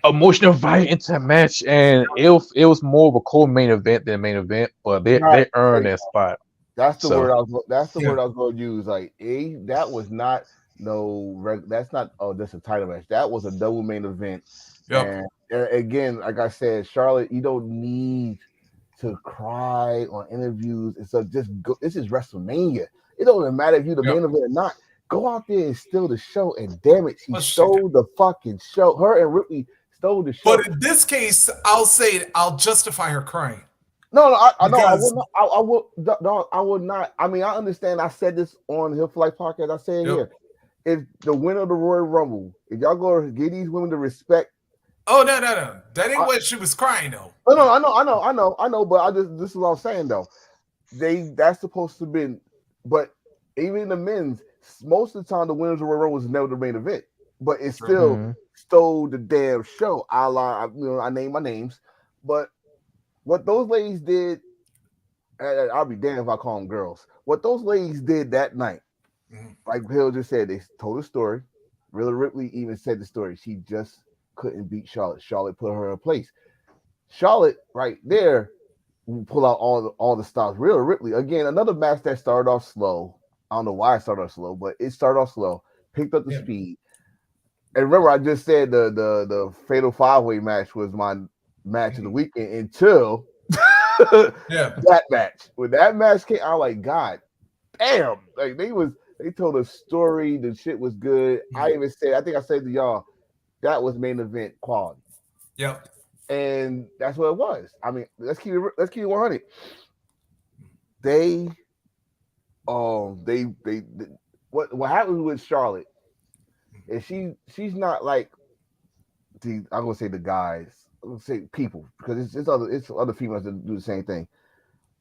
emotional vibe into that match, and it was more of a co-main event than a main event, but they earned that spot. That's the word I was. That's the word I was going to use. Like, that was not that's not just a title match. That was a double main event. And again, like I said, Charlotte, you don't need to cry on interviews. It's just go. This is WrestleMania. It don't even matter if you're the main event or not. Go out there and steal the show. And damn it, she stole the fucking show. Her and Ripley stole the show. But in this case, I'll justify her crying. No, I know I would not. I would not. I mean, I understand. I said this on Hill for Life podcast. I said here, if the winner of the Royal Rumble, if y'all go give these women the respect. Oh no! That ain't what she was crying though. Oh no, I know. But this is what I'm saying though. That's supposed to be, but even in the men's, most of the time the winners of the Royal Rumble was never the main event, but it still stole the damn show. I name my names, but. What those ladies did, I'll be damned if I call them girls. What those ladies did that night, like Hill just said, they told a story. Rhea Ripley even said the story. She just couldn't beat Charlotte. Charlotte put her in her place. Charlotte, right there, pull out all the stops. Rhea Ripley, again, another match that started off slow. I don't know why it started off slow, but it started off slow. Picked up the speed. And remember, I just said the Fatal 5-Way match was my match of the weekend until that match. When that match came, I was like, God damn! Like they told a story. The shit was good. I think I said to y'all, that was main event quality. Yep. And that's what it was. I mean, let's keep it 100. What happened with Charlotte is she's not like I'm gonna say the guys. I'm gonna say people because it's other females that do the same thing.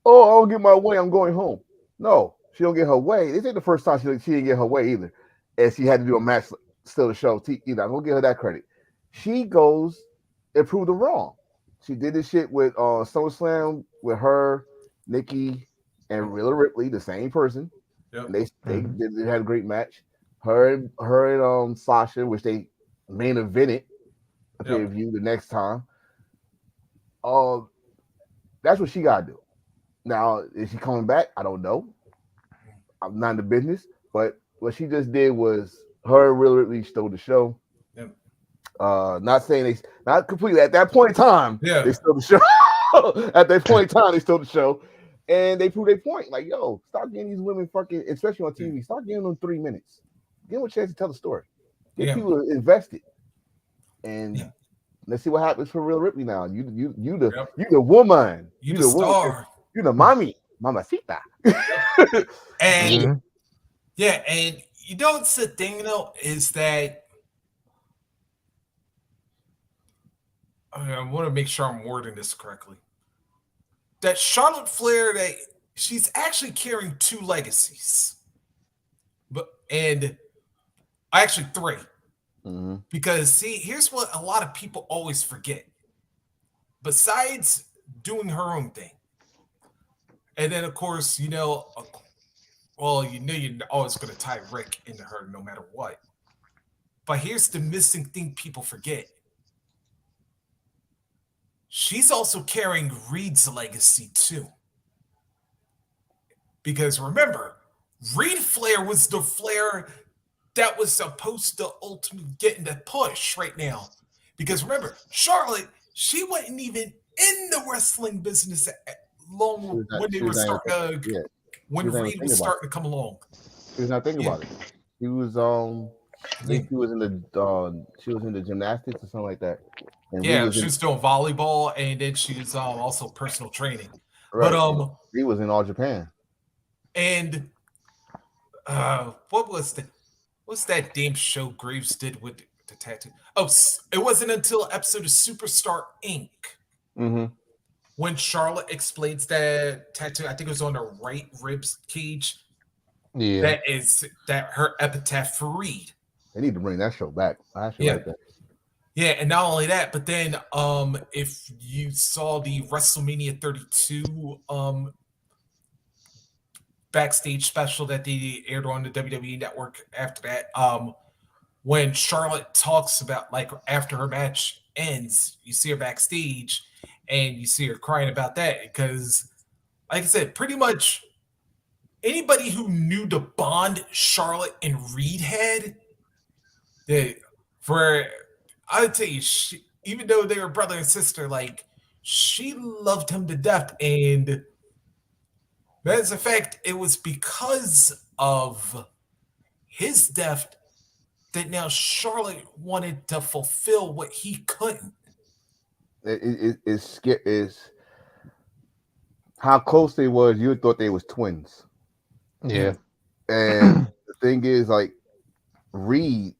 Oh, I don't get my way. I'm going home. No, she don't get her way. This ain't the first time she didn't get her way either, and she had to do a match still to show. I'm gonna give her that credit. She goes and prove them wrong. She did this shit with SummerSlam with her, Nikki, and Rhea Ripley, the same person. Yep. And they had a great match. Her and Sasha, which they main evented. Pay-per-view the next time. That's what she gotta do. Now, is she coming back? I don't know. I'm not in the business, but what she just did was her and Rhea Ripley stole the show. Yep. Not saying not completely at that point in time. Yeah, they stole the show. At that point in time, they stole the show, and they proved their point. Like, yo, stop getting these women fucking, especially on TV. Stop giving them 3 minutes. Give them a chance to tell the story. Get people invested. And let's see what happens for Rhea Ripley now. You the woman. You the star. You the mommy. Mamacita. And and you know what's the thing though is that I want to make sure I'm wording this correctly. That Charlotte Flair, she's actually carrying 2 legacies, and actually 3. Because see, here's what a lot of people always forget. Besides doing her own thing, And then, of course, you're always going to tie Rick into her no matter what. But here's the missing thing people forget. She's also carrying Reed's legacy, too. Because remember, Reed Flair was the Flair that was supposed to ultimately get in the push right now. Because remember, Charlotte, she wasn't even in the wrestling business long when they were starting to, when Reed was starting to come along. She was not thinking about it. She was I think she was in the gymnastics or something like that. And she was doing volleyball, and then she was also personal training. Right. But he was in All Japan. And what's that damn show Graves did with the tattoo? Oh, it wasn't until an episode of Superstar Inc. Mm-hmm. When Charlotte explains that tattoo, I think it was on her right ribs cage. Yeah, that her epitaph for Reed. They need to bring that show back. I actually like that. Yeah, and not only that, but then if you saw the WrestleMania 32 backstage special that they aired on the WWE Network after that, when Charlotte talks about, like, after her match ends, you see her backstage and you see her crying about that because, like I said, pretty much anybody who knew the bond Charlotte and Reed had, I would tell you, even though they were brother and sister, like, she loved him to death. And as a fact, it was because of his death that now Charlotte wanted to fulfill what he couldn't. It's how close they was. You thought they was twins. Yeah. And the thing is, like, Reed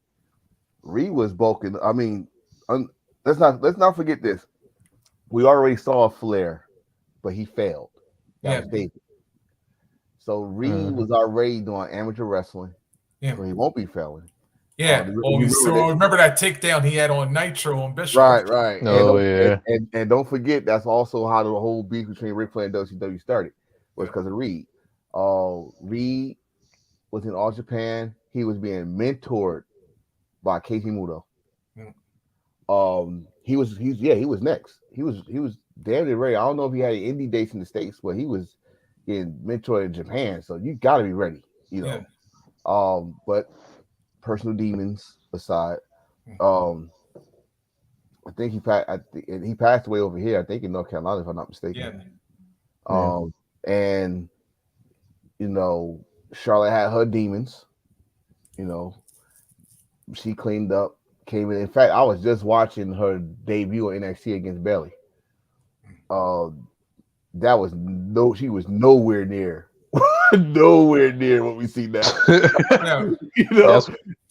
was bulking. I mean, let's not forget this. We already saw a Flair, but he failed. That was David. So Reed was already doing amateur wrestling. Yeah. So he won't be failing. Yeah. Remember that takedown he had on Nitro on Bishop. Right. And don't forget, that's also how the whole beef between Ric Flair and WCW started. Was because of Reed. Reed was in All Japan. He was being mentored by Casey Muto. He was next. He was damn near ready. I don't know if he had any indie dates in the States, but he was getting mentored in Japan. So you got to be ready, you know. Yeah. But personal demons aside, I think he passed away over here. I think in North Carolina, if I'm not mistaken. Yeah. And you know, Charlotte had her demons. You know, she cleaned up, came in. In fact, I was just watching her debut on NXT against Bayley. She was nowhere near what we see now. You know,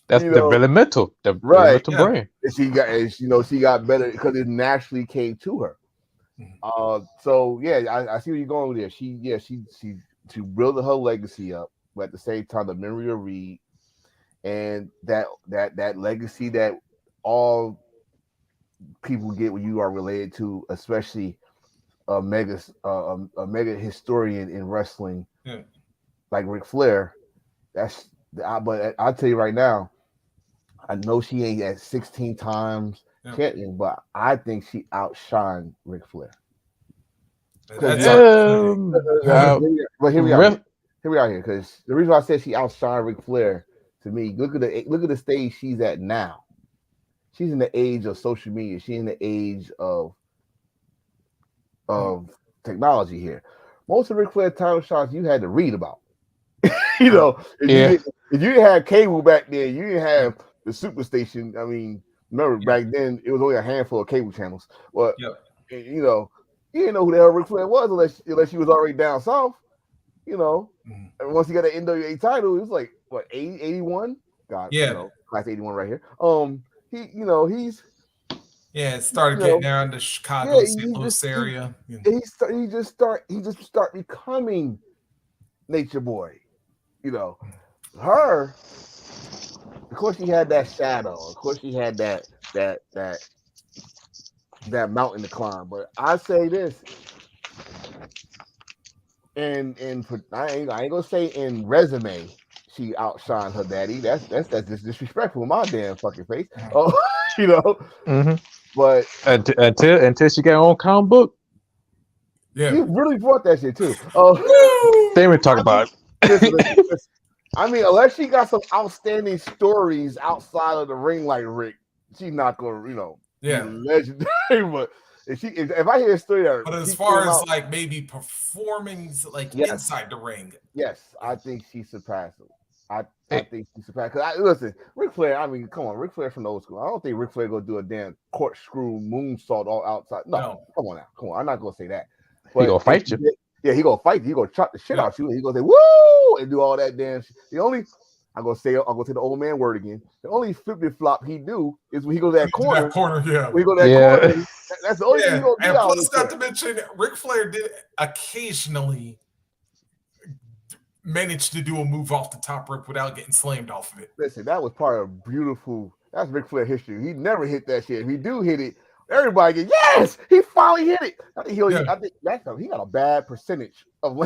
that's developmental. Developmental brain. And she got better because it naturally came to her. So yeah, I see where you're going with there. She built her legacy up, but at the same time, the memory of Reed and that legacy that all people get when you are related to, especially a mega historian in wrestling, like Ric Flair. But I'll tell you right now, I know she ain't at 16 times champion, but I think she outshined Ric Flair. But here we are because the reason why I said she outshined Ric Flair, to me, look at the stage she's at now. She's in the age of social media. She's in the age of technology here. Most of Ric Flair title shots you had to read about. You know, if you didn't have cable back then, you didn't have the Superstation. I mean, remember back then it was only a handful of cable channels. But you know, you didn't know who the hell Ric Flair was unless you was already down south. You know, and once he got an NWA title, it was like what 81? God, you know, class 81 right here. He's it started getting around the Chicago, St. Louis area. He just start becoming Nature Boy. You know, her. Of course, she had that shadow. Of course, she had that mountain to climb. But I say this: And I ain't gonna say in resume she outshined her daddy. That's just disrespectful in my damn fucking face. Oh, you know. Mm-hmm. But until she got her own comic book. Yeah, you really brought that shit too. Oh, They even talk about it. listen. I mean, unless she got some outstanding stories outside of the ring, like Rick, she's not gonna, be legendary. But if I hear a story that, but as far as like maybe performing like inside the ring, yes, I think she surpassed him. I think she surpassed. Cause listen, Ric Flair. I mean, come on, Ric Flair from the old school. I don't think Ric Flair gonna do a damn corkscrew moonsault all outside. No, come on now, come on. I'm not gonna say that. But he gonna fight you. Yeah, he gonna fight you. He gonna chop the shit out you. He gonna say woo and do all that damn shit. I'm gonna say the old man word again. The only flip flop he do is when he goes to that corner. Yeah. When he go to that corner. That's the only thing he gonna do. And plus, not to mention, Ric Flair did occasionally manage to do a move off the top rope without getting slammed off of it. Listen, that was part of that's Ric Flair history. He never hit that shit. If he do hit it, everybody get yes, he finally hit it. I think he got a bad percentage of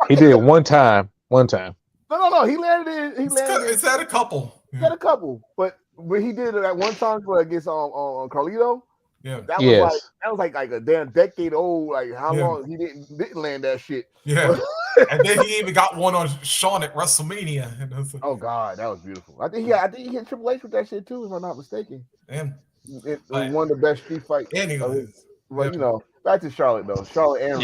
he did it one time. No. He landed it. It's had a couple. He had a couple, but when he did it at one time against Carlito, that was like a damn decade old. Like how long he didn't land that shit. Yeah, and then he even got one on Shawn at WrestleMania. Oh God, that was beautiful. I think he hit Triple H with that shit too, if I'm not mistaken. It was one of the best street fights. Anyways, but back to Charlotte though. Charlotte and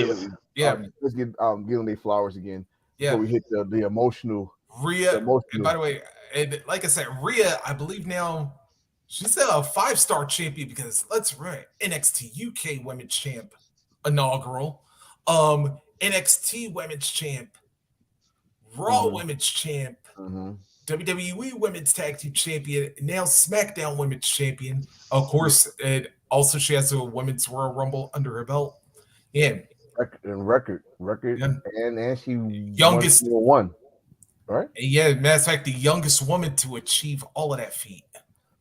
Rhea. Let's give them their flowers again. Before we hit the emotional. Rhea. And by the way, and like I said, Rhea, I believe now she's a 5-star champion because let's run NXT UK Women's Champ inaugural, NXT Women's Champ, Raw Women's Champ, WWE Women's Tag Team Champion, now SmackDown Women's Champion. Of course, and also she has a Women's Royal Rumble under her belt. Record, and she youngest one, right? Yeah, matter of fact, the youngest woman to achieve all of that feat.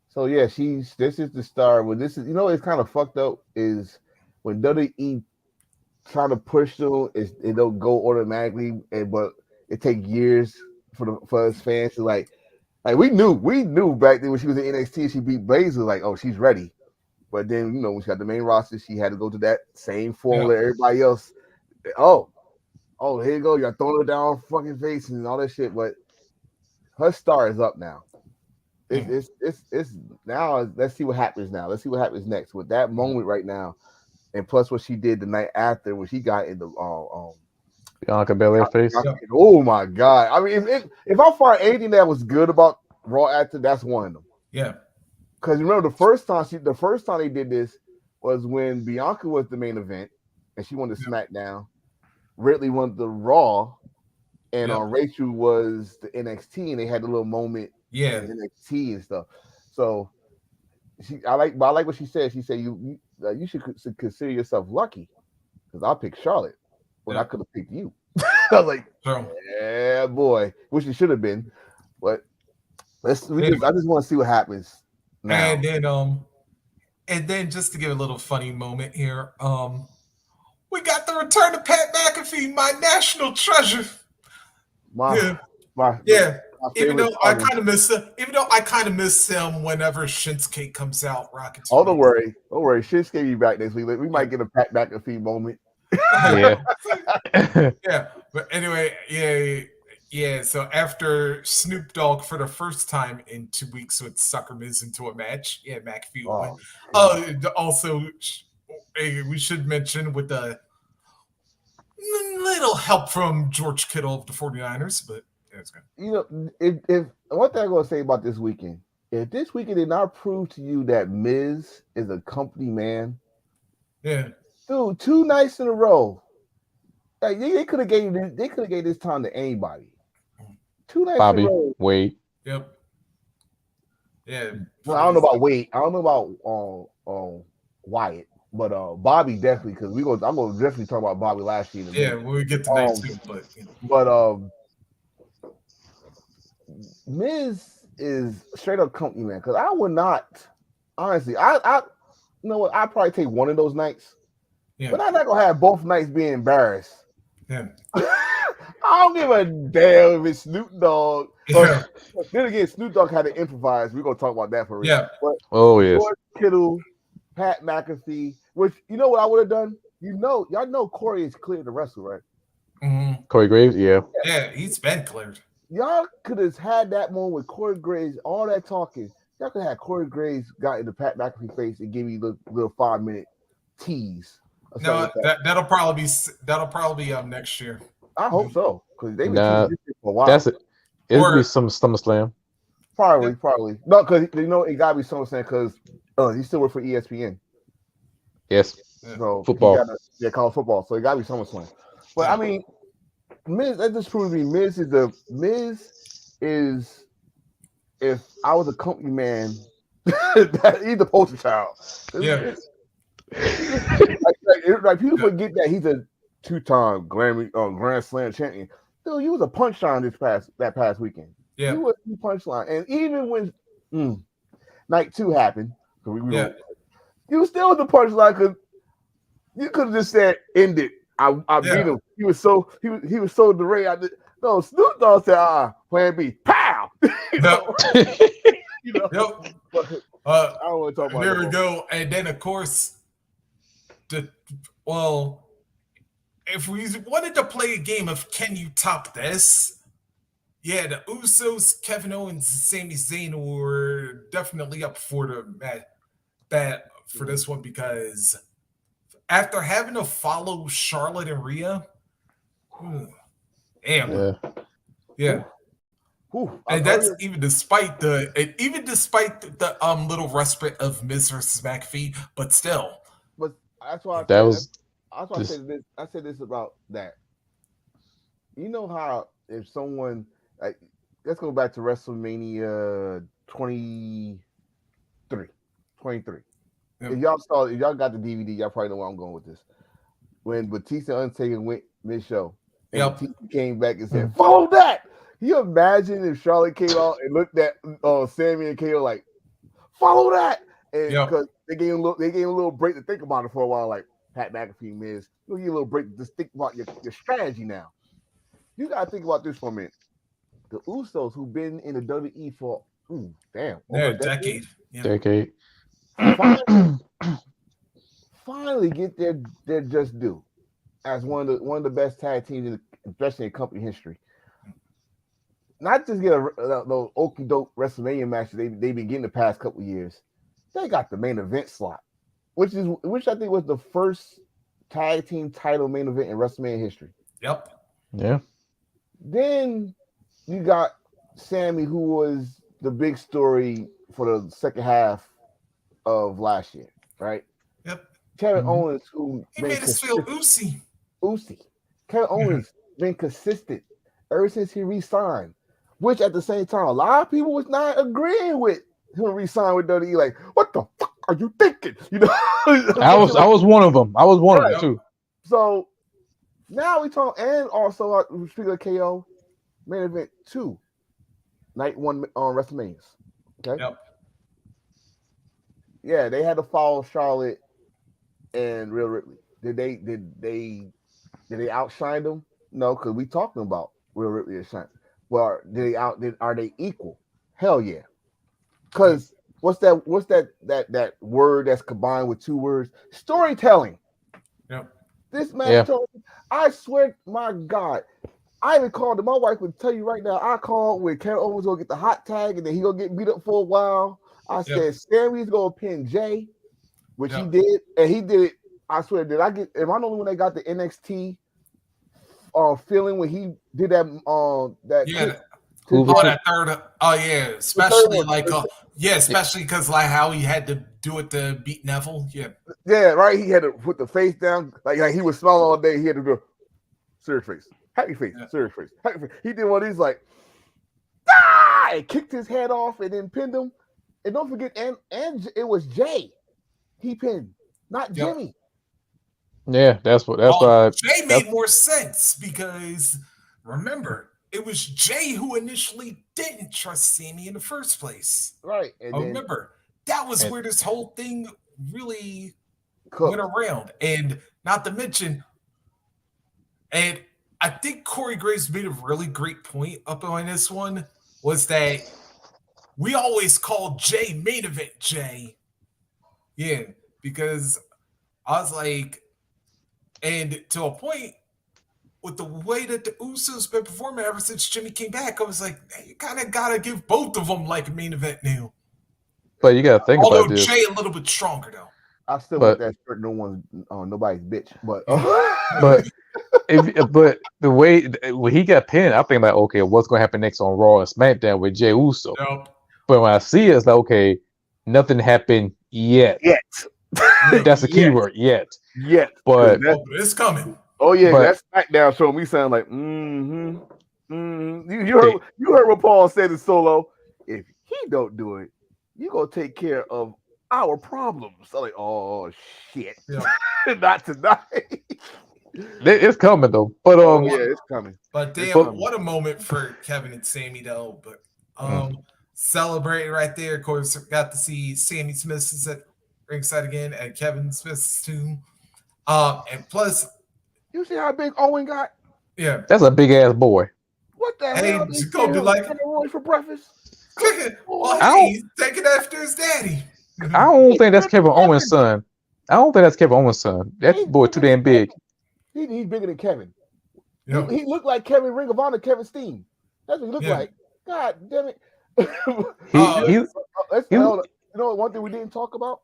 So this is the star. When this is, it's kind of fucked up is when WWE try to push them, it don't go automatically, but it take years for us fans to like we knew back then when she was in NXT, she beat Baszler, like, oh, she's ready. But then, when she got the main roster, she had to go to that same formula everybody else. Oh, here you go. You're throwing her down fucking face and all that shit. But her star is up now. It's now. Let's see what happens now. Let's see what happens next with that moment right now. And plus what she did the night after when she got in the Bianca Belair face. Oh my God. I mean, if I find anything that was good about Raw after, that's one of them. Yeah. Because remember the first time they did this was when Bianca was the main event and she won the SmackDown. Ridley won the Raw, and Rachel was the NXT, and they had a little moment in NXT and stuff. So I like what she said. She said you should consider yourself lucky because I picked Charlotte when I could have picked you. I was like, yeah, boy, which it should have been, but I just want to see what happens. Now. And then just to give a little funny moment here, we got the return of Pat McAfee, my national treasure. Even though I kind of miss him whenever Shinsuke comes out. Rocket. Oh, don't worry, Shinsuke be back next week. We might get a Pat McAfee moment. But anyway, so after Snoop Dogg for the first time in 2 weeks with Sucker Miz into a match, McAfee won. Also, we should mention with the little help from George Kittle of the 49ers, but it's good. If one thing I'm going to say about this weekend, if this weekend did not prove to you that Miz is a company man, dude, 2 nights in a row, like they could have gave this time to anybody. 2 nights Bobby, in a row. Wade. Yep. Yeah. Well, I don't know about Wade. I don't know about Wyatt, but Bobby definitely because I'm gonna definitely talk about Bobby last year. When we get to that too, but Miz is straight up company man because I would not honestly. I you know what? I'd probably take one of those nights, but I'm not gonna have both nights being embarrassed. Yeah. I don't give a damn if it's Snoop Dogg. Yeah. Then again, Snoop Dogg had to improvise. We're gonna talk about that for real. Yeah. But yes. George Kittle, Pat McAfee, which you know what I would have done? Y'all know Corey is cleared to wrestle, right? Mm-hmm. Corey Graves, yeah. Yeah, he's been cleared. Y'all could have had that moment with Corey Graves, all that talking. Y'all could have had Corey Graves got into Pat McAfee face and give you a little 5-minute tease. No, that'll probably be next year. I hope so, because they've been teasing this shit for a while. That's it. It'll be some SummerSlam. Probably. No, because it gotta be SummerSlam because he still works for ESPN. Yes. So football. College football. So it gotta be SummerSlam. But I mean, Miz, that just proves me Miz is if I was a company man, he's the poster child. Yeah. Like people forget that he's a 2-time Grand Slam champion. Dude, you was a punchline that past weekend. Yeah. You was a punchline. And even when night 2 happened, you still was the punchline because you could have just said end it. I beat him. He was so deranged. No, Snoop Dogg said, plan B. Pow! Yep. Yep. But, I don't want to talk about there we go. And then of course if we wanted to play a game of can you top this? Yeah, the Usos, Kevin Owens, and Sami Zayn were definitely up for this one because after having to follow Charlotte and Rhea, damn. Yeah. And that's even despite the little respite of Miz versus McAfee, but still. But that's why I said this about that. You know how if someone like let's go back to WrestleMania 23. Yep. If y'all got the DVD, y'all probably know where I'm going with this. When Batista and Undertaker went mid-show, and Batista came back and said, "Follow that." Can you imagine if Charlotte came out and looked at Sammy and KO like, "Follow that," and because they gave him a little break to think about it for a while, like Pat McAfee, Miz, you'll give you a little break to just think about your strategy now. You gotta think about this for a minute. The Usos, who've been in the WWE for over a decade. Decade. Finally get their just due as one of the best tag teams, especially in company history. Not just get those okie doke WrestleMania matches they've been getting the past couple of years. They got the main event slot, which I think was the first tag team title main event in WrestleMania history. Yep. Yeah. Then you got Sammy, who was the big story for the second half of last year, right? Yep. Kevin Owens, who made us feel Uzi. Kevin Owens been consistent ever since he re-signed, which at the same time, a lot of people was not agreeing with him re-sign with WWE. Like, what the fuck are you thinking? You know, I was one of them. I was one of them too. So now we talk, and also speaking of KO, main event 2, night 1 on WrestleMania. Okay. Yep. Yeah, they had to follow Charlotte and Rhea Ripley. Did they outshine them? No, because we talking about Rhea Ripley and Shine. Well, are they equal? Hell yeah. Because what's that word that's combined with 2 words? Storytelling. Yep. This match told me, I swear, my God, I even called him. My wife would tell you right now, I called when Kevin Owens gonna get the hot tag and then he gonna get beat up for a while. I said Sammy's gonna pin Jay, which he did, and he did it. I swear, am I the only one that got the NXT feeling when he did that that third especially especially because like how he had to do it to beat Neville. Right, he had to put the face down like he was smiling all day. He had to go serious face, happy face, serious face, happy face. He did one of these like and kicked his head off and then pinned him. And don't forget, and it was Jay he pinned, not Jimmy. Yeah, that's why Jay made more sense because remember, it was Jay who initially didn't trust Sammy in the first place. Right. And remember, that was where this whole thing really went around. And not to mention, and I think Corey Graves made a really great point up on this one, was that we always call Jay main event Jay. Yeah, because I was like, and to a point, with the way that the Usos been performing ever since Jimmy came back, I was like, hey, you kind of gotta give both of them like a main event now. But you gotta think about this. Jay a little bit stronger though. I still want that shirt. Nobody's bitch. But but the way when he got pinned, I think like, okay, what's gonna happen next on Raw and SmackDown with Jey Uso? Nope. But when I see it, it's like, okay, nothing happened yet. That's the key word, yet. But it's coming. Oh yeah, that's SmackDown show. We sound like You heard what Paul said in Solo. If he don't do it, you gonna take care of our problems. I'm like, oh shit, not tonight. It's coming though. But it's coming. But damn, what a moment for Kevin and Sammy though. But celebrating right there. Of course, got to see Sammy Smith is at ringside again and Kevin Smith's too. And plus, you see how big Owen got? Yeah, that's a big ass boy. What the hell? He's gonna be like Roy for breakfast. He's taking after his daddy. I don't think that's Kevin Owens' son. That boy too damn big. He's bigger than Kevin. Yep. He looked like Kevin Ring of Honor, Kevin Steen. That's what he looked like. God damn it. You know one thing we didn't talk about?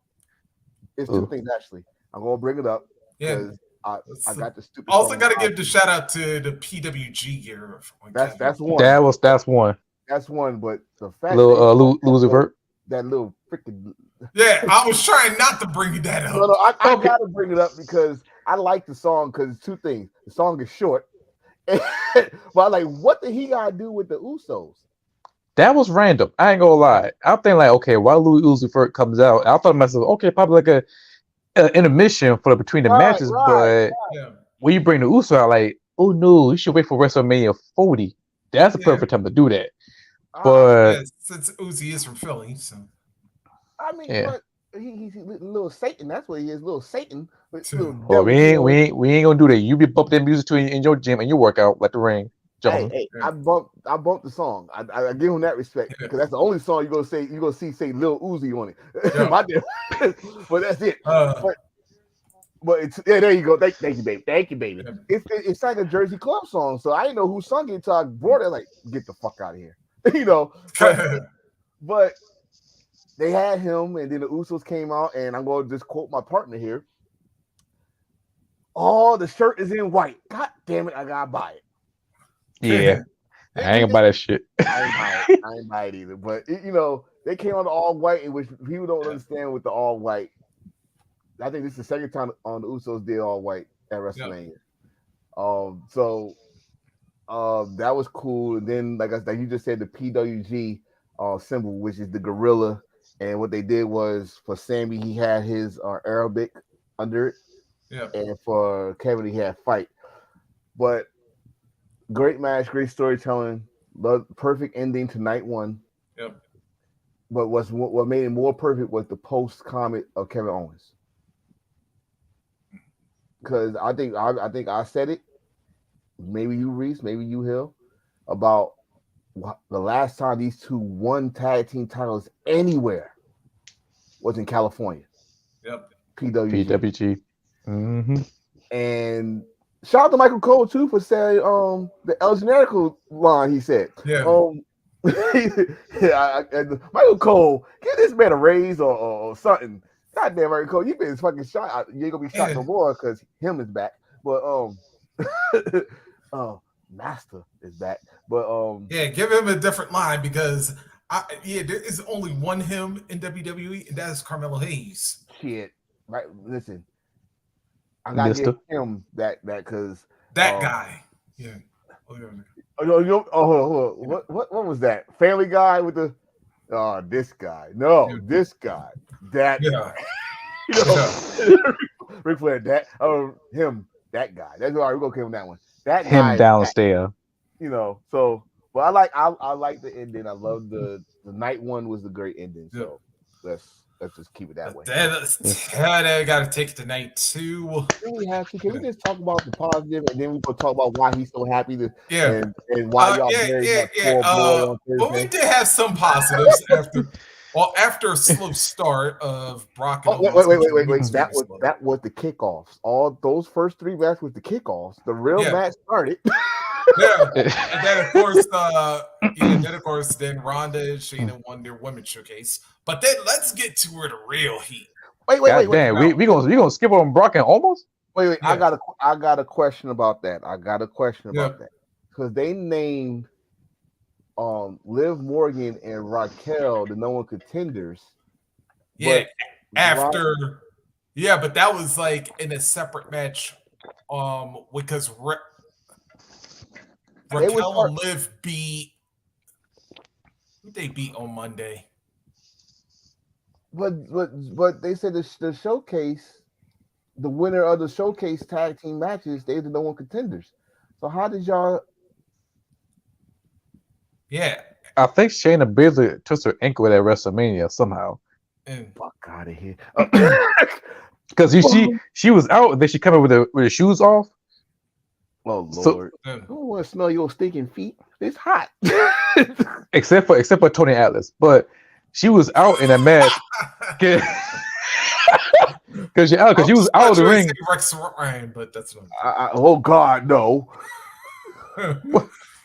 It's two things actually. I'm gonna bring it up. Yeah. I got the stupid. Also got to give the shout out to the PWG gear. That's one. That's one. That's one. But the fact Lucifer. That little freaking. Yeah, I was trying not to bring that up. No, I got to bring it up because I like the song because two things. The song is short, but I'm like, what did he got to do with the Usos? That was random. I ain't gonna lie. I'm thinking like, okay, while Louis Uzi Vert comes out, I thought to myself, okay, probably like a intermission for between the matches, but when you bring the Uso out, like, oh no, you should wait for WrestleMania 40. That's the perfect time to do that. But since Uzi is from Philly, so I mean, but he's little Satan. That's what he is, little Satan. Well, we ain't gonna do that. You be bumping that music to in your gym and you work out like the ring. Hey, I bumped the song. I give him that respect because that's the only song you're gonna say Lil Uzi on it. But that's it. But it's there you go. Thank you, baby. Thank you, baby. It's like a Jersey Club song, so I didn't know who sung it until I brought it. Like, get the fuck out of here, But they had him, and then the Usos came out, and I'm going to just quote my partner here. Oh, the shirt is in white. God damn it, I gotta buy it. Yeah, I ain't gonna buy that shit. I ain't buy it either. But they came on the all white, in which people don't understand with the all white. I think this is the second time on the Usos did all white at WrestleMania. So that was cool. And then, like you just said, the PWG symbol, which is the gorilla. And what they did was for Sammy, he had his Arabic under it. Yeah. And for Kevin, he had fight. But great match, great storytelling, perfect ending to night one. Yep. But what made it more perfect was the post comment of Kevin Owens. Because I think I said it. Maybe you, Reese, maybe you, Hill, about the last time these two won tag team titles anywhere was in California. Yep. PWG. Mm-hmm. And shout out to Michael Cole too for saying the El Generico line he said. Yeah. Michael Cole, give this man a raise or something. Goddamn, Michael Cole, you've been fucking shot. You ain't gonna be shot no more because him is back. But Master is back. But give him a different line because there is only one him in WWE, and that is Carmelo Hayes. Shit, right? Listen, I gotta give him that because that guy. Yeah. What was that? Family Guy with the this guy. No, this guy. That Ric Flair, that him, that guy. That's all right, we're gonna give him that one. That him guy downstairs. So but I like the ending. I love the night one was the great ending. So Let's just keep it that way. I gotta take it tonight too. We have to. Can we just talk about the positive, and then we go talk about why he's so happy to, yeah, and why y'all buried that poor boy on Thursday? But we did have some positives after a slow start of Brock. And wait. That was the kickoffs. All those first 3 matches was the kickoffs. The real match started. Yeah, and then of course, then Ronda and Shayna won their women's showcase. But then let's get to where the real heat. Wait. Damn, we gonna skip on Brock and almost. Wait. Yeah. I got a question about that. Because they named Liv Morgan and Raquel the #1 contenders. Yeah, but that was like in a separate match. Because Raquel and Liv beat. Who they beat on Monday? But they said the showcase, the winner of the showcase tag team matches, they're the #1 contenders. So how did y'all? Yeah, I think Shayna Baszler took her ankle at WrestleMania somehow. Fuck out of here! Because she was out, and then she came in with her shoes off. Oh Lord! I don't want to smell your stinking feet. It's hot. except for Tony Atlas, but she was out in a match. Because she was out of the ring. Rex Ryan, but that's not. Oh God, no!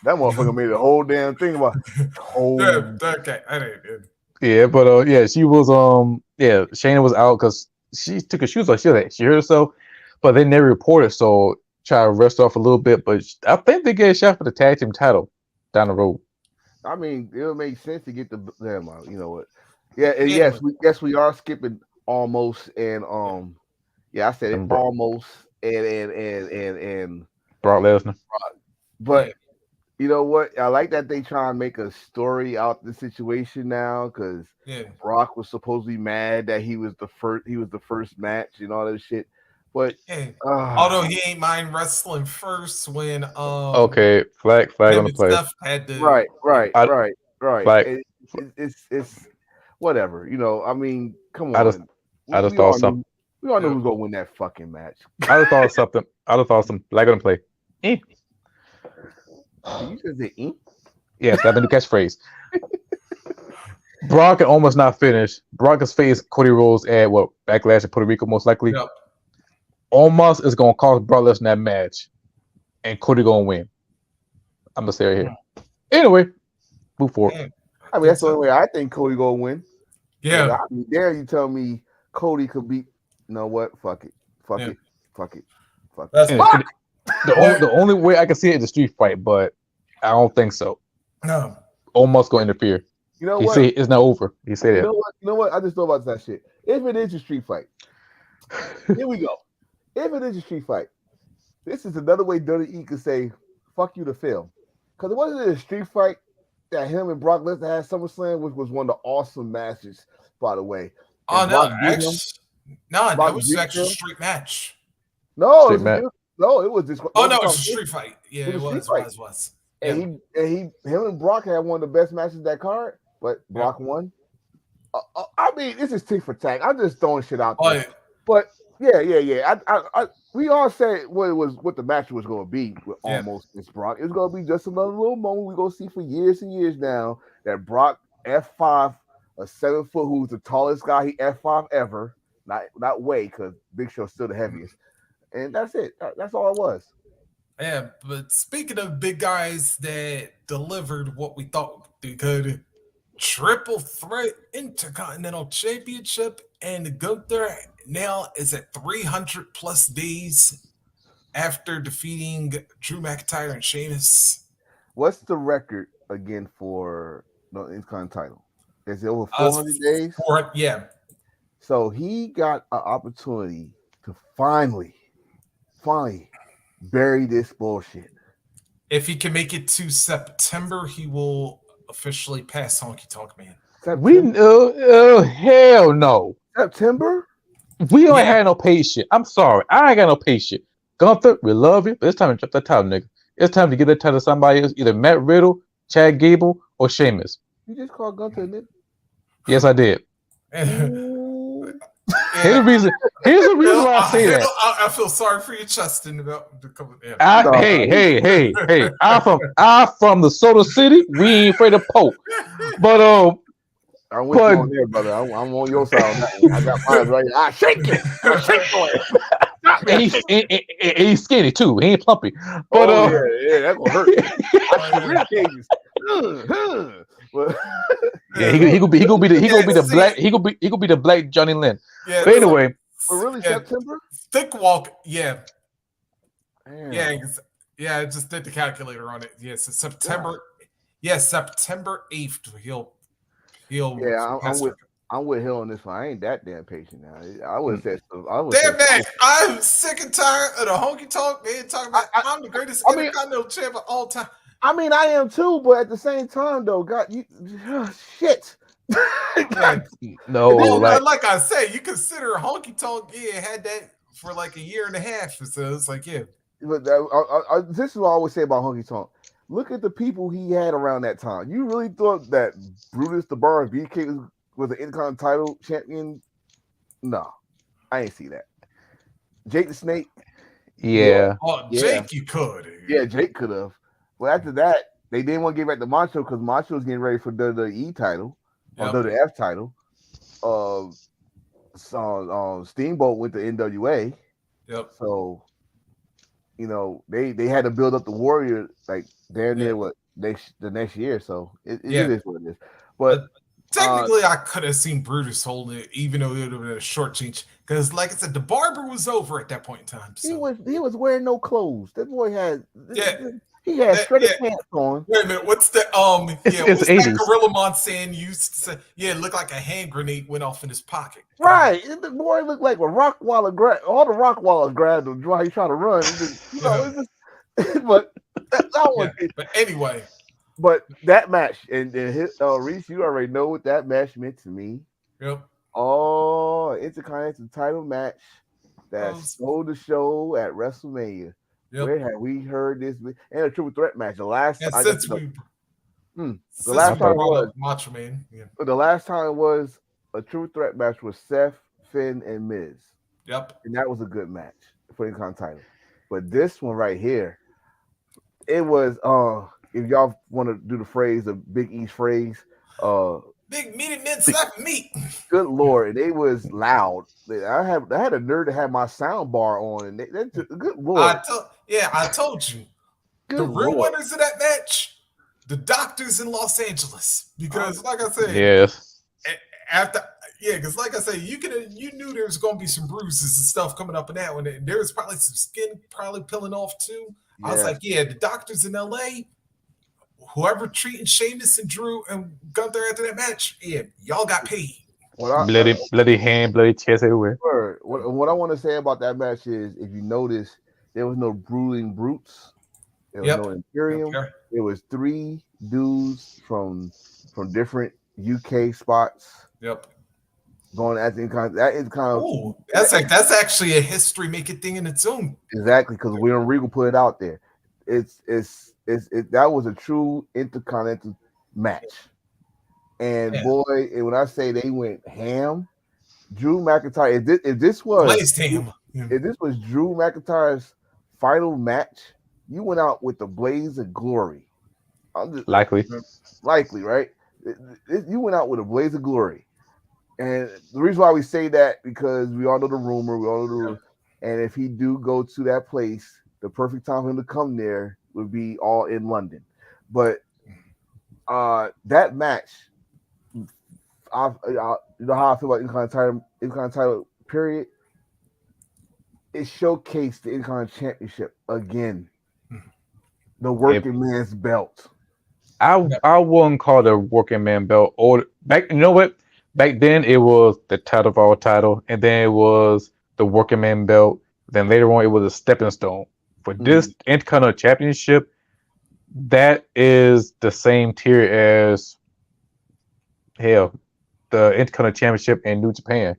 That motherfucker made the whole damn thing about. Okay, I didn't. Yeah, but she was Shayna was out because she took her shoes off. She hurt herself, but they never reported. So try to rest off a little bit. But I think they get a shot for the tag team title down the road. I mean, it'll make sense to get the them out. You know what? Yeah, and yes, we are skipping almost and I said it almost and Brock Lesnar. But you know what? I like that they try and make a story out the situation now because Brock was supposedly mad that he was the first match and all that shit. But although he ain't mind wrestling first when okay, flag on the play. Right. It's whatever, you know. I mean, come on. I just thought something. We all know who's gonna win that fucking match. I just thought something. Flag on the play. You said the Yes, that's the new catchphrase. Brock can almost not finish. Brock has faced Cody Rhodes at Backlash in Puerto Rico, most likely. Yep. Almost is gonna cost Brock Lesnar that match, and Cody gonna win. I'm gonna say right here. Anyway, move forward. I mean, that's the only way I think Cody gonna win. Yeah. I mean, dare you tell me Cody could beat? You know what? Fuck it. That's fuck. The only way I can see it is a street fight, but I don't think so. No. Almost gonna interfere. You know he what? Said it's not over. He said it. You know what? I just thought about that shit. If it is a street fight, here we go. If it is a street fight, this is another way WWE could say "fuck you" to Phil, because it wasn't a street fight that him and Brock Lesnar had SummerSlam, which was one of the awesome matches, by the way. Oh no, that was actually a street match. No, it was this. Oh no, it was a street fight. Yeah, it was. And him and Brock had one of the best matches that card, but Brock won. I mean, this is tit for tat. I'm just throwing shit out there. But yeah. We all said what the match was going to be with almost this Brock. It's going to be just another little moment we're going to see for years and years now that Brock F5, a 7 foot who's the tallest guy he F5 ever, not way because Big Show's still the heaviest, and that's it. That's all it was. Yeah, but speaking of big guys that delivered what we thought they could, triple threat Intercontinental Championship, and Gunther now is at 300 plus days after defeating Drew McIntyre and Sheamus. What's the record again for the Intercontinental title? Is it over 400 days? Yeah. So he got an opportunity to finally bury this bullshit. If he can make it to September, he will officially pass Honky Tonk Man. Hell no. September? We don't have no patience. I'm sorry. I ain't got no patience. Gunther, we love you, but it's time to drop that title, nigga. It's time to get that title to somebody else, either Matt Riddle, Chad Gable, or Sheamus. You just called Gunther, nigga? Yes, I did. Here's the reason. Here's the reason why I say that. I feel sorry for you, Justin. Hey! I'm from the Soda City. We ain't afraid of Pope. But I'm with you on there, brother. I'm on your side on that one. I got mine right here. I shake it. I shake it. And he's skinny too. He ain't plumpy. But yeah, that's gonna hurt. I cages. Yeah, he gonna be the black Johnny Lynn. Yeah, but anyway, but really September. Thick walk, yeah. Damn. Yeah. I just did the calculator on it. Yeah, so September. Yeah, September 8th. He'll. Yeah, I'm with Hill on this one. I ain't that damn patient now. I would say. Damn man, I'm sick and tired of the honky talk. Man, talking about I'm the greatest Intercontinental champ of all time. I mean, I am too, but at the same time, though, God, you shit. No, like I said, you consider honky talk. Yeah, had that for like a year and a half. So it's like, yeah. But this is what I always say about honky talk. Look at the people he had around that time. You really thought that Brutus the Bar and BK was an Intercontinental champion? No, I ain't see that. Jake the Snake. Yeah. Oh, Jake, you could. Yeah, Jake could have. Well, after that, they didn't want to get back to Macho because Macho was getting ready for the WWE title or WWF title. Steamboat went to NWA. Yep. So, they had to build up the Warrior like damn near the next year. So it is what it is. But technically, I could have seen Brutus holding it, even though it would have been a short change. Because, like I said, the barber was over at that point in time. So. He was wearing no clothes. That boy had he had shredded pants on. Wait a minute, what's the what's that Gorilla Monsan used to say? Yeah, it looked like a hand grenade went off in his pocket. Right. The boy looked like a Rockwaller all the Rockwallers grabbed him while he trying to run. But anyway. But that match, and Reese, you already know what that match meant to me. Yep. Oh, Intercontinental title match that stole the show at WrestleMania. Yep. Where have we heard this? And a triple threat match. The last time Macho Man. Yeah. The last time it was a triple threat match was Seth, Finn, and Miz. Yep. And that was a good match for the Intercontinental title. But this one right here, it was if y'all want to do the phrase, the Big E's phrase, big meaty men slapping meat. Good Lord, they was loud. I had a nerve to have my sound bar on, and good Lord. I told you. The real winners of that match, the doctors in Los Angeles, because like I said, yes. Because like I said, you knew there was going to be some bruises and stuff coming up in that one. There was probably some skin probably peeling off too. Yeah. I was like, the doctors in LA. Whoever treating Sheamus and Drew and Gunther after that match, y'all got paid. Bloody hand, bloody chest everywhere. What I want to say about that match is, if you notice, there was no Brawling Brutes. There was no Imperium. There was 3 dudes from different UK spots. Yep. Going at the that is kind of. Ooh, that's actually a history making thing in its own. Exactly, because William Regal put it out there. That was a true Intercontinental match. And boy, and when I say they went ham, Drew McIntyre, if this was Drew McIntyre's final match, you went out with the blaze of glory. Likely, right? You went out with a blaze of glory. And the reason why we say that, because we all know the rumor, and if he do go to that place, the perfect time for him to come there would be all in London. But that match, you know how I feel about Intercontinental period. It showcased the Intercontinental Championship again, the working man's belt. I wouldn't call it a working man belt. Or back, you know what? Back then it was the title of our title, and then it was the working man belt. Then later on it was a stepping stone. For this Intercontinental Championship, that is the same tier as the Intercontinental Championship in New Japan,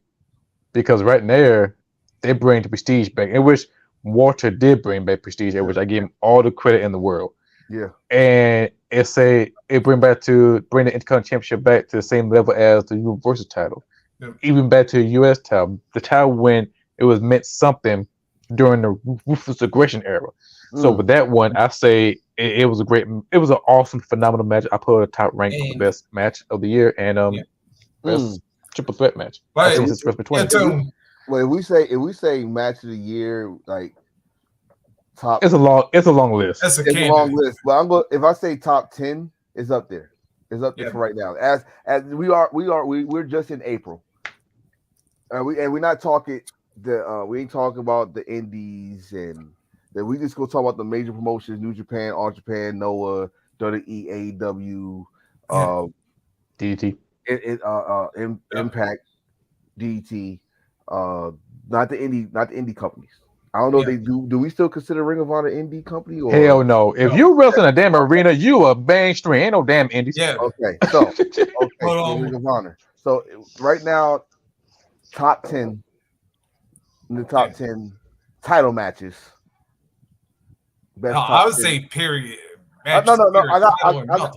because right there they bring the prestige back, in which Walter did bring back prestige, in which I give him all the credit in the world. Yeah, and it bring the Intercontinental Championship back to the same level as the Universal title. even back to the U.S. title, the title when it was meant something during the Ruthless Aggression era. So with that one, I say it was an awesome, phenomenal match. I put it at top rank of the best match of the year and best triple threat match. But since WrestleMania 20. Well, if we say match of the year, like top, it's a long list. It's a long list. But if I say top 10, it's up there. It's up there for right now. As we're just in April. We're not talking we ain't talking about the indies and then we just go talk about the major promotions: New Japan, All Japan, Noah, WWE, AEW, DDT, Impact, DDT, not the indie companies. I don't know if they do. Do we still consider Ring of Honor indie company? Or hell no. If you wrestle in a damn arena, you a mainstream. Ain't no damn indies. Yeah. Okay. So Ring of Honor. So right now, top 10 in the top 10 title matches. Best I would say period. No. I got.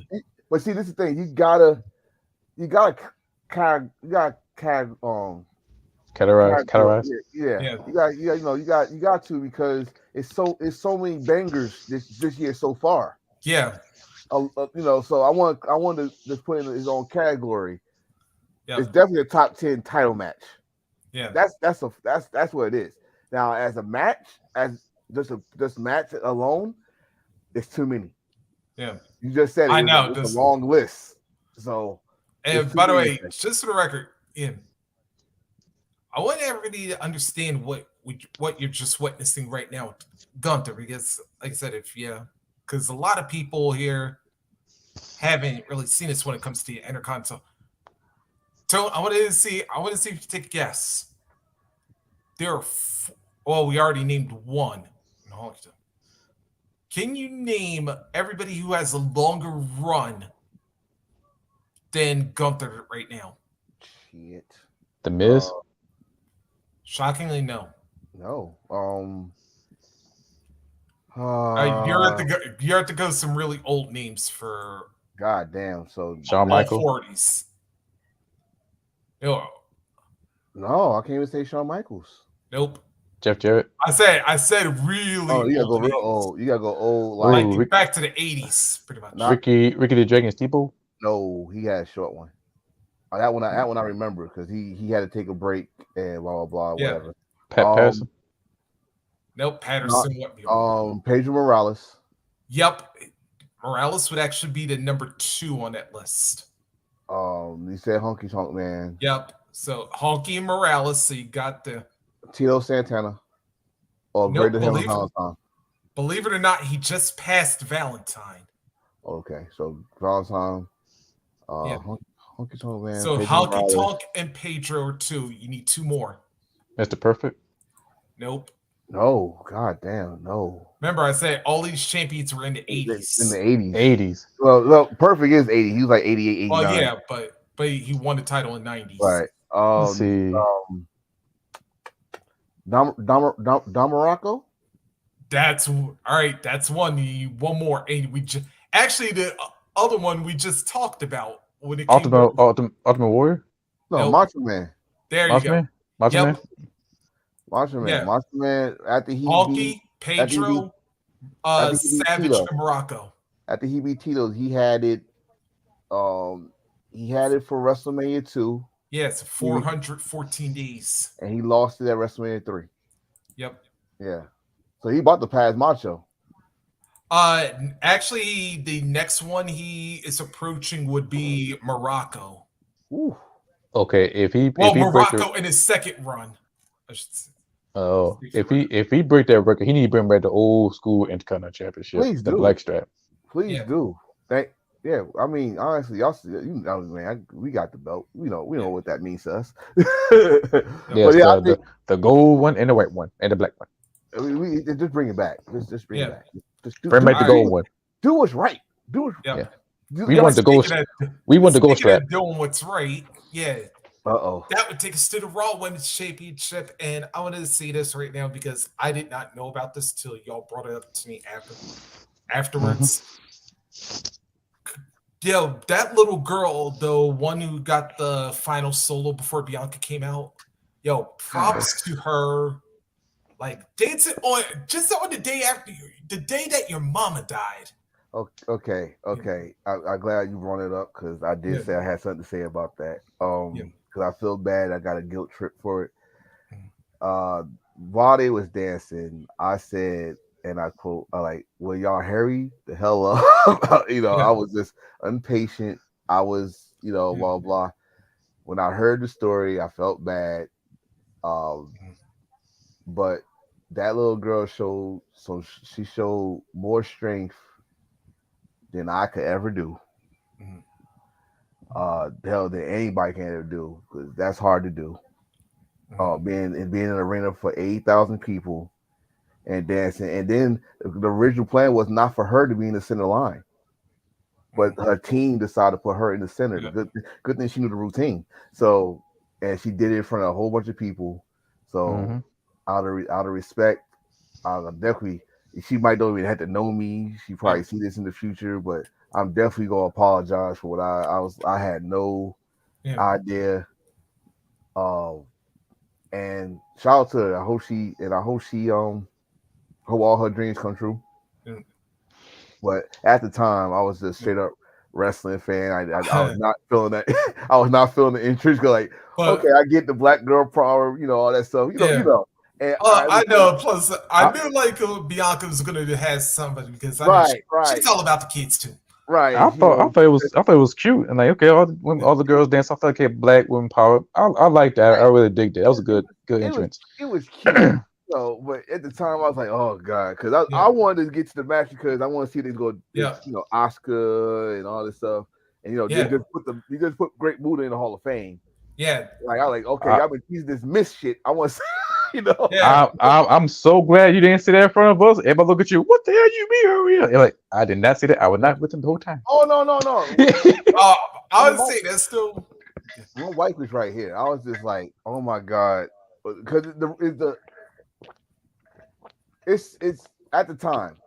But see, this is the thing. You gotta categorize. Yeah. You got to because it's so many bangers this year so far. Yeah. So I want to just put in his own category. Yeah. It's definitely a top 10 title match. Yeah. That's what it is. Now, as a match, as just match alone, it's too many. Yeah. You just said it. I know. It's a long list. So, and by the way, just for the record, I want everybody to understand what you're just witnessing right now, Gunther, because like I said, because a lot of people here haven't really seen this when it comes to the Intercontinental. So I want to see if you take a guess. There are we already named one. Can you name everybody who has a longer run than Gunther right now? Shit. The Miz? Shockingly, no. No. You have to go some really old names for. God damn. So Shawn Michaels. 40s. No, I can't even say Shawn Michaels. Nope. Jeff Jarrett. I said really. Oh, you gotta go real old. You gotta go old, like back to the 80s, pretty much. Ricky the Dragon Steeple. No, he had a short one. That one I remember because he had to take a break and blah blah blah whatever. Pat Patterson. Nope, Patterson wouldn't be. Pedro Morales. Yep, Morales would actually be the number 2 on that list. You said Honky Tonk Man. Yep. So Honky and Morales. So you got the Tito Santana. Or Greater Valentine. Believe it or not, he just passed Valentine. Okay, so Valentine. Honky Tonk Man. So Honky Tonk and Pedro are 2. You need 2 more. Mr. Perfect. Nope. No, god damn, no. Remember, I said all these champions were in the 80s. In the 80s. Well, Perfect is 80. He was like 88, 89. Well, yeah, but he won the title in 90s. Right. Let's see. Dom Morocco? That's all right. That's one. One more. Actually, the other one we just talked about. When it Ultimate Warrior? No, nope. Macho Man. There you go. Macho Man? Macho Man. Yeah. Macho Man after he Honky, Pedro, Savage, and Morocco. After he beat Tito, he had it. He had it for WrestleMania 2. Yes, 414 days. And he lost it at WrestleMania 3. Yep. Yeah. So he bought the pass Macho. Actually, the next one he is approaching would be Morocco. Ooh. Okay, if he Morocco in his second run. I should say. Oh, if he break that record, he need to bring back the old school Intercontinental Championship. Please the do. black strap. Please do. I mean, honestly, y'all, man, we got the belt. We know what that means to us. The gold one and the white one and the black one. We just bring it back. Just bring it back. Bring back the gold one. Do what's right. Yeah. We want the gold. We want the gold strap. Doing what's right. Yeah. Uh-oh. That would take us to the Raw Women's Championship, and I wanted to see this right now because I did not know about this till y'all brought it up to me afterwards. Mm-hmm. Yo, that little girl, the one who got the final solo before Bianca came out, yo, props to her. Like dancing on just on the day after the day that your mama died. Okay. I'm glad you brought it up because I did say I had something to say about that. Because I feel bad. I got a guilt trip for it. While they was dancing, I said, and I quote, like, "Will y'all hurry the hell up?" I was just impatient. I was, blah blah. When I heard the story, I felt bad. But that little girl she showed more strength than I could ever do. Hell, than anybody can ever do, because that's hard to do. Being in an arena for 80,000 people and dancing, and then the original plan was not for her to be in the center line, but her team decided to put her in the center. The good thing she knew the routine, so and she did it in front of a whole bunch of people. So out of respect, definitely she might don't even have to know me. She probably see this in the future, but I'm definitely gonna apologize for what I had no idea. And shout out to her. I hope she hope all her dreams come true. But at the time, I was just straight up wrestling fan. I was not feeling that. I was not feeling the interest. Like, okay, I get the black girl power, all that stuff. You know. And I know. Plus, I knew like Bianca was going to have somebody because I know she's all about the kids too. Right. I thought it was cute, and like, okay, all the girls dance. I thought, okay, black women power. I like that. I really dig that. That was a good entrance. It was cute. But at the time I was like, oh god, because I wanted to get to the match because I want to see they go, Oscar and all this stuff, and they just put Great Muta in the Hall of Fame. Yeah, like I like okay, I've been teasing this miss shit. I want to. I'm so glad you didn't sit there in front of us. Everybody look at you. What the hell you mean? Hurry up! You're like, I did not see that. I was not with him the whole time. Oh no! I would say that's still. My wife was right here. I was just like, oh my god, because it's at the time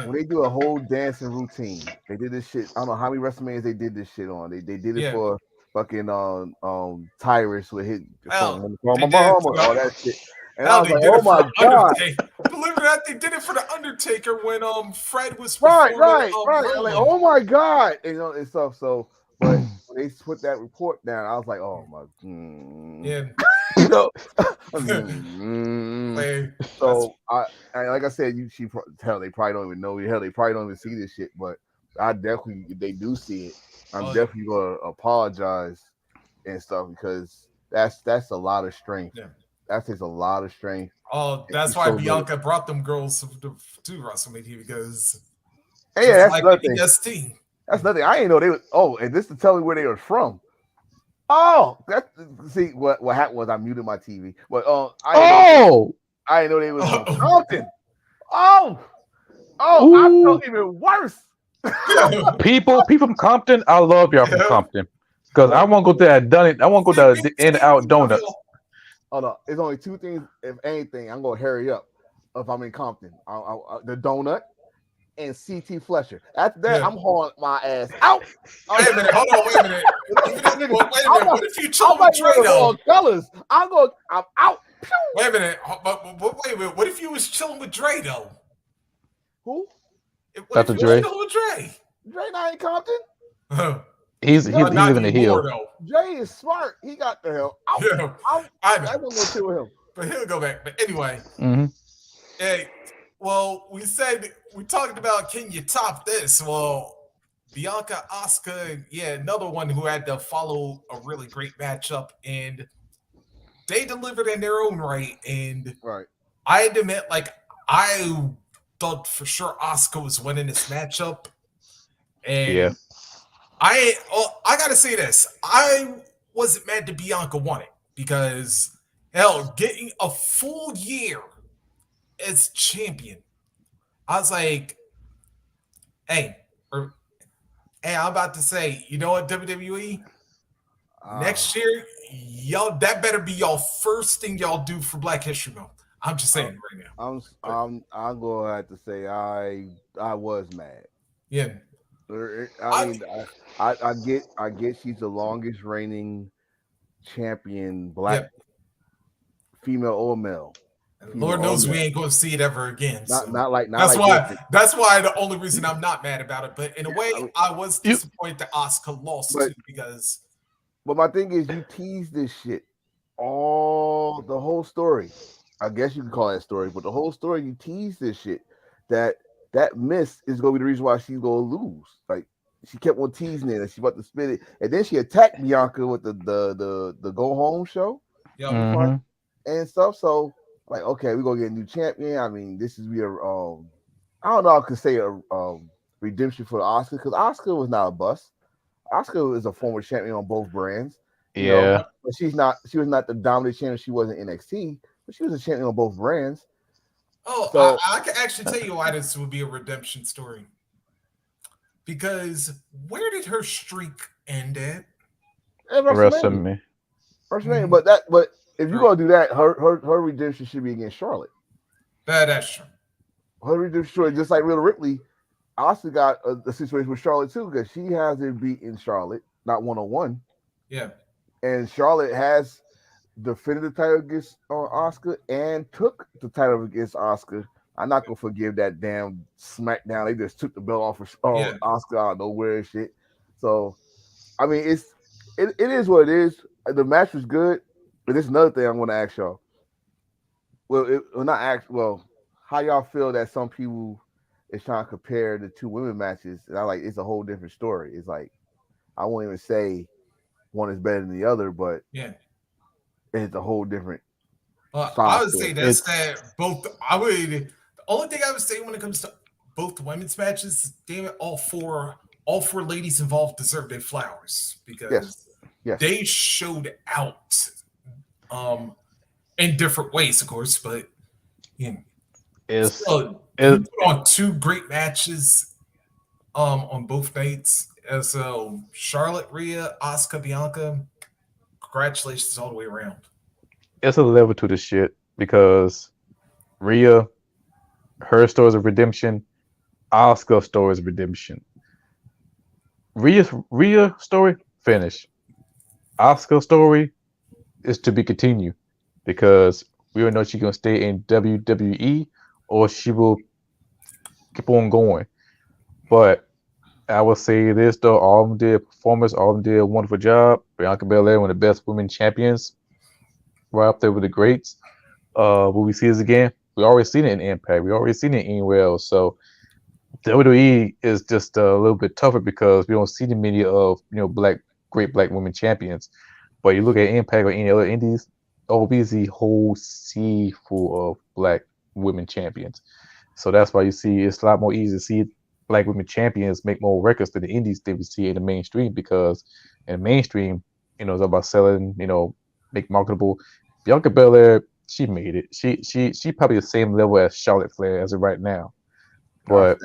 when they do a whole dancing routine. They did this shit. I don't know how many WrestleManias they did this shit on. They did it for fucking Tyrus with his all that shit. And I was like, oh my god! Believe it or not, they did it for the Undertaker when Fred was right. I'm like, oh my god, and stuff. So, but when they put that report down, I was like, oh my, So I like I said, they probably don't even know. Hell, they probably don't even see this shit. But I definitely, if they do see it, I'm definitely gonna apologize and stuff because that's a lot of strength. Yeah. That takes a lot of strength. Oh, that's why Bianca brought them girls to WrestleMania because that's like nothing. That's nothing. I didn't know they was. Oh, and this to tell me where they were from. Oh, see what happened was I muted my TV. But I didn't know they was from Compton. I felt even worse. People from Compton, I love y'all from Compton because I won't go there. Done it. I won't go to the In-N-Out Donuts. Oh no, it's only two things. If anything, I'm gonna hurry up. If I'm in Compton, the donut and CT Fletcher. After that, I'm hauling my ass out. Wait a minute. Hold on. Wait a minute. What if you chilling with Dre though? Colors. I'm out. Wait a minute. Wait a minute. What if you was chilling with Dre though? Who? Dr. Dre. Dre not in Compton. He's living the hill. Jay is smart. He got the hell out. I don't know what to him. But he'll go back. But anyway. Hey, well, we talked about can you top this? Well, Bianca, Asuka, another one who had to follow a really great matchup, and they delivered in their own right. And I had to admit, like, I thought for sure Asuka was winning this matchup. And I gotta say this. I wasn't mad that Bianca won it because getting a full year as champion, I was like, hey, I'm about to say, you know what, WWE? Next year, y'all, that better be y'all first thing y'all do for Black History Month. I'm just saying right now. I'm gonna have to say I was mad. Yeah. I mean, I get she's the longest reigning champion, black female or male. Lord knows we ain't going to see it ever again. Not like this. That's why the only reason I'm not mad about it. But in a way, I was disappointed that Asuka lost too, because. But my thing is, you tease this shit the whole story. I guess you can call that story, but the whole story, you tease this shit that miss is gonna be the reason why she's gonna lose. Like she kept on teasing it, and she about to spit it, and then she attacked Bianca with the go home show, and stuff. So like, okay, we're gonna get a new champion. I mean, this is I don't know. I could say a redemption for Asuka, because Asuka was not a bust. Asuka is a former champion on both brands. You know, but she was not the dominant champion she was in NXT, but she was a champion on both brands. Oh, so, I can actually tell you why this would be a redemption story. Because where did her streak end at? WrestleMania. But if you're gonna do that, her redemption should be against Charlotte. That's true. Her redemption story, just like Rhea Ripley, Asuka got a situation with Charlotte too, because she hasn't beaten Charlotte, not 1-on-1. Yeah. And Charlotte has defended the title against Asuka and took the title against Asuka. I'm not gonna forgive that damn SmackDown. They just took the belt off of Asuka out of nowhere and shit. So, I mean, it is what it is. The match was good, but there's another thing I'm gonna ask y'all. How y'all feel that some people is trying to compare the two women matches? And it's a whole different story. It's like, I won't even say one is better than the other, but it's a whole different. I would say that both. The only thing I would say when it comes to both women's matches, damn it, all four ladies involved deserve their flowers, because they showed out, in different ways, of course, but you put on two great matches, on both nights. So Charlotte, Rhea, Asuka, Bianca, congratulations all the way around. It's a level to the shit, because Rhea, her stories of redemption, Asuka's stories of redemption. Rhea story finished. Asuka's story is to be continued, because we don't know she's gonna stay in WWE or she will keep on going. But I will say this though, all of them did performance, all of them did a wonderful job. Bianca Belair, one of the best women champions, right up there with the greats. Will we see this again? We already seen it in Impact. We already seen it anywhere else. So WWE is just a little bit tougher, because we don't see the many of great black women champions. But you look at Impact or any other indies, obviously whole sea full of black women champions. So that's why you see it's a lot more easy to see black women champions make more records than the indies than we see in the mainstream, because in the mainstream, it's about selling, make marketable. Bianca Belair, she made it. She probably the same level as Charlotte Flair as of right now. But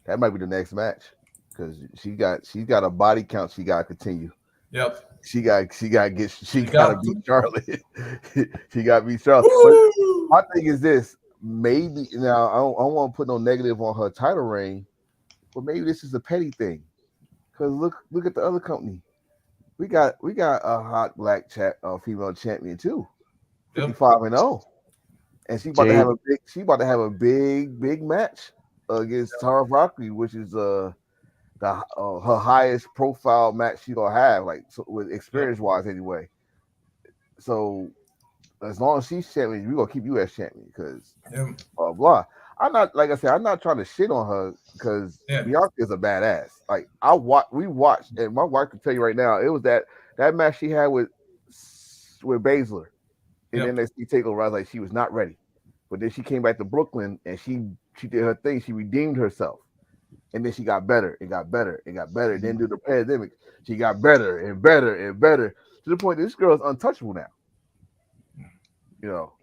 that might be the next match, because she got a body count she got to continue. Yep. She got to beat Charlotte. She got to beat Charlotte. But my thing is this: maybe now I don't want to put no negative on her title reign, but maybe this is a petty thing. Because look at the other company. We got a hot black female champion too, 55-0, and she about to have a big match against Tara Valkyrie, which is her highest profile match she's gonna have, with experience wise anyway. So as long as she's champion, we're gonna keep you as champion, because blah blah. I'm not, like I said, I'm not trying to shit on her, because Bianca is a badass. Like we watched, and my wife can tell you right now, it was that match she had with Baszler in NXT TakeOver. I was like, she was not ready, but then she came back to Brooklyn and she did her thing. She redeemed herself, and then she got better and got better and got better. Then through the pandemic, she got better and better and better, to the point that this girl is untouchable now.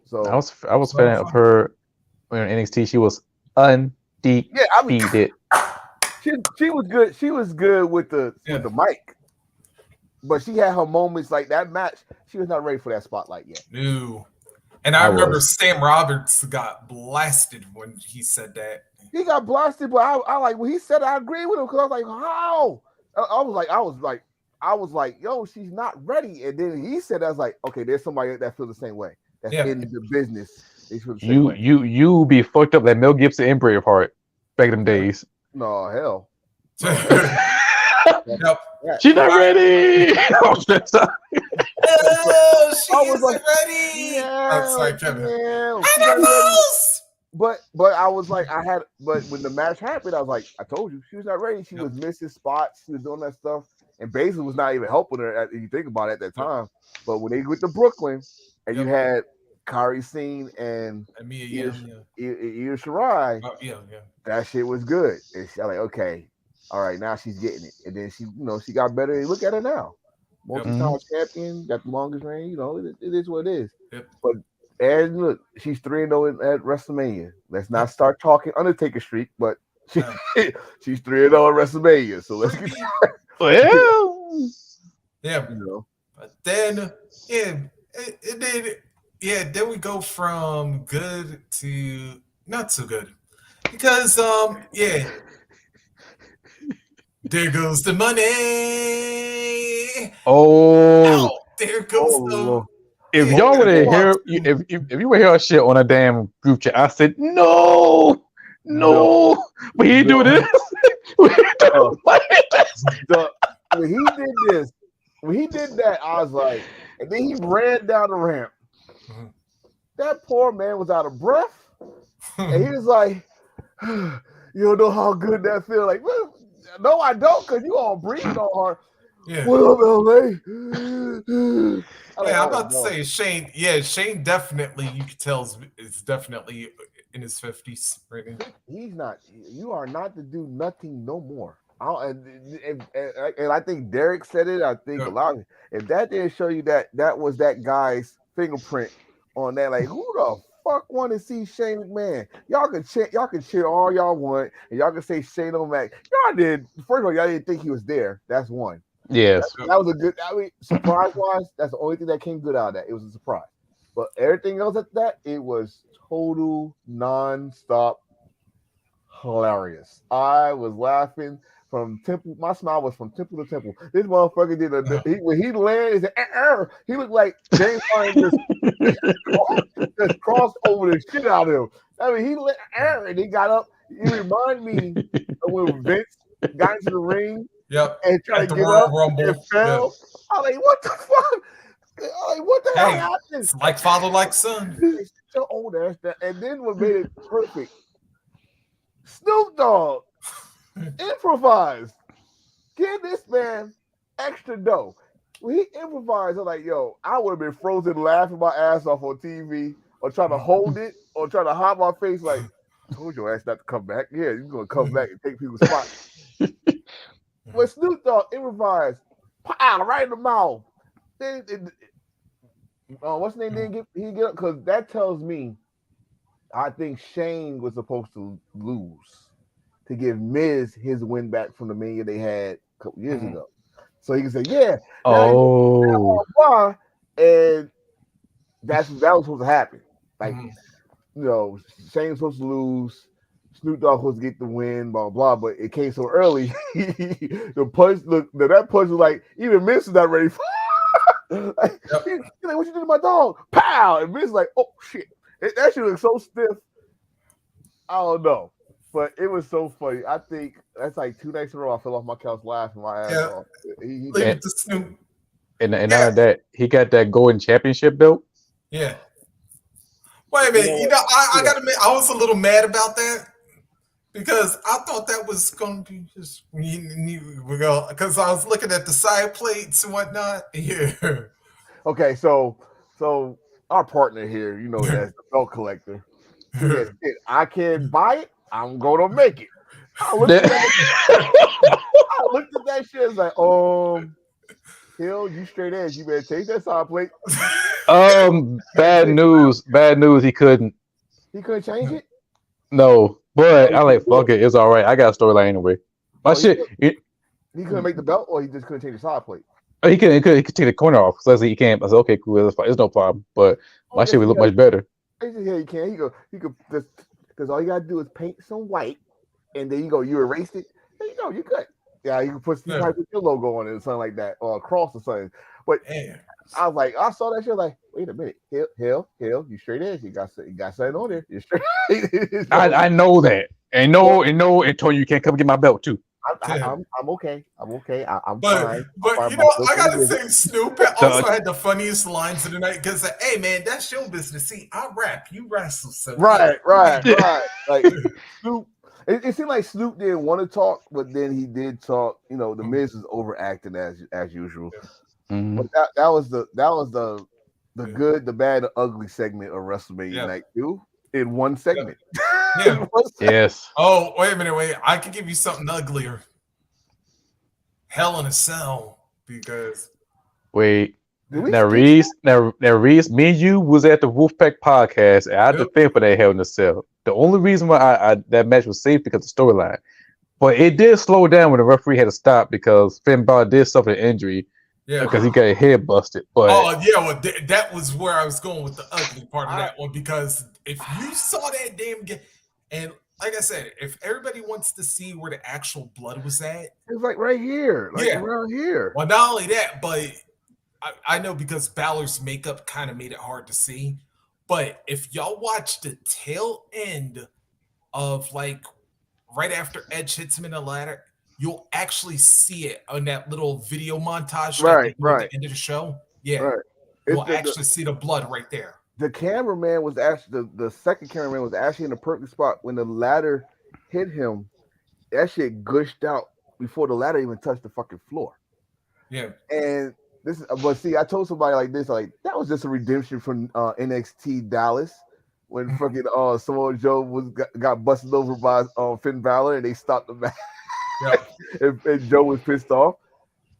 So I was a fan of her when in NXT. She was undefeated. Yeah, I mean, she was good. She was good with the mic, but she had her moments like that match. She was not ready for that spotlight yet. No. And I remember Sam Roberts got blasted when he said that. He got blasted, but I like when he said it, I agree with him because I was like, how? I was like, yo, she's not ready. And then he said, I was like, okay, there's somebody that feels the same way. That's in the business. They feel the same way. You be fucked up like Mel Gibson in Braveheart back in them days. No, hell. Nope. She's not ready. Oh, she isn't ready. Yeah, like Kevin. But I was like, but when the match happened, I was like, I told you, she was not ready. She was missing spots. She was doing that stuff. And Baszler was not even helping her, if you think about it, at that time. But when they went to Brooklyn, and you had Kairi Singh and Io Shirai, that shit was good. And she, I'm like, okay, all right, now she's getting it. And then she got better. Look at her now. Multi-time champion, got the longest reign. It is what it is. Yep. And look, she's 3-0 at WrestleMania. Let's not start talking Undertaker streak, but she's 3-0 at WrestleMania. So let's get well, But then, then we go from good to not so good because, there goes the money. Oh, there goes If y'all would hear, if you would hear our shit on a damn group chat, I said no, but he do this. When he did that, I was like, and then he ran down the ramp. That poor man was out of breath, and he was like, "You don't know how good that feels." Like, no, I don't, because you all breathe on hard. What up, LA? I'm about to say Shane. Yeah, Shane definitely. You can tell is definitely in his 50s right now. He's not. You are not to do nothing no more. And I think Derek said it. I think a lot of it. If that didn't show you that was that guy's fingerprint on that, like, who the fuck want to see Shane McMahon? Y'all can cheer all y'all want, and y'all can say Shane O'Mac. Y'all did. First of all, y'all didn't think he was there. That's one. Yes, that was a good. I mean, surprise-wise, that's the only thing that came good out of that. It was a surprise, but everything else at that, it was total non-stop hilarious. I was laughing from temple. My smile was from temple to temple. This motherfucker did when he landed, he looked like James Harden just crossed over the shit out of him. I mean, and he got up. He reminded me of when Vince got into the ring. Yep. And tried to get up and fell. I'm like, what the fuck? I'm like, what the hell happened? It's like father, like son. So old ass that. And then what made it perfect? Snoop Dogg improvised. Give this man extra dough. When he improvised, I'm like, yo, I would have been frozen laughing my ass off on TV or trying to hold it or trying to hide my face like, I told your ass not to come back. Yeah, you're going to come back and take people's spots. When Snoop Dogg improvised, pow, right in the mouth. What's his name? Didn't get up because that tells me I think Shane was supposed to lose to give Miz his win back from the Mania they had a couple years ago. So he can say, and that was supposed to happen. Like, Shane was supposed to lose. Snoop Dogg was to get the win, blah blah, but it came so early. The punch, that punch was like even Miz is not ready for. Like, he's like, what you did to my dog? Pow! And Miz is like, oh shit, that shit looks so stiff. I don't know, but it was so funny. I think that's like 2 nights in a row I fell off my couch laughing my ass off. He Leave it to Snoop. And now that he got that golden championship belt. Yeah. Wait a minute. I gotta admit, I was a little mad about that. Because I thought that was going to be just because I was looking at the side plates and whatnot. Yeah. Okay, so our partner here, that's the belt collector. Said, I can't buy it. I'm gonna make it. I looked at that shit. It's like, Hill, you straight edge. You better take that side plate. Bad news. Bad news. He couldn't. He couldn't change it. No. But I like fuck it. It's all right. I got a storyline anyway. My shit. He couldn't make the belt, or he just couldn't change the side plate. Oh, he could take the corner off. So I said he can't. I said, okay, cool, it's no problem. But my shit would look much better. Yeah, he can. He could just because all you gotta do is paint some white, and then you erased it. There you go, you're good. Yeah, you can put your logo on it or something like that, or a cross or something. But I was like, I saw that shit like, wait a minute, Hill, you straight edge. You got something on there. You're straight. I know that. And no, Antonio, you can't come get my belt too. I'm okay. I'm fine. But you know, I gotta say, Snoop also had the funniest lines of the night because, hey man, that's your business. See, I rap, you wrestle, so right. Like Snoop, it seemed like Snoop didn't want to talk, but then he did talk. You know, the Miz is overacting as usual. Mm-hmm. But that was the good, the bad, the ugly segment of WrestleMania Night 2 in one segment. Yeah. Yes. Oh, wait a minute. I could give you something uglier. Hell in a Cell, because now Reese, me and you was at the Wolfpack podcast, and I defend for that Hell in a Cell. The only reason why I that match was safe because of the storyline, but it did slow down when the referee had to stop because Finn Balor did suffer an injury. Yeah, because he got his head busted. But that was where I was going with the ugly part of that one, because if you saw that damn game, and like I said, if everybody wants to see where the actual blood was at, it's like right here, around here. Well, not only that, but I know because Balor's makeup kind of made it hard to see. But if y'all watch the tail end of like right after Edge hits him in the ladder, you'll actually see it on that little video montage right at the end of the show. Yeah, right. You'll actually see the blood right there. The cameraman was actually the second cameraman was actually in the perfect spot when the ladder hit him. That shit gushed out before the ladder even touched the fucking floor. Yeah, and this, but see, I told somebody like this, like that was just a redemption from NXT Dallas when fucking Samoa Joe got busted over by Finn Balor and they stopped the match. and Joe was pissed off.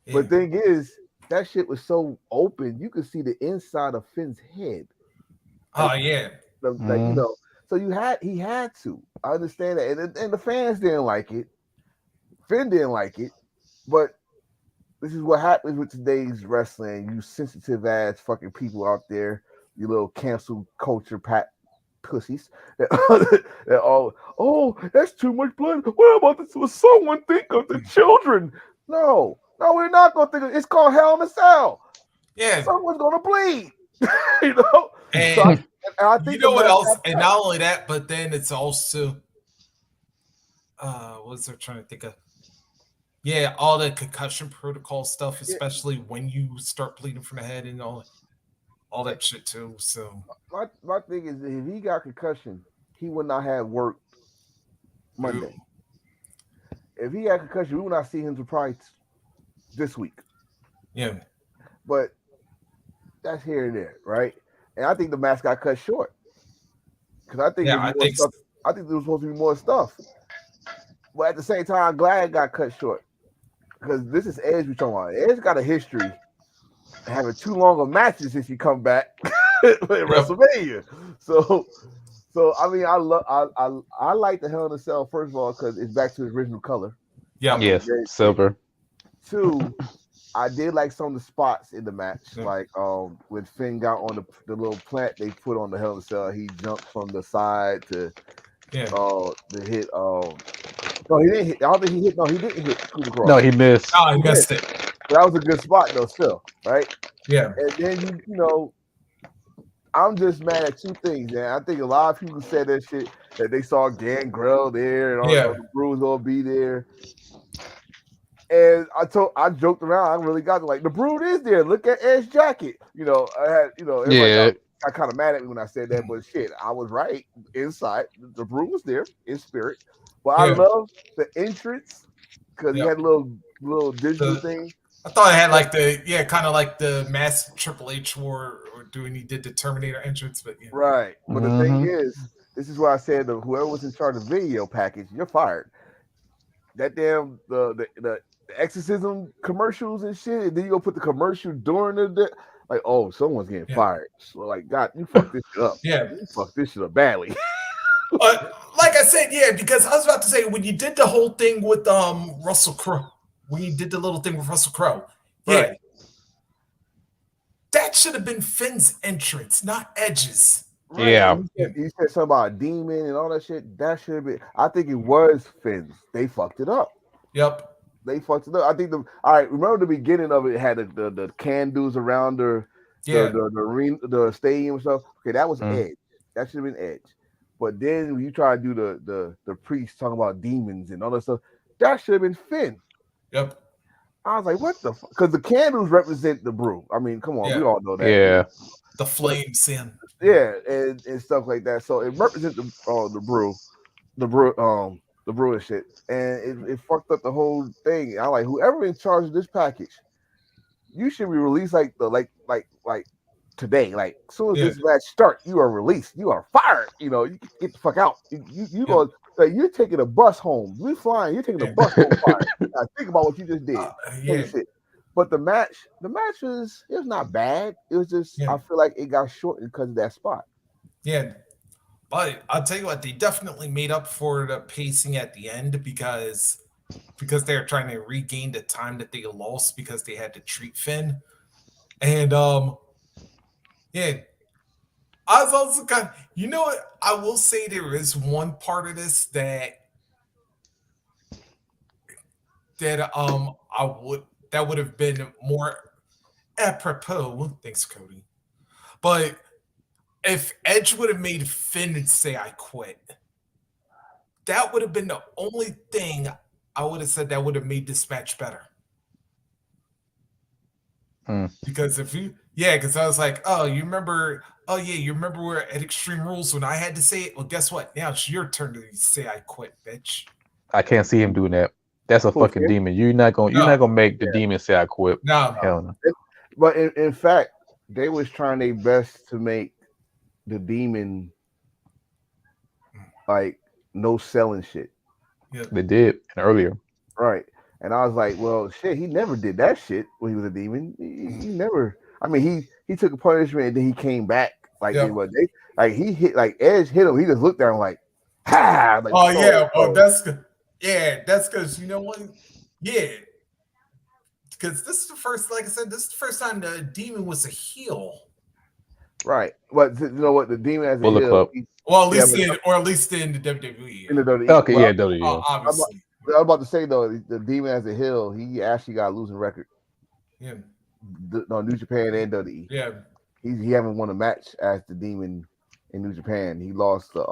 Yeah. But thing is, that shit was so open, you could see the inside of Finn's head. Like, you know, so he had to. I understand that, and the fans didn't like it. Finn didn't like it, but this is what happens with today's wrestling. You sensitive ass fucking people out there, you little cancel culture pussies. That all, that's too much blood. What about this? Will someone think of the children? No, we're not gonna think of it. It's called Hell in a Cell. Yeah, someone's gonna bleed. You know. And so I think you know what else? And not only that, but then it's also what was I trying to think of? Yeah, all the concussion protocol stuff, especially when you start bleeding from the head and all that shit too. So my thing is, if he got concussion, he would not have worked Monday. If he had concussion, we would not see him to probably this week. Yeah, but that's here and there, right? And I think the match got cut short because I think there was supposed to be more stuff. But at the same time, I'm glad it got cut short because this is Edge we're talking about. Edge got a history of having too long of matches since he come back at WrestleMania. So I mean, I like the Hell in a Cell first of all because it's back to its original color. Yeah, yes, silver. 2, I did like some of the spots in the match, like when Finn got on the little plant they put on the Hell in a Cell, he jumped from the side to the hit. No, he didn't hit. I don't think he hit. No, he didn't hit. No, he missed. Oh, he missed it. But that was a good spot though, still, right? Yeah. And then you know, I'm just mad at 2 things, man. I think a lot of people said that shit that they saw Gangrel there and all the Brew's gonna be there. And I joked around. I really got to like the Brood is there. Look at Edge's jacket. You know, I had everybody got kind of mad at me when I said that, but shit, I was right inside. The Brood was there in spirit. But I love the entrance because he had a little digital thing. I thought it had like kind of like the mass Triple H war when he did the Terminator entrance, but right. But the thing is, this is why I said whoever was in charge of the video package, you're fired. That damn the exorcism commercials and shit, and then you go put the commercial during the like, oh, someone's getting fired. So like, God, you fucked this shit up. Yeah, you fucked this shit up badly. Like I said, because I was about to say when you did the whole thing with Russell Crowe, when you did the little thing with Russell Crowe, should have been Finn's entrance, not Edge's. Right. Yeah. You said something about a demon and all that shit. That should have been. I think it was Finn's. They fucked it up. Yep. They fucked it up. I think all right. Remember the beginning of it had the candles around the arena, the stadium and stuff. Okay, that was Edge. That should have been Edge. But then when you try to do the priest talking about demons and all that stuff, that should have been Finn. Yep. I was like, what the fuck? Because the candles represent the brew. I mean, come on, we all know that. Yeah. The flame sin. Yeah, and stuff like that. So it represents the brew and shit. And it fucked up the whole thing. I like whoever in charge of this package, you should be released like today. Like as soon as this match starts, you are released. You are fired. You know, you get the fuck out. You go. Like, you're taking a bus home. You're flying. You're taking a bus home. Now, think about what you just did. Shit. But the match was not bad. It was just I feel like it got shortened because of that spot. Yeah, but I'll tell you what, they definitely made up for the pacing at the end because they were trying to regain the time that they lost because they had to treat Finn, and I was also kind of, you know what, I will say there is one part of this that that would have been more apropos. Thanks, Cody. But if Edge would have made Finn say I quit, that would have been the only thing I would have said that would have made this match better. Because because I was like, you remember we're at Extreme Rules when I had to say it? Well, guess what? Now it's your turn to say I quit, bitch. I can't see him doing that. That's a fucking demon. You're not gonna make the demon say I quit. No. Hell no. But in fact, they was trying their best to make the demon like no selling shit. Yeah. They did earlier. Right. And I was like, well, shit, he never did that shit when he was a demon. He never. I mean, he took a punishment and then he came back. Like he hit, like Edge hit him. He just looked down like, ha. Like, that's good. Yeah, that's because you know what? Yeah, because this is the first, like I said, this is the first time the demon was a heel. Right, but you know what? The demon as a heel. Club. Well, at least in the WWE. In the WWE. Okay, WWE. Obviously. I was about to say though, the demon as a heel, he actually got a losing record. Yeah. New Japan and WWE. Yeah. He haven't won a match as the demon in New Japan. He lost to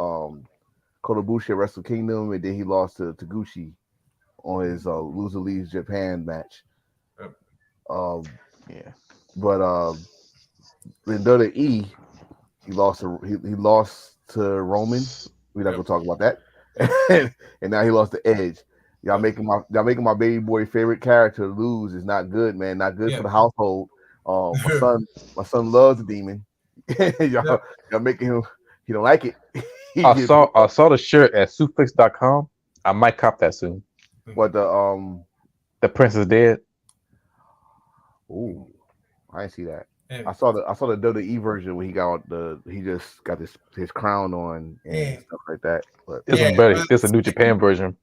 Kotobushi at Wrestle Kingdom, and then he lost to Taguchi on his Loser Leaves Japan match. But in WWE, he lost to Roman. We're not gonna talk about that. And now he lost to Edge. Y'all making my baby boy favorite character lose is not good, man. Not good for the household. My son loves the demon. y'all making him. He don't like it. I saw the shirt at suplex.com. I might cop that soon. What the Prince is dead. Ooh, I didn't see that. I saw the WWE version when he just got his crown on and stuff like that. But this is better. This is a New Japan version.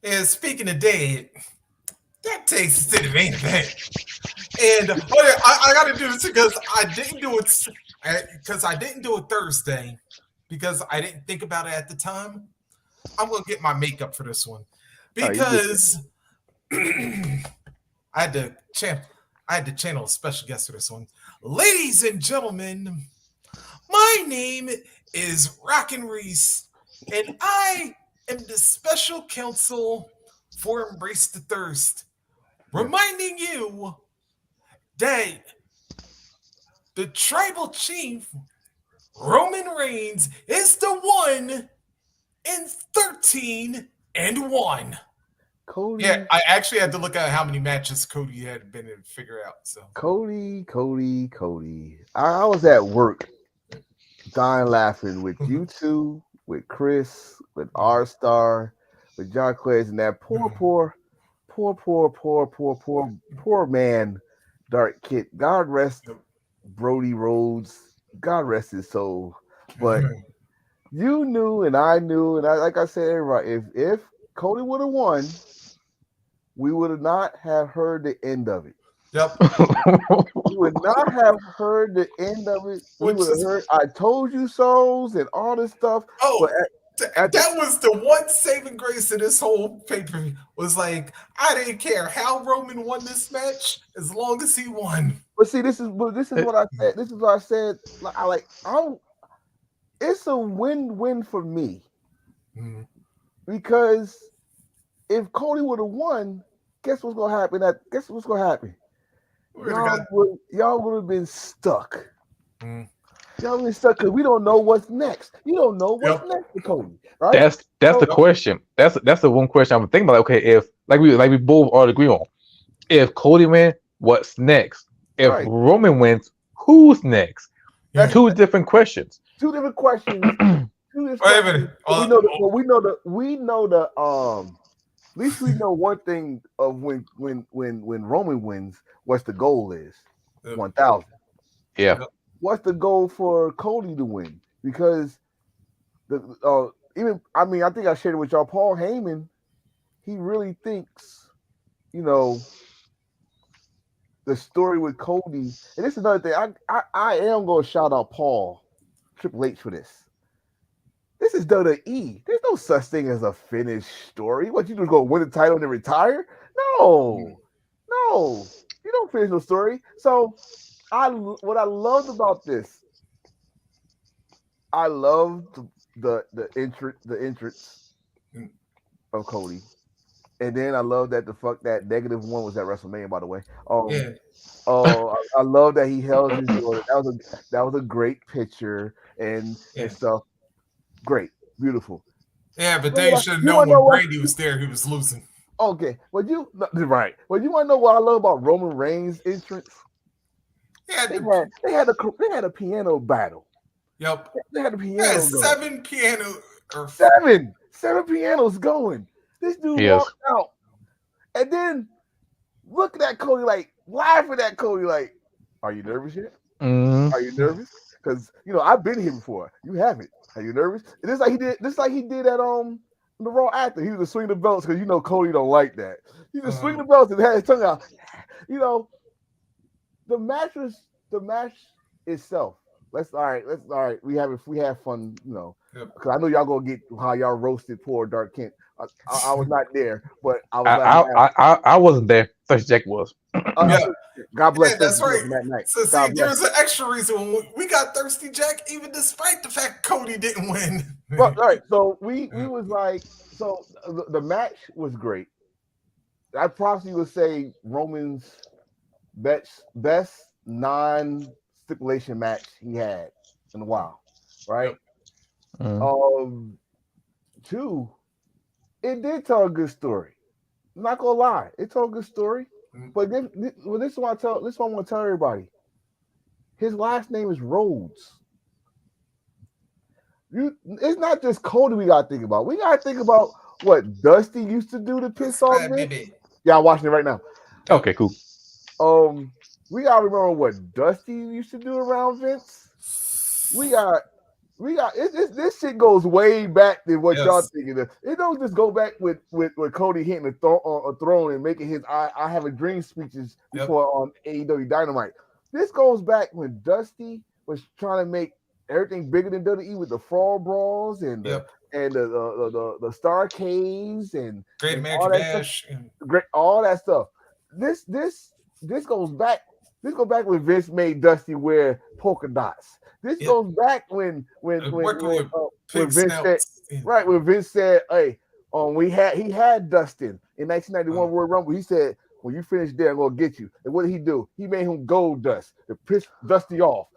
Yeah, speaking of dead, that takes us to the main event. And I got to do this because I didn't do it Thursday because I didn't think about it at the time. I'm gonna get my makeup for this one because I had to channel a special guest for this one. Ladies and gentlemen, my name is Rockin' Reese, and I am the special counsel for Embrace the Thirst, reminding you that the tribal chief, Roman Reigns, is the 1-13-1. Cody. Yeah, I actually had to look at how many matches Cody had been in to figure out. So Cody. I was at work, dying laughing with you two, with Chris, with R-Star, with Jacquez, and that poor man, Dark Kid. God rest Brody Rhodes. God rest his soul. But you knew, and I knew, and like I said, right, if Cody would have won, we would have not have heard the end of it. Yep. We would not have heard the end of it. We would have heard "I told you so's" and all this stuff. Oh, that was the one saving grace of this whole pay-per-view. Was like, I didn't care how Roman won this match as long as he won. But see, this is what I said. This is what I said. It's a win-win for me because if Cody would have won, guess what's gonna happen? Y'all would have been stuck. Y'all been stuck because we don't know what's next. You don't know what's next for Cody, right? That's the question. That's the one question I'm thinking about. Okay, if like we both all agree on, if Cody wins, what's next? If Roman wins, who's next? That's two different questions. Two different questions. Wait a minute. We know the at least we know one thing of when Roman wins, what the goal is. 1,000. Yeah. What's the goal for Cody to win? Because I think I shared it with y'all. Paul Heyman, he really thinks, the story with Cody, and this is another thing. I am going to shout out Triple H for this. This is WWE. There's no such thing as a finished story. What, you just go win the title and then retire? No. You don't finish no story. So what I loved about this, I loved the entrance of Cody. And then I love that that -1 was at WrestleMania, by the way. I love that he held his daughter. That was a great picture and stuff. Great, beautiful. Yeah, but they should have known when Brady was there, he was losing. Okay, Well, you want to know what I love about Roman Reigns' entrance? Yeah, they had a piano battle. Yep. They had a piano. Seven pianos going. This dude walked out, and then looking at Cody laughing at Cody "Are you nervous yet? Are you nervous? Because I've been here before. You haven't. Are you nervous?" And this like he did at the Raw Actor. He was just swinging the belts because Cody don't like that. He just swinging the belts and had his tongue out. The match itself. Let's all right. We have fun. Because I know y'all gonna get how y'all roasted poor Dark Kent. I was not there, but I wasn't there. First Jack was. God bless. Yeah, that's right. That night. So see, there's an extra reason when we got Thirsty Jack, even despite the fact Cody didn't win. All right, so we was the match was great. I probably would say Roman's best non-stipulation match he had in a while, right? Two, it did tell a good story. I'm not gonna lie, it told a good story. But this is what I want to tell everybody. His last name is Rhodes. It's not just Cody we gotta think about. We gotta think about what Dusty used to do to piss off Vince. Yeah, I'm watching it right now. Okay, cool. We gotta remember what Dusty used to do around Vince. This shit goes way back than what y'all thinking of. It don't just go back with Cody hitting a throne and making his I have a dream speeches before on AEW Dynamite. This goes back when Dusty was trying to make everything bigger than WWE with the Fall Brawls and the Starcades and Great American Bash, all that stuff. This goes back. This goes back when Vince made Dusty wear polka dots. This goes back when Vince said, when Vince said, "Hey, he had Dustin in 1991 Royal Rumble." He said, "When you finish there, I'm gonna get you." And what did he do? He made him gold dust to piss Dusty off.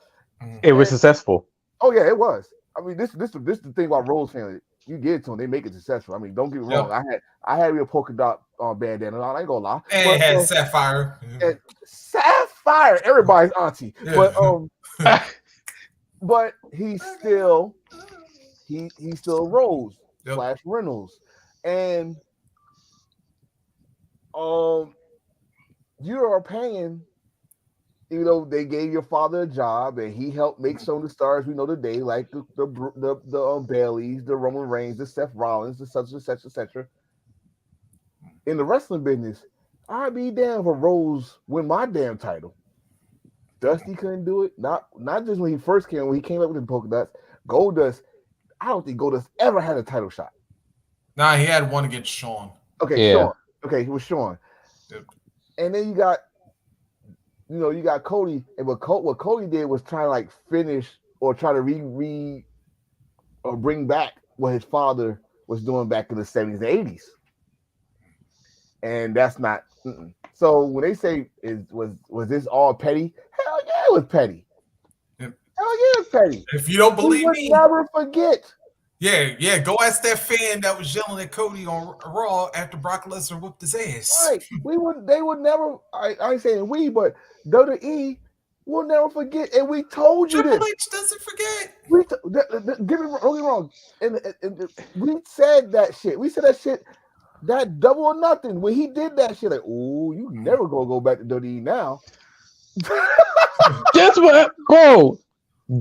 It was successful. Oh yeah, it was. I mean, this is the thing about Rose family. You get it to them, they make it successful. I mean, don't get me wrong. I had a polka dot bandana. I ain't gonna lie. And it had Sapphire. And Sapphire, everybody's auntie. But he's still Rose / Reynolds, and you are paying. They gave your father a job, and he helped make some of the stars we know today, like the Baileys, the Roman Reigns, the Seth Rollins, the such and such, etc. In the wrestling business, I'd be damn if Rose win my damn title. Dusty couldn't do it. Not just when he first came, when he came up with the polka dots. Goldust, I don't think Goldust ever had a title shot. Nah, he had one against Shawn. Okay, Shawn. Okay, he was Shawn. Yep. And then you got Cody, and what Cody did was try to like finish or try to or bring back what his father was doing back in the 70s and 80s. And that's not. So when they say was this all petty? Hell yeah, it was petty. Yep. Hell yeah, it's petty. If you don't believe me, never forget. Yeah. Go ask that fan that was yelling at Cody on Raw after Brock Lesnar whooped his ass. Right. They would never. I ain't saying we, but WWE will never forget. And we told you Triple this. H doesn't forget. Get me wrong. And we said that shit. We said that shit. That Double or Nothing when he did that shit. Like, oh, you never gonna go back to WWE now. Guess what, bro?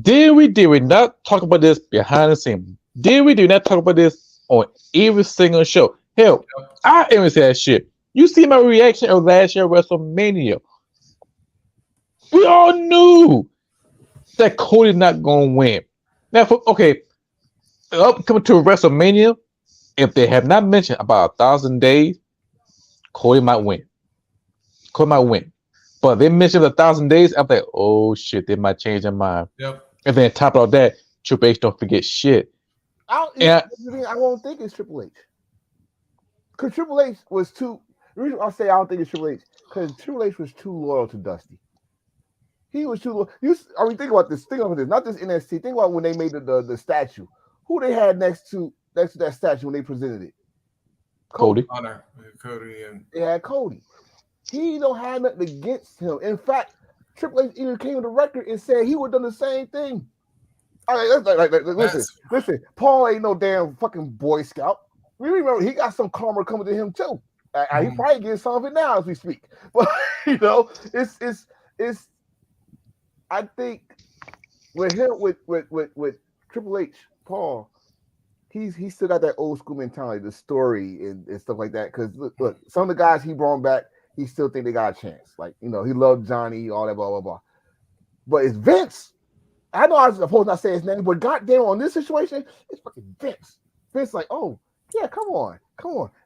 Did we not talk about this behind the scenes? Did we not talk about this on every single show? Hell, I even said that shit. You see my reaction of last year WrestleMania. We all knew that Cody's not gonna win. Now, coming to WrestleMania, if they have not mentioned about 1,000 days, Cody might win. But they mentioned 1,000 days, I'm like, oh shit, they might change their mind. Yep. And then top of all that, Triple H don't forget shit. I won't think it's Triple H. Because Triple H was too. The reason I say I don't think it's Triple H, because Triple H was too loyal to Dusty. He was too loyal. Think about this. Think about this. Not just NXT. Think about when they made the statue. Who they had next to that statue when they presented it? Cody. Cody and they had Cody. He don't have nothing against him. In fact, Triple H even came on the record and said he would have done the same thing. All right, listen. Paul ain't no damn fucking Boy Scout. We remember he got some karma coming to him too. He probably getting some of it now as we speak. But it's. I think with him with Triple H, Paul, he still got that old school mentality, the story and stuff like that. Because look, some of the guys he brought back, he still think they got a chance. Like he loved Johnny, all that, blah blah blah. But it's Vince. I know I was supposed not to say his name, but goddamn, on this situation, it's fucking Vince. Vince, like, oh yeah, come on.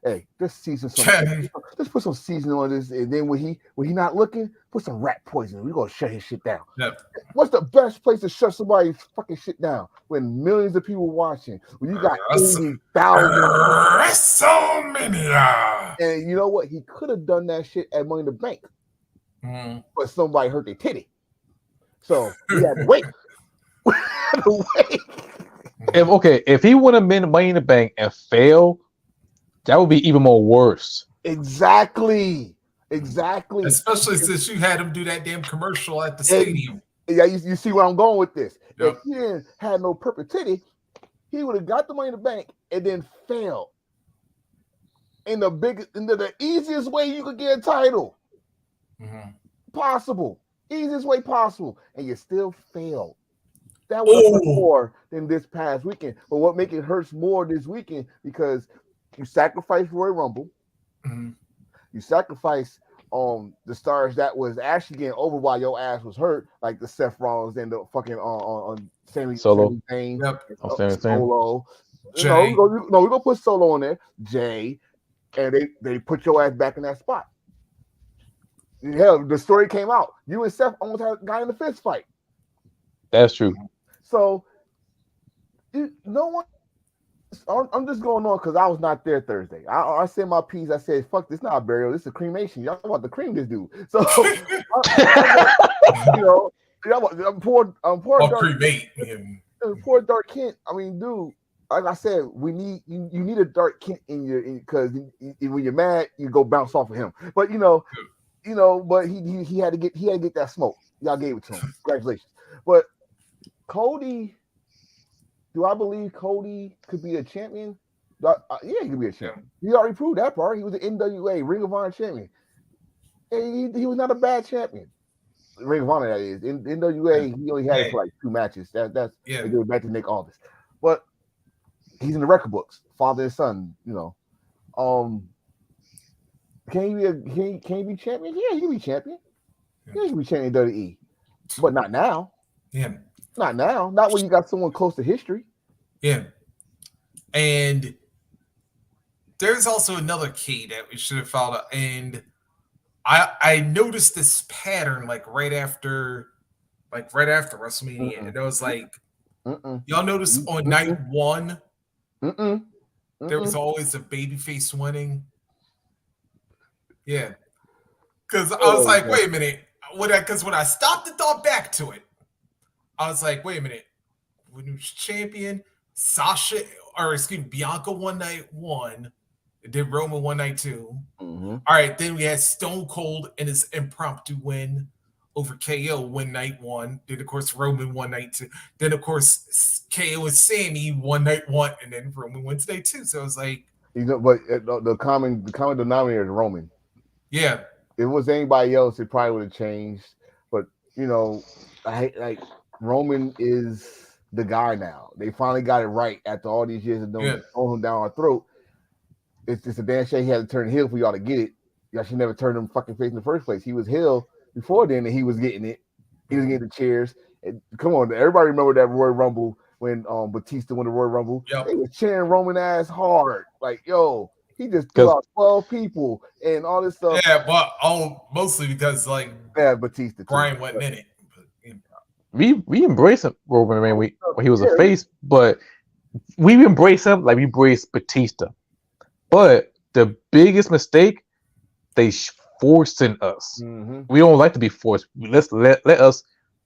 Hey, let's season some. Let's put some seasoning on this, and then when he not looking, put some rat poison. We're gonna shut his shit down. Yep. What's the best place to shut somebody's fucking shit down when millions of people watching? When you got 80,000 WrestleMania, and you know what? He could have done that shit at Money in the Bank, but somebody hurt their titty, so we had to wait. If he would have been Money in the Bank and failed, that would be even more worse. Exactly. Especially since you had him do that damn commercial at the stadium. Yeah, you see where I'm going with this. Yep. If he didn't have no purple titty, he would have got the Money in the Bank and then failed in the easiest way you could get a title possible. Easiest way possible, and you still failed. That was more than this past weekend. But what makes it hurt more this weekend because you sacrificed Royal Rumble, you sacrificed the stars that was actually getting over while your ass was hurt, like the Seth Rollins and the fucking on Sami Zayn, Solo. Jay. We're gonna put Solo on there, Jay, and they put your ass back in that spot. Hell, the story came out. You and Seth almost had a guy in the fist fight. That's true. So, no one. I'm just going on because I was not there Thursday. I said my piece. I said, "Fuck, this is not a burial. This is a cremation. Y'all want to cream this dude." So, I'm poor. Poor Dark Kent. I mean, dude. Like I said, you need a Dark Kent in your because when you're mad, you go bounce off of him. But but he had to get that smoke. Y'all gave it to him. Congratulations. But Cody, do I believe Cody could be a champion? Yeah, he could be a champion. He already proved that part. He was the NWA Ring of Honor champion. And he was not a bad champion. Ring of Honor, that is. In NWA, he only had it for like 2 matches. They did it back to Nick Aldis. But he's in the record books, father and son, Can he be champion? Yeah, he can be champion. Yeah, he can be champion in WWE. But not now. Yeah. Not now. Not when you got someone close to history. Yeah. And there's also another key that we should have followed up. And I noticed this pattern right after WrestleMania. And it was like, y'all notice on night one, there was always a babyface winning. Yeah. Because I was like, wait a minute. Because when I stopped and thought back to it, I was like, wait a minute. When he was champion, Bianca won night one. Then Roman won night two. Mm-hmm. All right, then we had Stone Cold and his impromptu win over KO win night one. Then, of course, Roman won night two. Then, of course, KO and Sammy won night one. And then Roman wins night two. So it was like... but the common denominator is Roman. Yeah. If it was anybody else, it probably would have changed. But, Roman is the guy now. They finally got it right after all these years of throwing him down our throat. It's just a damn shame he had to turn heel for y'all to get it. Y'all should never turn him fucking face in the first place. He was heel before then, and he was getting it. He was getting the cheers. And come on, everybody remember that Royal Rumble when Batista won the Royal Rumble? Yep. They were cheering Roman ass hard. Like, yo, he just threw out 12 people and all this stuff. Yeah, but mostly because Batista Brian wasn't in it. We embrace him, Roman Reigns, when he was a face, but we embrace him like we embrace Batista. But the biggest mistake, they forcing us. Mm-hmm. We don't like to be forced. Let us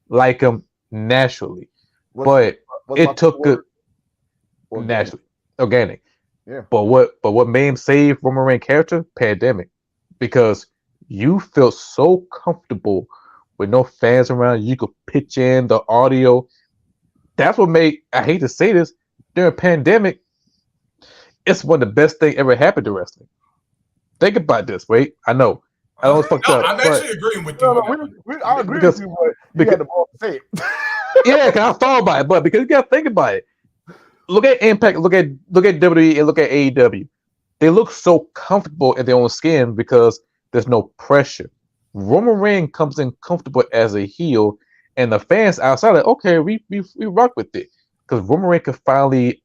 like him naturally. But it took good naturally, organic. Yeah. But what made him save Roman Reigns' character? Pandemic, because you felt so comfortable with no fans around. You could pitch in the audio. That's what made, I hate to say this, during a pandemic, it's one of the best things ever happened to wrestling. Think about this, wait. I know. I know it's fucked up. I'm actually agreeing with you. I agree with you, but you had the ball to say it. Yeah, because I thought about it, but because you gotta think about it. Look at Impact, look at WWE, and look at AEW. They look so comfortable in their own skin because there's no pressure. Roman Reigns comes in comfortable as a heel, and the fans outside like, okay, we rock with it. Because Roman Reigns could finally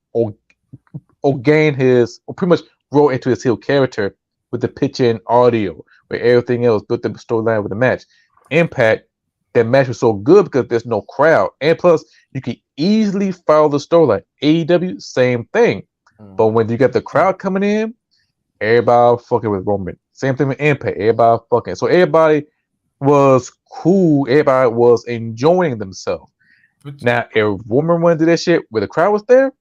gain or pretty much grow into his heel character with the pitch-in audio, where everything else built the storyline with the match. Impact, that match was so good because there's no crowd. And plus, you can easily follow the storyline. AEW, same thing. But when you get the crowd coming in, everybody fucking with Roman. Same thing with Impact. Everybody fucking. So everybody was cool. Everybody was enjoying themselves. Now, if Roman went to that shit where the crowd was there,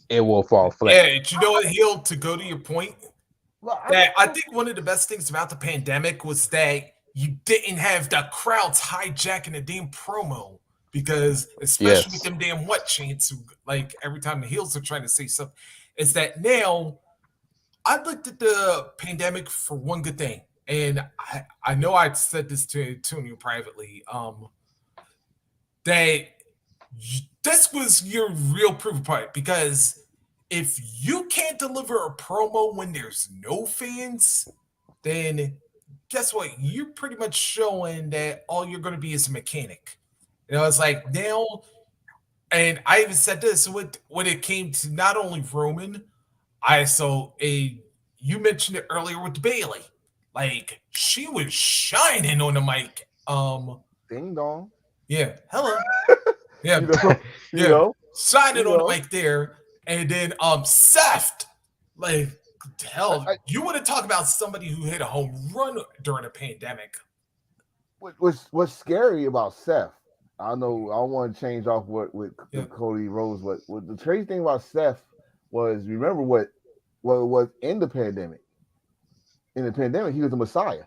it will fall flat. Yeah, you know what, Hill, to go to your point, that I think one of the best things about the pandemic was that you didn't have the crowds hijacking the damn promo, because especially with them damn what chants, like every time the heels are trying to say something, is that now I looked at the pandemic for one good thing, and I know I said this to you privately, that this was your real proof point, because if you can't deliver a promo when there's no fans, then guess what? You're pretty much showing that all you're going to be is a mechanic. It's like now, and I even said this when it came to not only Roman, you mentioned it earlier with Bailey. Like, she was shining on the mic. Ding dong. Yeah. Hello. Yeah. You know, shining on the mic there. And then Seth, like, hell, you want to talk about somebody who hit a home run during a pandemic. What's scary about Seth, I know I don't want to change off with Cody Rhodes, but the crazy thing about Seth was, remember what was in the pandemic. In the pandemic, he was the Messiah.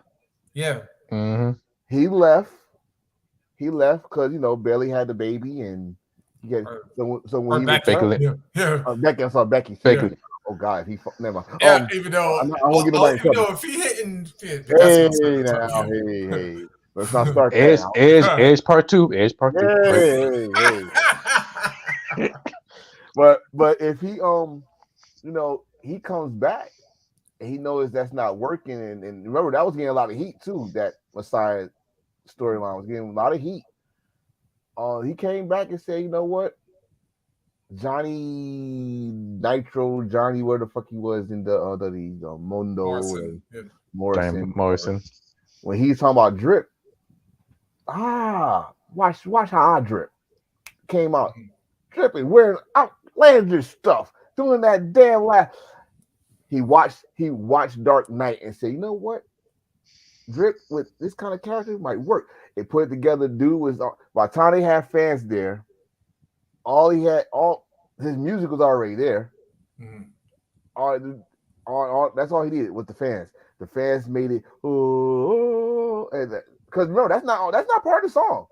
Yeah. Mm-hmm. He left because, Bailey had the baby, and he had when he Becky. Becky. Becky. Oh God, never mind. Yeah, even though if he hitting, hey, let's not start Edge part two. But if he he comes back and he knows that's not working. And remember, that was getting a lot of heat too. That Messiah storyline was getting a lot of heat. He came back and said, you know what, Johnny Nitro, Johnny, where the fuck he was in the Mondo Morrison. Morrison. When he's talking about drip, watch how I drip. Came out dripping, wearing outlandish stuff, doing that damn laugh. He watched Dark Knight and said, you know what? Drip with this kind of character might work. They put it together. Dude was by the time they had fans there, all his music was already there. Mm-hmm. That's all he did with the fans. The fans made it because remember that's not part of the song.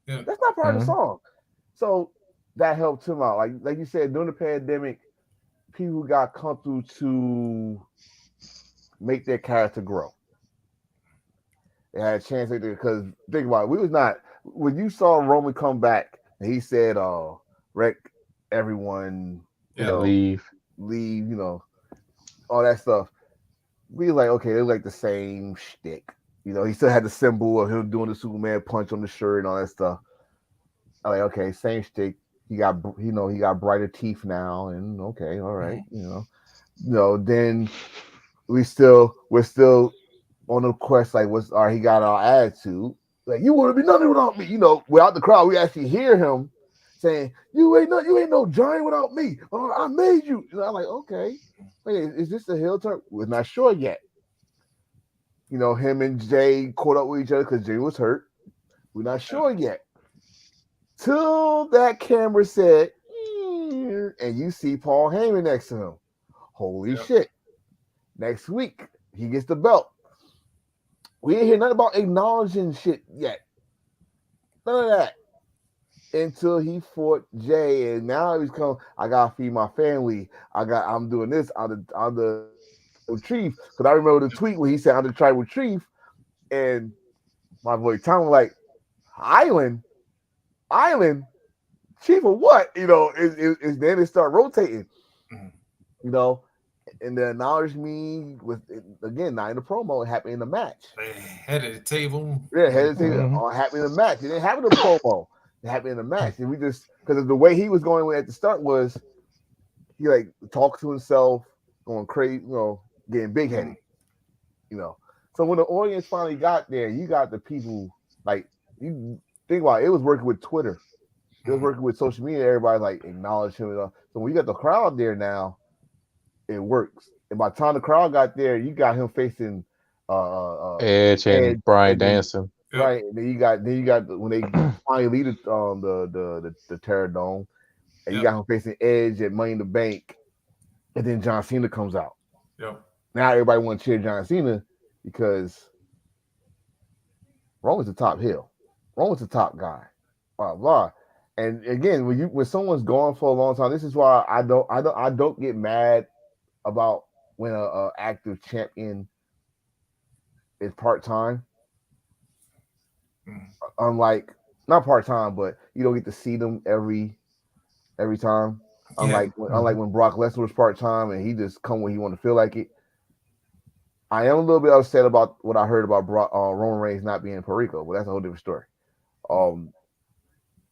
Yeah. That's not part of the song. So that helped him out. Like you said, during the pandemic, people got comfortable to make their character grow. They had a chance because think about it, we was not when you saw Roman come back and he said, wreck everyone, leave, all that stuff. We was like, okay, they're like the same shtick. He still had the symbol of him doing the Superman punch on the shirt and all that stuff. I'm like, okay, same shtick. He got brighter teeth now, and okay, all right, Then we're still on the quest. Like, he got our attitude. Like, you want to be nothing without me. Without the crowd, we actually hear him saying, "You ain't no giant without me. I made you." I'm like, okay, wait, is this a heel turn? We're not sure yet. Him and Jay caught up with each other because Jay was hurt. We're not sure yet. Till that camera said, and you see Paul Heyman next to him. Holy shit. Next week, he gets the belt. We ain't hear nothing about acknowledging shit yet. None of that. Until he fought Jay, and now he's coming, I gotta feed my family. I'm doing this. I'm the chief. Because I remember the tweet where he said, I'm the tribal chief. And my boy Tom was like, Island, chief of what? Is then it start rotating. And the acknowledge me with again, not in the promo, it happened in the match. Head of the table. Yeah, head of the table. All happened in the match. It didn't happen in the promo. It happened in the match. And we just because the way he was going with at the start was he like talked to himself, going crazy, getting big headed. So when the audience finally got there, you got the people like you think about it, it was working with Twitter. It was working with social media. Everybody like acknowledged him. So when you got the crowd there now, it works. And by the time the crowd got there, you got him facing Edge and Bryan Danielson. Right. And then you got when they finally lead the Terror Dome, and you got him facing Edge at Money in the Bank, and then John Cena comes out. Yep. Now everybody want to cheer John Cena because Roman's the top heel. Roman's the top guy. Blah blah. And again, when someone's gone for a long time, this is why I don't get mad about when a active champion is part-time. Unlike not part-time, but you don't get to see them every time. Unlike when Brock Lesnar was part-time and he just come when he want to feel like it. I am a little bit upset about what I heard about Roman Reigns not being in Puerto Rico, but that's a whole different story.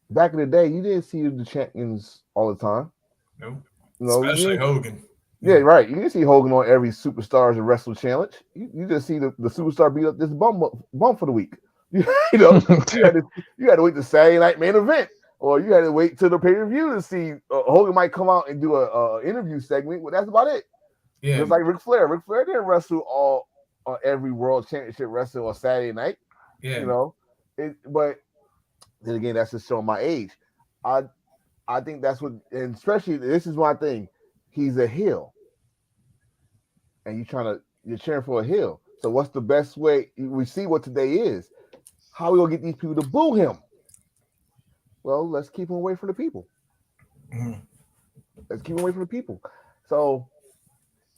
Back in the day, you didn't see the champions all the time. Nope. Especially Hogan. Yeah, right. You didn't see Hogan on every Superstars and Wrestle Challenge. You just see the superstar beat up this bum for the week. You had to wait the Saturday night main event, or you had to wait till the pay-per-view to see Hogan might come out and do a interview segment. But that's about it. Yeah, just like Ric Flair. Ric Flair didn't wrestle all on every World Championship wrestle on Saturday night. Yeah, but then again, that's just showing my age. I think that's what, and especially this is one thing. He's a heel, and you're cheering for a heel. So what's the best way? We see what today is. How are we gonna get these people to boo him? Well, let's keep him away from the people. Let's keep him away from the people. So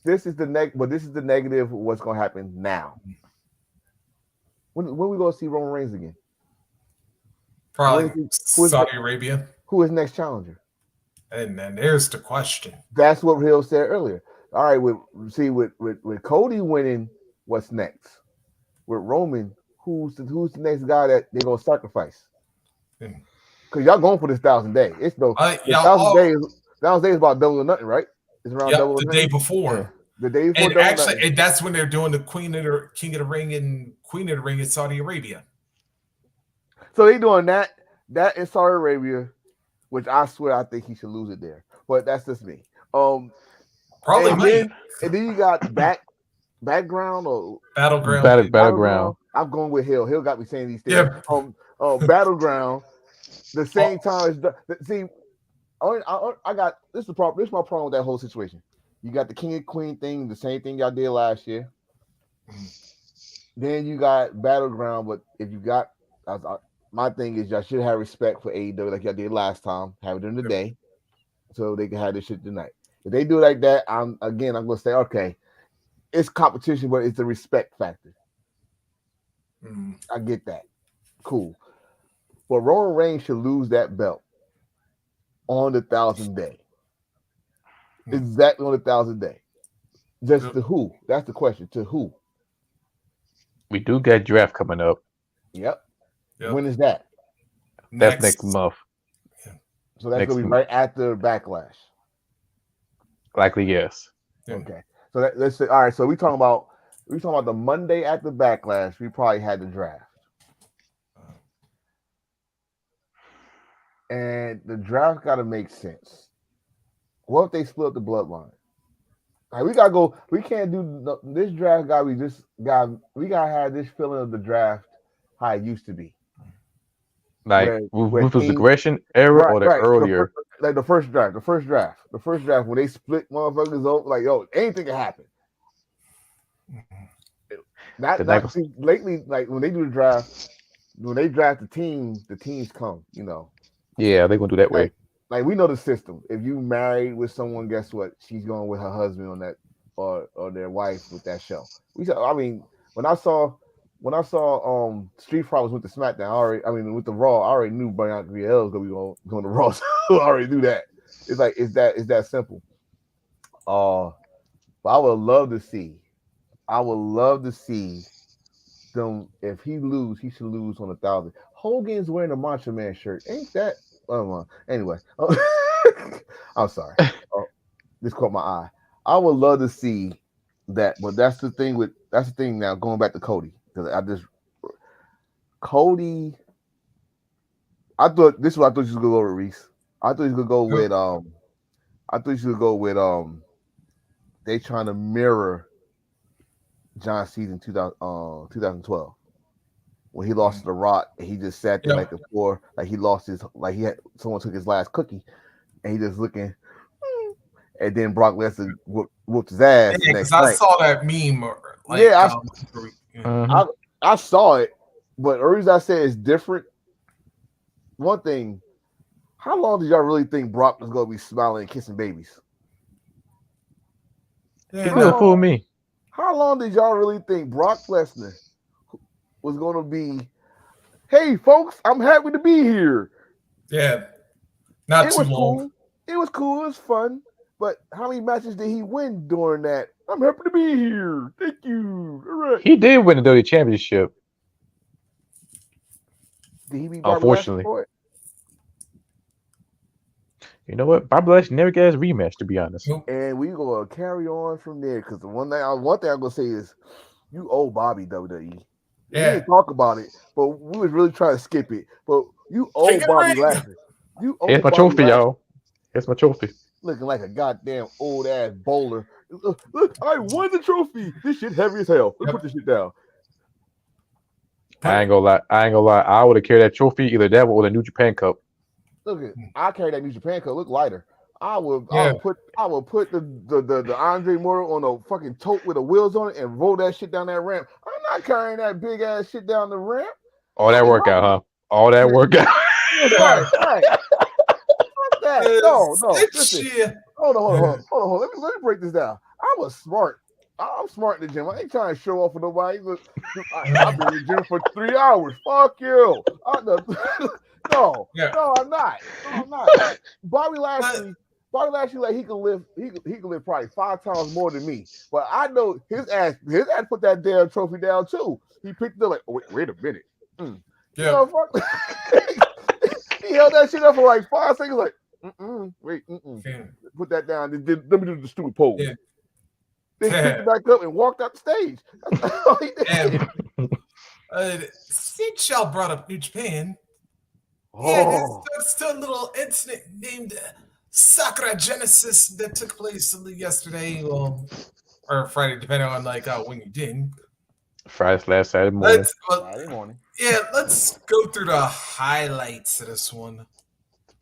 this is the negative of what's gonna happen now. When we gonna see Roman Reigns again? Probably Saudi Arabia. Who is next challenger? And then there's the question. That's what Hill said earlier. All right, with Cody winning, what's next? With Roman, who's the next guy that they're gonna sacrifice? Because y'all going for this 1,000 day. It's no 1,000 days. 1,000 days is about double or nothing, right? It's around double or the nothing. day before. Yeah. The day before, and actually, and that's when they're doing the King of the Ring and Queen of the Ring in Saudi Arabia. So they doing that in Saudi Arabia, which I swear I think he should lose it there. But that's just me. Probably and then you got background or battleground. Battleground. I'm going with Hill. Hill got me saying these things. Yeah. Battleground. The same time as see. I got this is the problem. This is my problem with that whole situation. You got the King and Queen thing, the same thing y'all did last year. Then you got Battleground, but if you got my thing is y'all should have respect for AEW like y'all did last time. Have it during the day, so they can have this shit tonight. If they do it like that, I'm gonna say okay, it's competition, but it's the respect factor. I get that, cool. But Roman Reigns should lose that belt on the 1,000 day. Exactly on the 1,000 day. Just to who? That's the question. To who? We do get draft coming up. Yep. When is that? That's next month. So that's gonna be right after Backlash. Likely, yes. Okay. So let's say all right. So we talking about the Monday after Backlash. We probably had the draft. And the draft got to make sense. What if they split up the bloodline? Like we gotta go. We can't do this draft. We gotta have this feeling of the draft how it used to be. Like with the aggression era or the earlier. The first draft when they split motherfuckers over. Like anything can happen. Lately, like when they do the draft, when they draft the teams come. Yeah, they're gonna do that way. Like we know the system. If you married with someone, guess what? She's going with her husband on that, or their wife with that show. When I saw Street Profits with the SmackDown, with the Raw, I already knew Bianca Belair was gonna be going to Raw. So I already knew that. It's like it's that simple. But I would love to see them. If he lose, he should lose on 1,000. Hogan's wearing a Macho Man shirt. Ain't that? Anyway, I'm sorry. This caught my eye. I would love to see that, but that's the thing now. Going back to Cody, because Cody. I thought this is what I thought you was gonna go with Reese. I thought you was gonna go with. They trying to mirror John Cena in 2012. When he lost to The Rock, and he just sat there like the floor, like he lost his, like someone took his last cookie, and he just looking, and then Brock Lesnar whooped his ass. Yeah, because I saw that meme. I saw it, but the reason I say it's different. One thing, how long did y'all really think Brock was gonna be smiling and kissing babies? He couldn't fool me. How long did y'all really think Brock Lesnar was going to be, hey, folks, I'm happy to be here? Yeah. Not too long. Cool. It was cool. It was fun. But how many matches did he win during that? I'm happy to be here. Thank you. All right. He did win the WWE Championship. Did he beat unfortunately for it? You know what? Bobby Lashley never got his rematch, to be honest. And we gonna carry on from there, because the one thing I'm gonna say is you owe Bobby WWE. We didn't talk about it, but we was really trying to skip it. But you owe Bobby Lashley. Here's my trophy, y'all. Here's my trophy. Looking like a goddamn old ass bowler. Look, I won the trophy. This shit heavy as hell. Let's put this shit down. I ain't gonna lie. I would have carried that trophy, either that or the New Japan Cup. Look, I carry that New Japan Cup. Look lighter. I would put the Andre Mortal on a fucking tote with the wheels on it and roll that shit down that ramp. I'm not carrying that big ass shit down the ramp. All that workout, huh? All that workout. Right. Fuck that. No. Listen. Hold on. Let me break this down. I'm smart in the gym. I ain't trying to show off for nobody. I've been in the gym for 3 hours. Fuck you. No, I'm not. Bobby Lashley Bobby Lashley, like he can live probably 5 times more than me. But I know his ass put that damn trophy down too. He picked it up like, oh, wait a minute. Yeah. You know, fuck. He held that shit up for like 5 seconds, like, put that down. Let me do the stupid pose. Yeah. Then he picked it back up and walked out the stage. That's all he did. Since y'all brought up New Japan, there's a little incident named Sakura Genesis that took place yesterday, or Friday, depending on when you did. Saturday morning. Friday morning. Yeah, let's go through the highlights of this one.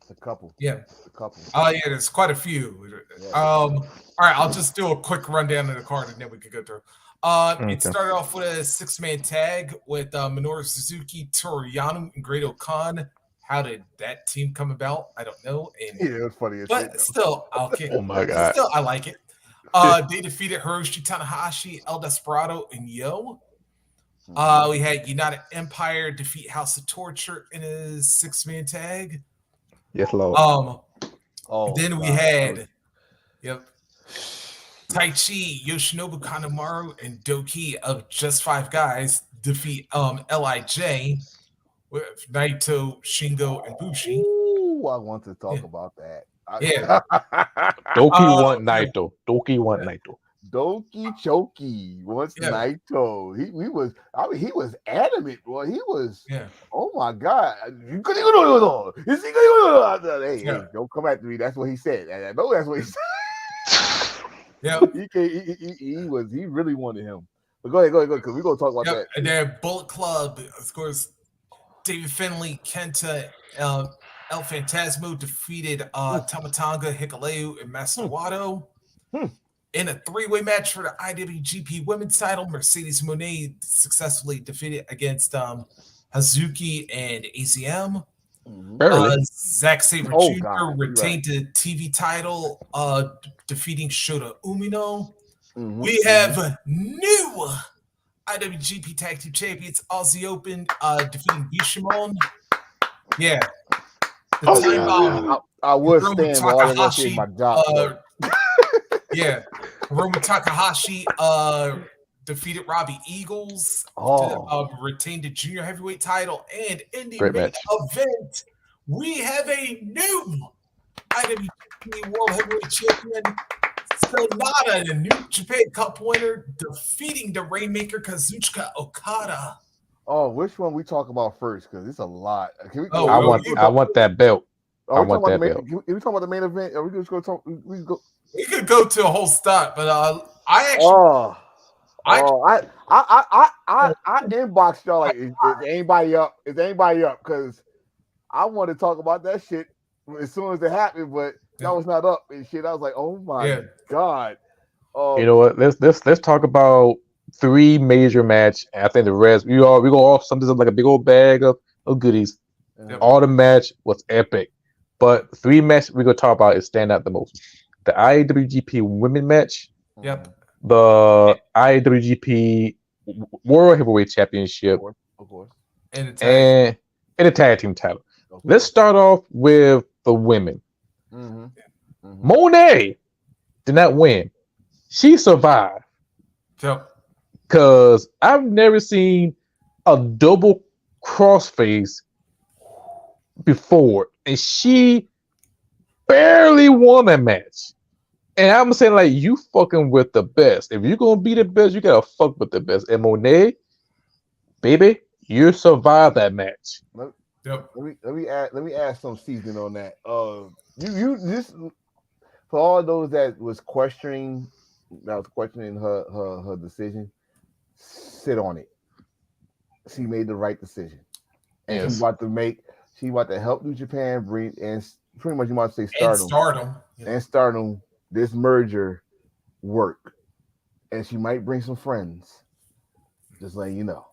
A couple. Yeah. A couple. Oh, yeah, there's quite a few. Yeah. All right, I'll just do a quick rundown of the card and then we could go through. It started off with a 6-man tag with Minoru Suzuki, Toru Yano, and Great Khan. How did that team come about? I don't know. And, yeah, it was funny. But still, okay. Oh, my God. Still, I like it. They defeated Hiroshi Tanahashi, El Desperado, and Yo. We had United Empire defeat House of Torture in a 6-man tag. Yes, Lord. Then we had Taichi, Yoshinobu Kanemaru, and Doki of Just 5 Guys defeat LIJ with Naito, Shingo, and Bushi. Ooh, I want to talk about that. Doki want Naito. Doki want Naito. Doki Choki wants Naito. He was adamant, boy. He was oh my God. Hey, don't come after me. That's what he said. I know that's what he said. Yeah. He really wanted him. But go ahead, because we're gonna talk about that. And then Bullet Club, of course, David Finlay, Kenta, El Phantasmo defeated Tamatanga, Hikuleo, and Master Wato. In a 3-way match for the IWGP Women's title, Mercedes Moné successfully defeated against Hazuki and ACM. Zack Sabre Jr. retained the TV title, defeating Shota Umino. We have new IWGP Tag Team Champions, Aussie Open, defeating Bishamon. Yeah. I would stand while I was in my job. Yeah. Hiromu Takahashi defeated Robbie Eagles to retain the junior heavyweight title. And in the main event, we have a new IWGP World Heavyweight Champion, Sonata, the New Japan Cup winner, defeating the Rainmaker Kazuchika Okada. Oh, which one we talk about first? Because it's a lot. I want that belt. I want that belt. Are we talking about the main event? Are we just going to talk? We could go to a whole start, but I inboxed y'all like, is anybody up? Is anybody up? Because I want to talk about that shit as soon as it happened, but that was not up and shit. I was like, oh my God. You know what? Let's talk about 3 major match. And I think the rest we go off something like a big old bag of goodies. All the match was epic, but 3 matches we're gonna talk about is stand out the most. The IWGP Women match. Yep. The IWGP World Heavyweight Championship. Of course. And the tag team title. Let's start off with the women. Monet did not win. She survived. Yep. Because I've never seen a double crossface before. And she barely won that match. And I'm saying, like, you fucking with the best. If you're gonna be the best, you gotta fuck with the best. And Monet, baby, you survived that match. Let me add some seasoning on that. You this for all those that was questioning her decision, sit on it. She made the right decision. And she's about to help New Japan bring, and pretty much you might say Stardom. And Stardom, this merger work. And she might bring some friends. Just letting you know.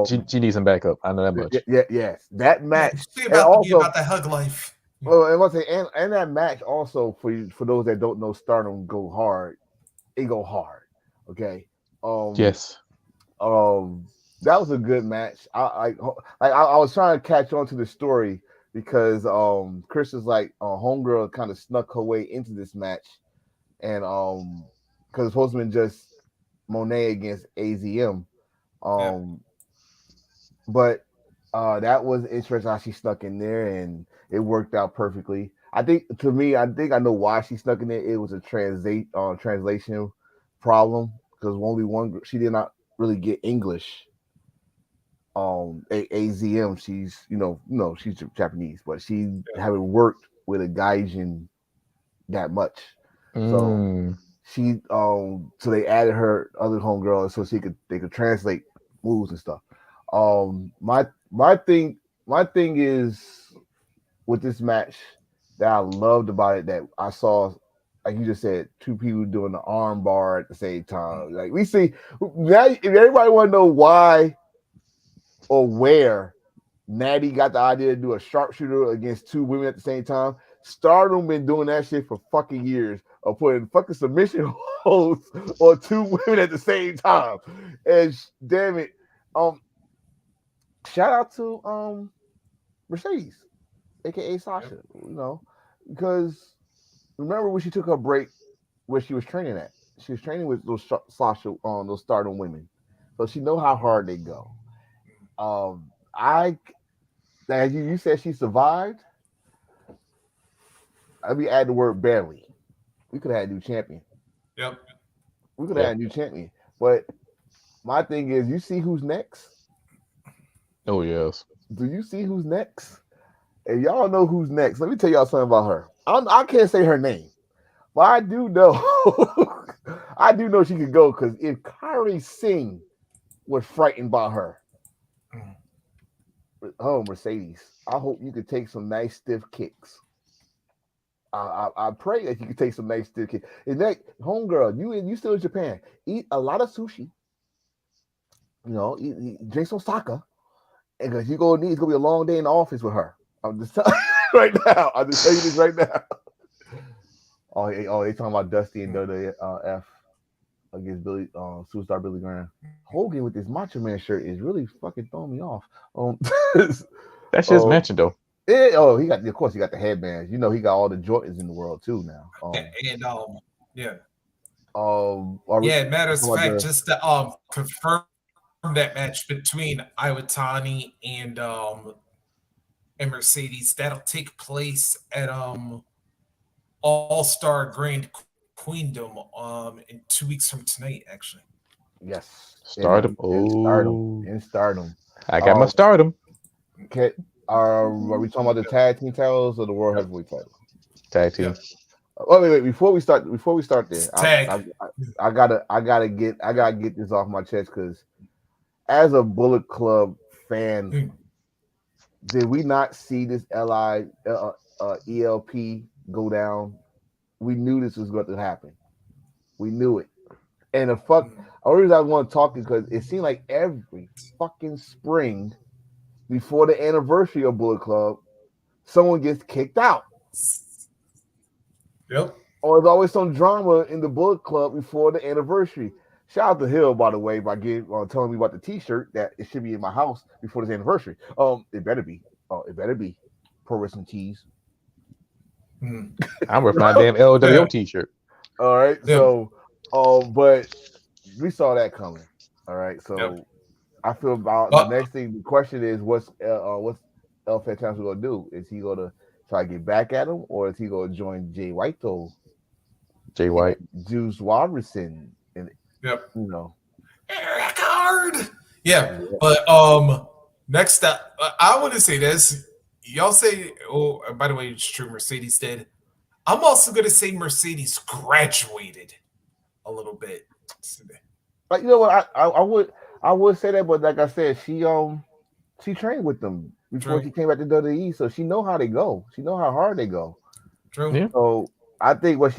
She needs some backup. I know that much. Yes. That match. About the hug life. Well, and let's say, and that match also for those that don't know, Stardom go hard. It go hard. Okay. Yes. That was a good match. I was trying to catch on to the story because Chris is like homegirl kind of snuck her way into this match, and because it's supposed to be just Monet against AZM, but that was interesting how she snuck in there, and it worked out perfectly. I think I know why she snuck in there. It was a translation problem because only one she did not really get English. AZM, she's she's Japanese, but she haven't worked with a Gaijin that much. So she so they added her other homegirl so they could translate moves and stuff. My thing is with this match that I loved about it that I saw, like you just said, two people doing the arm bar at the same time. Like we see now, if everybody want to know why or where Natty got the idea to do a sharpshooter against two women at the same time, Stardom been doing that shit for fucking years of putting fucking submission holds on two women at the same time. And damn it, shout out to Mercedes, aka Sasha, because remember when she took her break where she was training at? She was training with those Sasha those Stardom women. So she know how hard they go. As you said she survived. Let me add the word barely. We could have had a new champion. Yep. We could have had a new champion. But my thing is, you see who's next? Oh, yes. Do you see who's next? And y'all know who's next. Let me tell y'all something about her. I can't say her name, but I do know. I do know she could go because if Kyrie Singh was frightened by her, oh Mercedes, I hope you could take some nice stiff kicks. I pray that you could take some nice stiff kicks. And that homegirl, you still in Japan, eat a lot of sushi. Drink some sake, and because it's gonna be a long day in the office with her. I'm just telling you right now. I'm just telling you this right now. They talking about Dusty and WWF against Superstar Billy Graham. Hogan with this Macho Man shirt is really fucking throwing me off. That's just mentioned though. He got the headbands. He got all the Jordans in the world too now. Matter of fact, just to confirm that match between Iwatani and Mercedes, that'll take place at All-Star Grand Queendom in 2 weeks from tonight, actually. Yes. Stardom. In Stardom. I got my Stardom. Okay. Are we talking about the tag team titles or the World Heavyweight title? Tag team. Wait. Before we start there, I gotta get this off my chest because as a Bullet Club fan, did we not see this ELP go down? We knew this was going to happen. We knew it. And the only reason I want to talk is because it seemed like every fucking spring before the anniversary of Bullet Club, someone gets kicked out. Yep. Or there's always some drama in the Bullet Club before the anniversary. Shout out to Hill, by the way, by telling me about the T-shirt that it should be in my house before this anniversary. It better be. It better be. Pro Wrestling Tees. I'm wearing my damn LWO T-shirt. All right, so, but we saw that coming. All right, so I feel about the next thing. The question is, what's El Fantasma gonna do? Is he gonna try to get back at him, or is he gonna join Jay White though? Jay White, Juice Robertson, and Record. Yeah, but next up, I want to say this. Y'all say, by the way, it's true. Mercedes did. I'm also gonna say Mercedes graduated a little bit. Like what? I would say that, but like I said, she trained with them before she came back to WWE, so she know how they go. She know how hard they go. True. Yeah. So I think but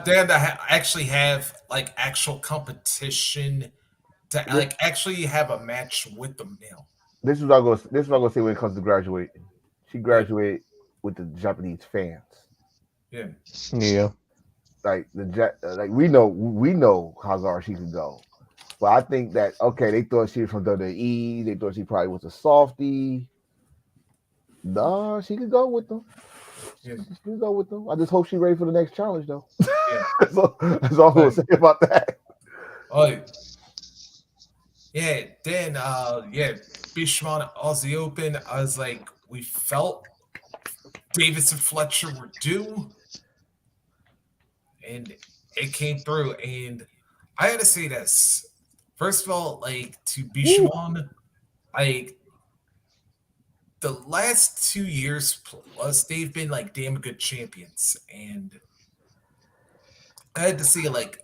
then to actually have like actual competition to like actually have a match with them now. This is what I'm gonna say when it comes to graduating. She graduated with the Japanese fans. Yeah. Yeah. Like we know how far she could go. But I think that they thought she was from WWE. They thought she probably was a softie. Nah, she could go with them. Yeah. She could go with them. I just hope she's ready for the next challenge, though. Yeah. That's all I'm gonna say about that. Oh, yeah. Then, Bishamon Aussie Open. I was like, we felt Davis and Fletcher were due, and it came through. And I had to say this. First of all, like, to Bishamon, like, the last 2 years plus, they've been like damn good champions, and I had to see like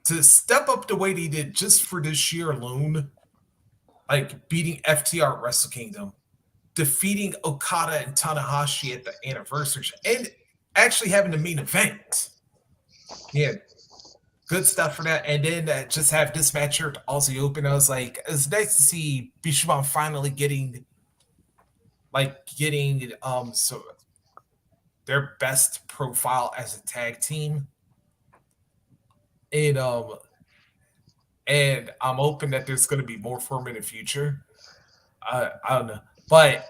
to step up the way they did just for this year alone, like beating FTR at Wrestle Kingdom, defeating Okada and Tanahashi at the anniversary, and actually having the main event. Yeah, good stuff for that. And then just have this match here at Aussie Open. I was like, it's nice to see Bishamon finally getting so their best profile as a tag team. And I'm hoping that there's going to be more for them in the future. I don't know. But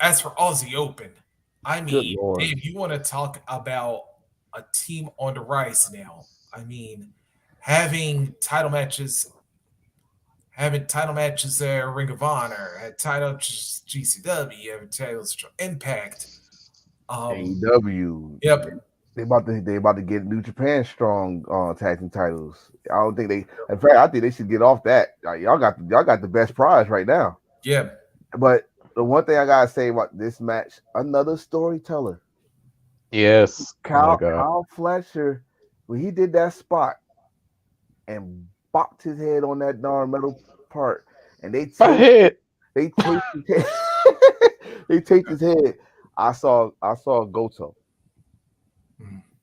as for Aussie Open, I mean, Dave, you want to talk about a team on the rise now. I mean, having title matches there, Ring of Honor, had title matches GCW, having titles Impact. AEW. Yep. They about to get New Japan Strong tag team titles. I don't think they. In fact, I think they should get off that. Y'all got the best prize right now. Yeah. But the one thing I gotta say about this match, another storyteller. Yes. Kyle Fletcher, when he did that spot and bopped his head on that darn metal part, and they taped his head. They taped his head. I saw Goto.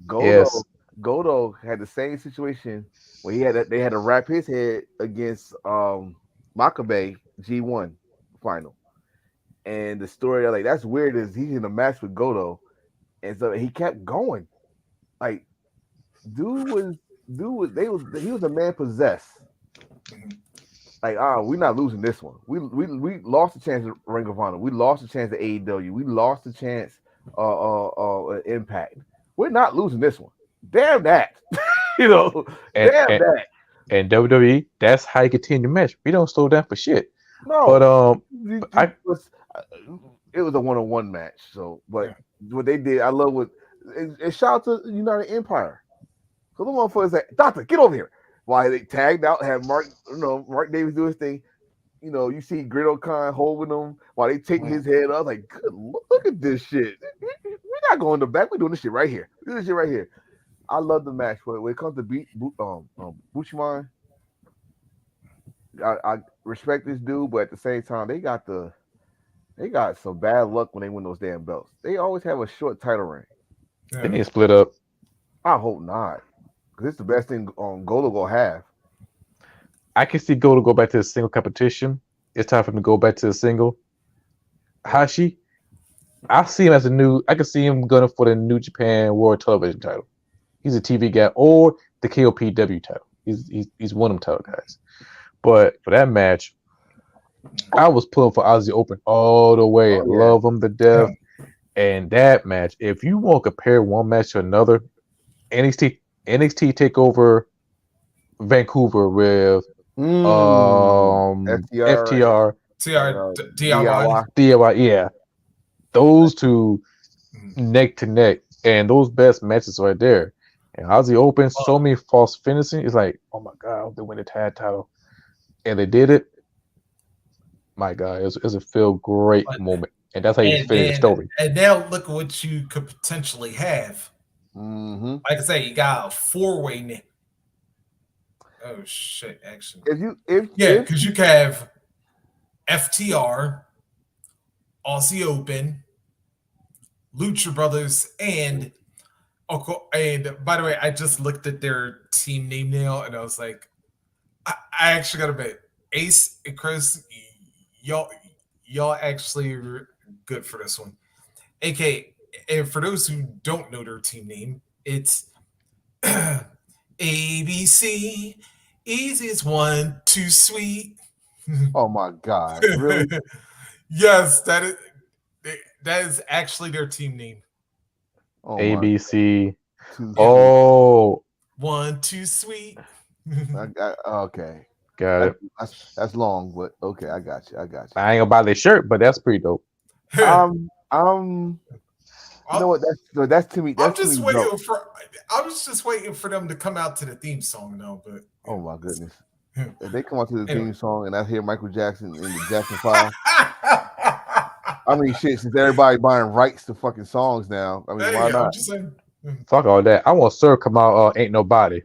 Goto had the same situation where they had to wrap his head against Makabe G1 final. And the story, like, that's weird, is he's in a match with Goto, and so he kept going. Like, he was a man possessed. Like, we're not losing this one. We lost the chance at Ring of Honor. We lost the chance at AEW. We lost the chance Impact. We're not losing this one. Damn that. Damn that. And WWE, that's how you continue the match. We don't slow down for shit. No. But it was a one-on-one match. So, but what they did, I love what and shout out to United Empire. So the motherfuckers like, Doctor, get over here. While they tagged out, had Mark Davis do his thing. You see Grido Khan holding him while they taking his head up. Like, good, look at this shit. We're not going to the back. We're doing this shit right here. This shit right here. I love the match. When it comes to Bushman, I respect this dude, but at the same time, they got some bad luck when they win those damn belts. They always have a short title reign. They need to split up. I hope not, because it's the best thing Goto gonna have. I can see Goto go back to the single competition. It's time for him to go back to the single. Hashi, I see him as I can see him going for the New Japan World Television title. He's a TV guy, or the KOPW title. He's one of them title guys. But for that match, I was pulling for Aussie Open all the way. Love him to death. And that match, if you want to compare one match to another, NXT TakeOver Vancouver with FTR, DIY, yeah, those two neck to neck, and those best matches right there. And Aussie Open, so many false finishing. It's like, oh my god, I hope they win the tag title, and they did it. My god, it was a feel great moment, and that's how you finish the story. And now look at what you could potentially have. Mm-hmm. Like I say, you got a 4-way. Oh shit! Actually, because you can have FTR, Aussie Open, Lucha Brothers, and by the way, I just looked at their team name now, and I was like, I actually got to bet Ace and Chris, y'all actually are good for this one. AK, and for those who don't know their team name, it's ABC. Easy as 1, 2 sweet. Oh my god! Really? Yes, that is actually their team name. Oh, ABC. Oh, 1, 2, sweet. Okay, got it. That's long, but okay, I got you. I ain't gonna buy their shirt, but that's pretty dope. You know what? That's to me. I was just waiting for them to come out to the theme song, though. But oh my goodness, if they come out to the theme song and I hear Michael Jackson in the Jackson 5. I mean, shit. Since everybody buying rights to fucking songs now, I mean, why not? Fuck all that. I want Sir come out. Ain't nobody.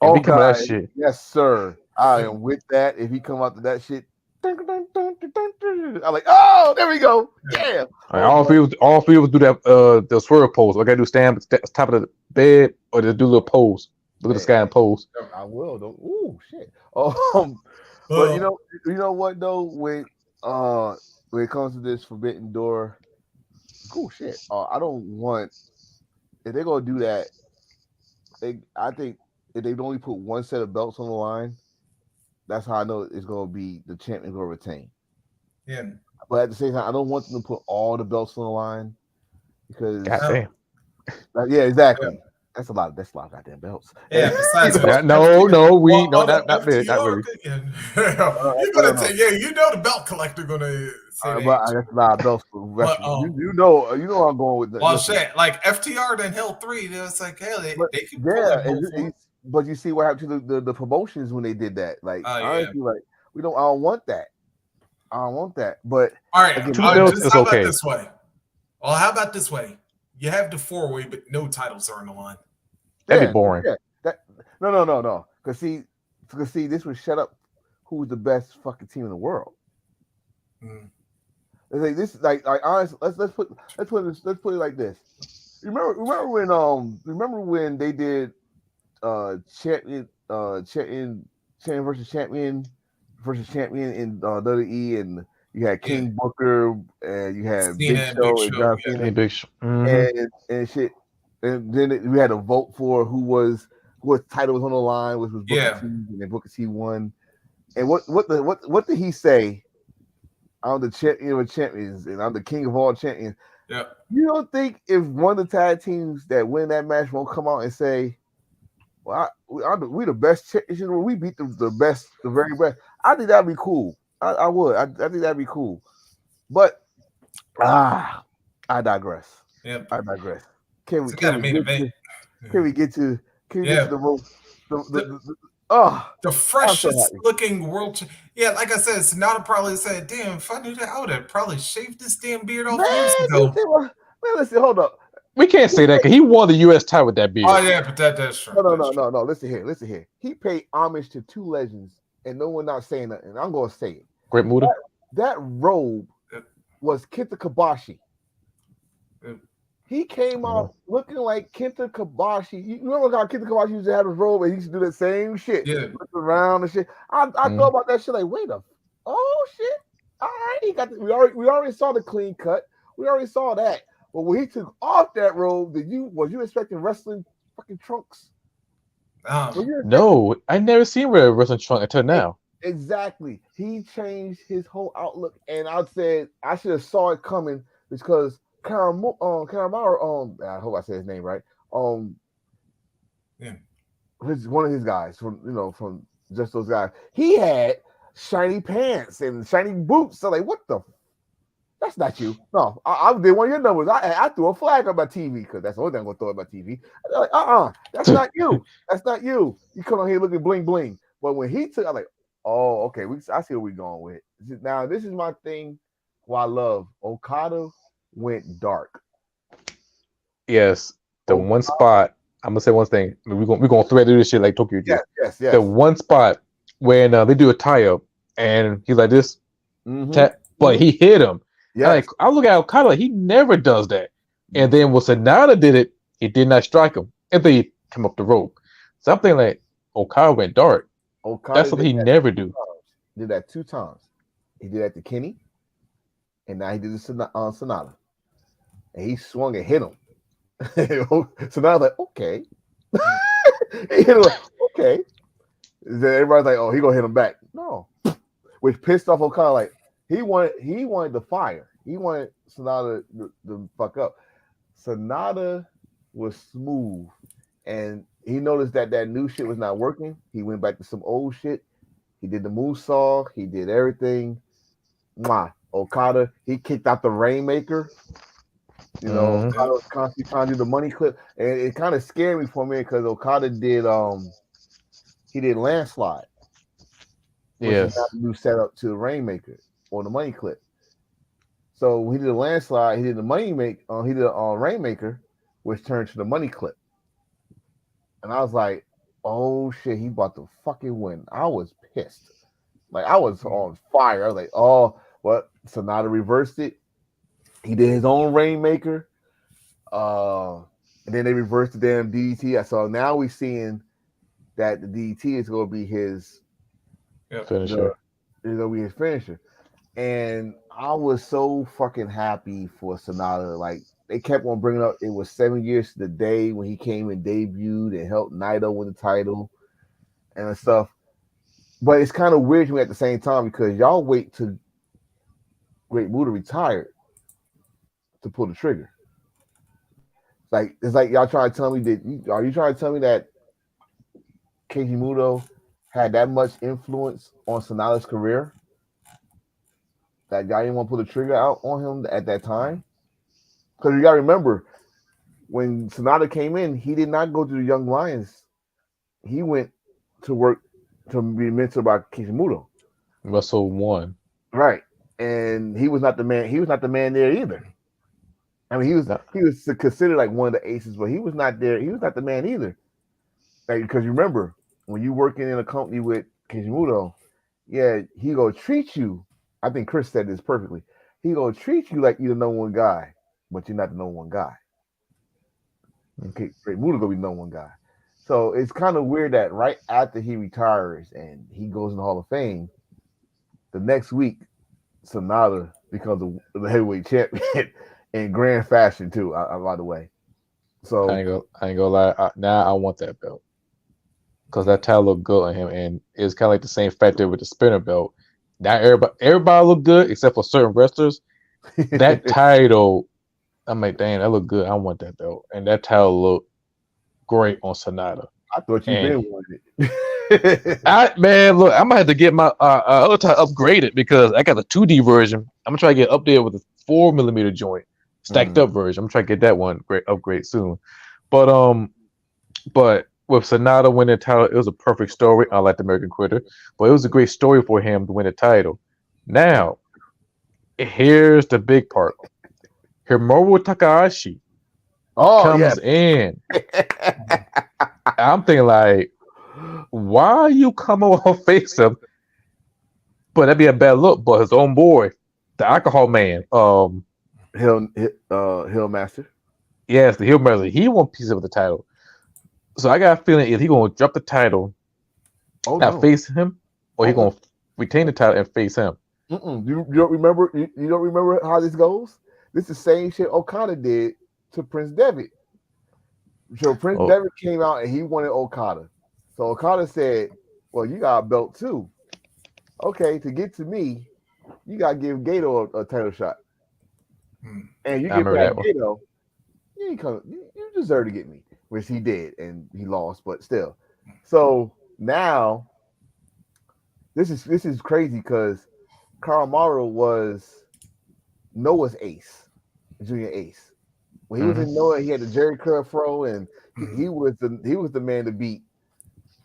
Oh God, that shit. Yes, sir. I am with that. If he come out to that shit, I'm like, oh, there we go. Yeah. All three of us do that. The swerve pose. I gotta do stand top of the bed or just do a little pose. Look at the sky and pose. I will. Don't. Ooh, shit. But you know what though? When it comes to this forbidden door, cool shit. I don't want if they're gonna do that. I think if they only put one set of belts on the line, that's how I know it's gonna be the champion will retain. Yeah. But at the same time, I don't want them to put all the belts on the line because goddamn. Yeah, exactly. Yeah. That's a lot of goddamn belts. Yeah, besides not really. You're gonna take, you know the belt collector gonna say but that's a lot of belts for wrestling. You know I'm going with well shit, like FTR then held 3, it's like hell they can pull that but you see what happened to the promotions when they did that. Like honestly, like I don't want that. But all right, again, 2 belts is okay. This way. Well, how about this way? You have the 4-way, but no titles are on the line. That'd be boring. Yeah. No. Because see, this would shut up who's the best fucking team in the world. Like this, like honestly, let's put it like this. Remember when they did champion versus champion in WWE, and you had King Booker and you had Big Show and John Cena, Big Show, and shit. And then we had to vote for what title was on the line, which was Booker T, and then Booker T won. And what did he say? I'm the champion of champions, and I'm the king of all champions. Yeah. You don't think if one of the tag teams that win that match won't come out and say, "Well, we the best, we beat the best, the very best"? I think that'd be cool. I would. I think that'd be cool. But I digress. Yep. I digress. Can we get to the most the freshest looking world? Yeah, like I said, Sonata probably said, "Damn, if I knew that, I would have probably shaved this damn beard off years ago." Man, listen, hold up. We can't say that because he won the U.S. title with that beard. Oh yeah, but that's true. No. Listen here. He paid homage to 2 legends, and no one not saying nothing. I'm gonna say it. Great Muda. That robe was Kenta Kobashi. He came out looking like Kenta Kobashi. You remember how Kenta Kobashi used to have his robe and he used to do that same shit? Yeah. Look around and shit. I thought about that shit like, wait a shit. All right, he got we already saw the clean cut. We already saw that. But when he took off that robe, was you expecting wrestling fucking trunks? No, I never seen wrestling trunk until now. Exactly. He changed his whole outlook, and I said I should have saw it coming because Karamaro, I hope I said his name right. One of his guys from just those guys. He had shiny pants and shiny boots. So like, what the? That's not you. No, I did one of your numbers. I threw a flag on my TV because that's the only thing I'm gonna throw on my TV. I'm like, that's not you. That's not you. You come on here looking bling bling. But when he took, I'm like, oh, okay. I see where we're going with. Now this is my thing. Who I love. Okada went dark. Yes, one spot. I'm gonna say one thing. We're gonna thread through this shit like Tokyo did. Yes. The one spot when they do a tie-up and he's like this, but he hit him. Yeah, like I look at Okada, like, he never does that. And then when Sonata did it, he did not strike him, and then he came up the rope. Something like Okada went dark. That's something he never do. Did that 2 times. He did that to Kenny, and now he did this on Sonata, and he swung and hit him. Sonata's like, okay. He hit him like, okay. Then everybody's like, oh, he gonna hit him back. No, which pissed off Okada. Like he wanted the fire. He wanted Sonata to fuck up. Sonata was smooth, and he noticed that new shit was not working. He went back to some old shit. He did the moonsault. He did everything. Okada, he kicked out the Rainmaker. Okada was constantly trying to do the money clip, and it kind of scared me for a minute because Okada did he did landslide, which is not a new setup to the Rainmaker or the money clip. So he did a landslide, he did the he did a Rainmaker, which turned to the money clip, and I was like, oh shit, he about to fucking win. I was pissed, like I was on fire. I was like, oh, what? Sonata reversed it. He did his own Rainmaker, and then they reversed the damn DDT. So now we're seeing that the DDT is going to be his finisher. It's going to be his finisher. And I was so fucking happy for Sonata. Like, they kept on bringing up, it was 7 years to the day when he came and debuted and helped Naito win the title and stuff. But it's kind of weird to me at the same time because y'all wait till Great Muta retired to pull the trigger. Like, it's like y'all trying to tell me that, are you trying to tell me that Keiji Muto had that much influence on Sonata's career that y'all didn't want to pull the trigger out on him at that time? Because you got to remember, when Sonata came in, he did not go to the Young Lions. He went to work to be mentored by Keiji Muto. Wrestle 1. Right. And he was not the man. He was not the man there either. I mean, he was considered like one of the aces, but he was not there. He was not the man either. Like, because you remember, when you working in a company with Keiji Muto, yeah, he gonna treat you. I think Chris said this perfectly. He gonna treat you like you're the number one guy, but you're not the number one guy. Okay, Great Muta gonna be the number one guy. So it's kind of weird that right after he retires and he goes in the Hall of Fame, the next week, Sonata becomes the heavyweight champion in grand fashion too. By the way, so I ain't gonna lie. Now I want that belt because that title looked good on him, and it's kind of like the same factor with the spinner belt. Now everybody look good except for certain wrestlers. That title, I'm like, dang, that looked good. I want that belt, and that title looked great on Sonata. I thought you've been wanting it. Man, look, I'm gonna have to get my other title upgraded because I got the 2D version. I'm gonna try to get updated with a 4mm joint, stacked up version. I'm gonna try to get that one upgrade soon. But with Sonata winning the title, it was a perfect story. I like the American Quitter, but it was a great story for him to win the title. Now, here's the big part. Hiromu Takahashi comes in. I'm thinking like, why you come on face him? But that'd be a bad look. But his own boy, the alcohol man, Hill Master. Yes, the Hill Master. He won't piece of the title. So I got a feeling if he gonna drop the title, face him, or he gonna retain the title and face him. You don't remember? You don't remember how this goes? This is the same shit Okada did to Prince Devitt. So Prince Devitt came out and he wanted Okada. So Okada said, "Well, you got a belt too. Okay, to get to me, you gotta give Gato a title shot. And you get that Gato, you deserve to get me." Which he did, and he lost, but still. So now, this is crazy because Karamaru was Noah's ace, junior ace. When he was in Noah, he had the Jerry Curl throw, and he was the man to beat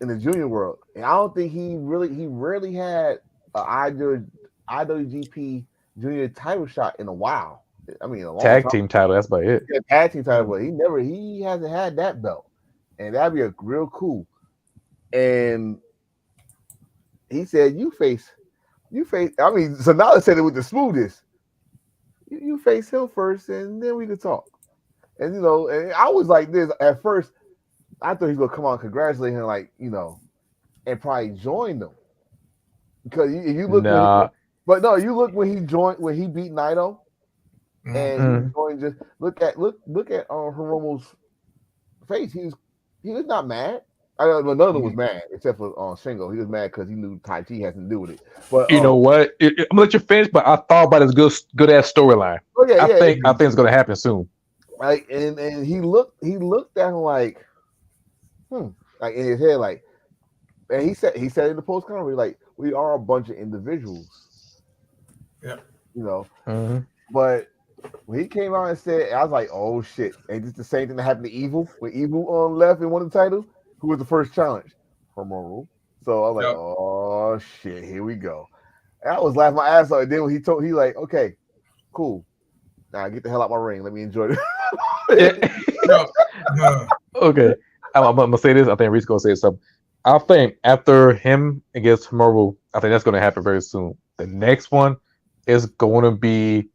in the junior world. And I don't think he rarely had an IWGP junior title shot in a while. I mean, a long tag team title. That's about it. Yeah, tag team title, but he hasn't had that belt, and that'd be a real cool. And he said, "You face." I mean, Sonata said it with the smoothest. You face him first, and then we could talk. And and I was like this at first. I thought he was gonna come on, congratulate him, and probably join them because if you look, you look when he beat Naito. And he's going just look at Hiromu's face. He was not mad. None of them was mad except for Shingo. He was mad because he knew Tai Chi has to do with it. But you know what? I'm gonna let you finish, but I thought about his good ass storyline. I think it's gonna happen soon. Like and he looked at him like like in his head like, and he said in the post conference like, we are a bunch of individuals. Yeah. You know, but when he came out and said, I was like, oh shit, ain't this the same thing that happened to Evil when Evil left and won the title? Who was the first challenge? Hermoru. So I was like, oh shit, here we go. And I was laughing my ass off. And then when he like, okay, cool. Now get the hell out my ring. Let me enjoy it. Okay. I'm gonna say this. I think Reese gonna say something. I think after him against Hermoru, I think that's gonna happen very soon. The next one is going to be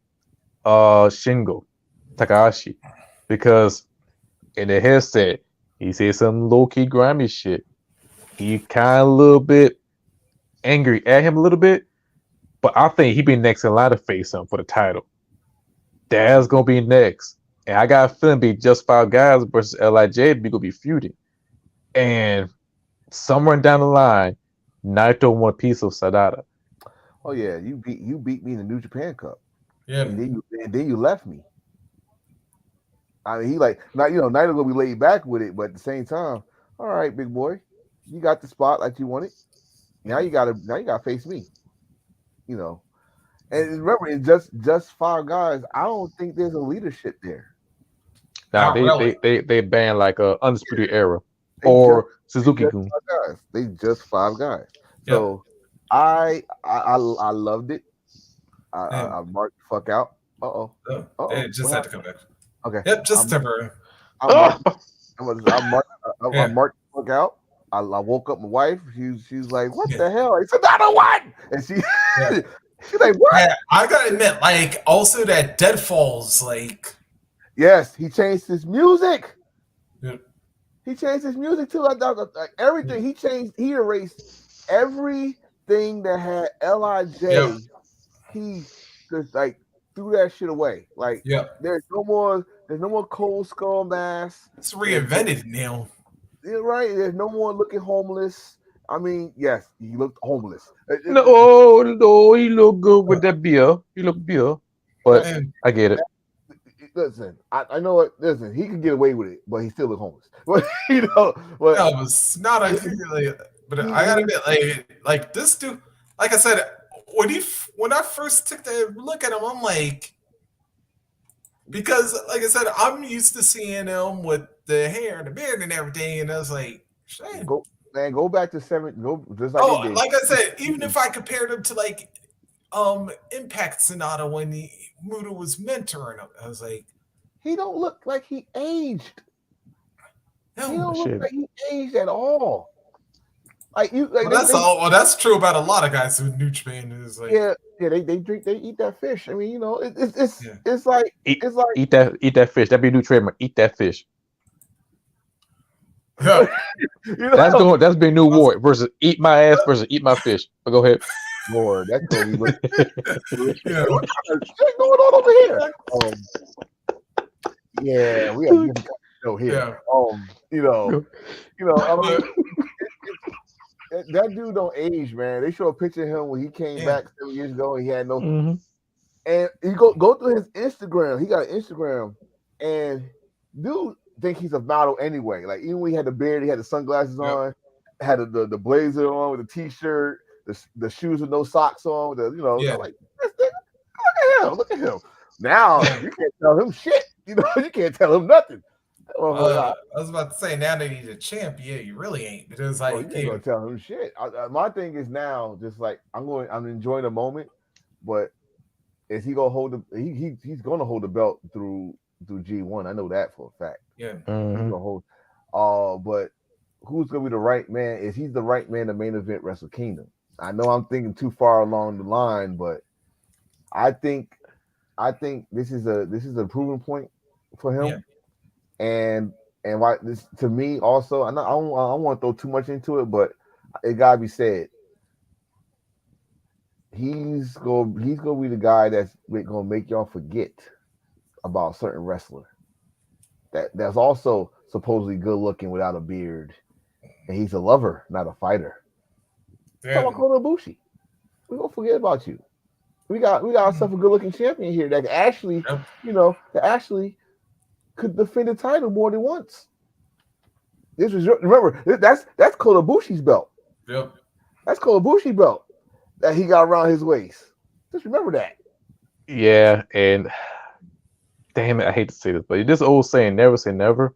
Shingo Takahashi, because in the headset he said some low key grimy shit. He kind of a little bit angry at him a little bit, but I think he be next in line to face him for the title. That's gonna be next, and I got a feeling be just 5 guys versus Lij. Be gonna be feuding, and somewhere down the line, Naito want a piece of Sadada. Oh yeah, you beat me in the New Japan Cup. Yeah, and then you left me. I mean, he like now Naito gonna be laid back with it, but at the same time, all right, big boy, you got the spot like you wanted. Now you gotta face me. You know, and remember, it's just 5 guys. I don't think there's a leadership there. Now they ban like a Undisputed Era or Suzuki-gun. They just 5 guys. So I loved it. I marked the fuck out. It just had to come back. Okay. Yep, just temporary. I marked the fuck out. I woke up my wife. She's like, "What the hell?" I said, "Another one," and she's like, "What?" Yeah, I gotta admit, like, also that Deadfall's like. Yes, he changed his music. Yeah. He changed his music too. Like everything. He erased everything that had Lij. Yeah. He just like threw that shit away. Like, there's no more Cold Skull mask. It's reinvented now. Yeah, right. There's no more looking homeless. I mean, yes, he looked homeless. No, he looked good with that beer. He looked beer, but I get it. Listen, I know it. Listen, he can get away with it, but he still look homeless. But but no, it was not but I gotta admit, like this dude, like I said, when I first took the look at him, I'm like, because like I said, I'm used to seeing him with the hair and the beard and everything, and I was like, shit. Go back to 7. Go just like like I said, even if I compared him to like Impact Sonata when Muda was mentoring him, I was like, he don't look like he aged. No, he don't look like he aged at all. Like you, like that's true about a lot of guys with New Japan. Is like they drink, they eat that fish. I mean, you know, it's like eat that fish. That'd be a new trademark. Eat that fish. Yeah. That's been new war versus eat my ass versus eat my fish. But go ahead. Lord, that's what we look. What's going on over here? Yeah, we have a show here. I mean, that dude don't age, man. They show a picture of him when he came back 7 years ago and he had no. And you go through his Instagram. He got an Instagram, and dude think he's a model anyway. Like even when he had the beard, he had the sunglasses on, had the blazer on with the t-shirt, the shoes with no socks on. With the, like look at him. Now you can't tell him shit. You can't tell him nothing. I was about to say, now that he's a champ, you really ain't. Because like, you ain't gonna tell him shit. My thing is now, just like I'm enjoying the moment, but is he gonna hold the? He's gonna hold the belt through G1. I know that for a fact. Yeah. He's gonna hold. But who's gonna be the right man? Is he the right man to main event Wrestle Kingdom? I know I'm thinking too far along the line, but I think this is a proving point for him. And why this to me also, I don't want to throw too much into it, but it gotta be said. He's gonna be the guy that's gonna make y'all forget about a certain wrestler that's also supposedly good looking without a beard and he's a lover, not a fighter. Yeah. Talk about Kota Ibushi. We gonna forget about you. We got ourselves a good looking champion here that actually, that actually could defend the title more than once. This was remember that's Kota Ibushi's belt. Yep. That's Kota Ibushi belt that he got around his waist. Just remember that. Yeah, and damn it, I hate to say this, but this old saying, never say never.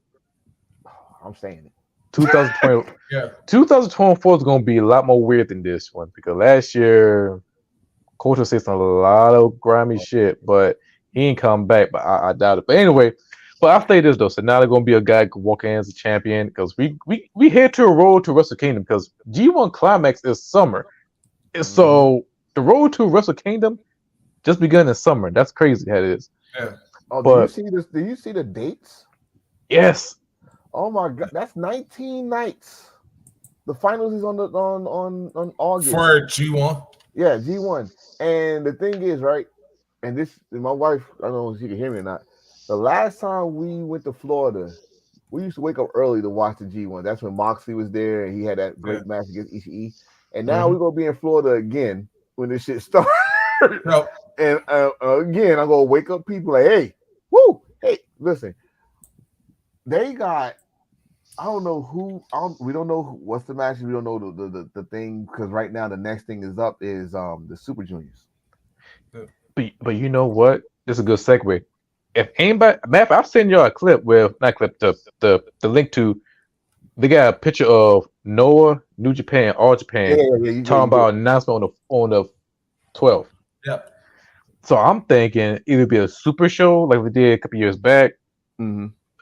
I'm saying it. 2020, Yeah. 2024 is going to be a lot more weird than this one because last year, Coach was saying a lot of grimy shit, but he ain't come back, but I doubt it. But anyway, but I'll say this though. So now they're going to be a guy who can walk in as a champion because we head to a road to Wrestle Kingdom because G1 Climax is summer. So the road to Wrestle Kingdom just begun in summer. That's crazy how it is. Yeah. Oh, but, do you see this? Do you see the dates? Yes. Oh my god, that's 19 nights. The finals is on August for G1. Yeah, G1. And the thing is, right? And this, my wife, I don't know if she can hear me or not. The last time we went to Florida, we used to wake up early to watch the G1. That's when Moxley was there and he had that great match against Ishii. And now we're gonna be in Florida again when this shit starts. Nope. And again, I'm gonna wake up people like, hey, listen, they got. I don't know who. We don't know what's the match. We don't know the thing because right now the next thing is up is the Super Juniors. But you know what? This is a good segue. If anybody, Matt, I'll send y'all a clip with not clip the link to. They got a picture of Noah, New Japan, All Japan, talking about announcement on the 12th. Yep. So I'm thinking either be a super show like we did a couple years back,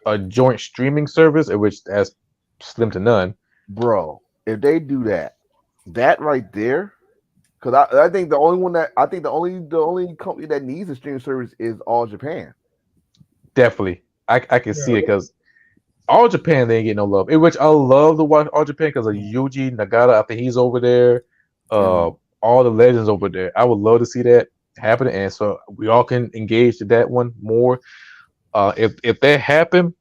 a joint streaming service, in which that's slim to none. Bro, if they do that right there, because I think the only one that the only company that needs a streaming service is All Japan. Definitely, I can see it because All Japan they ain't get no love. In which I love to watch All Japan because of Yuji Nagata. I think he's over there. All the legends over there. I would love to see that happen, and so we all can engage to that one more. If that happen,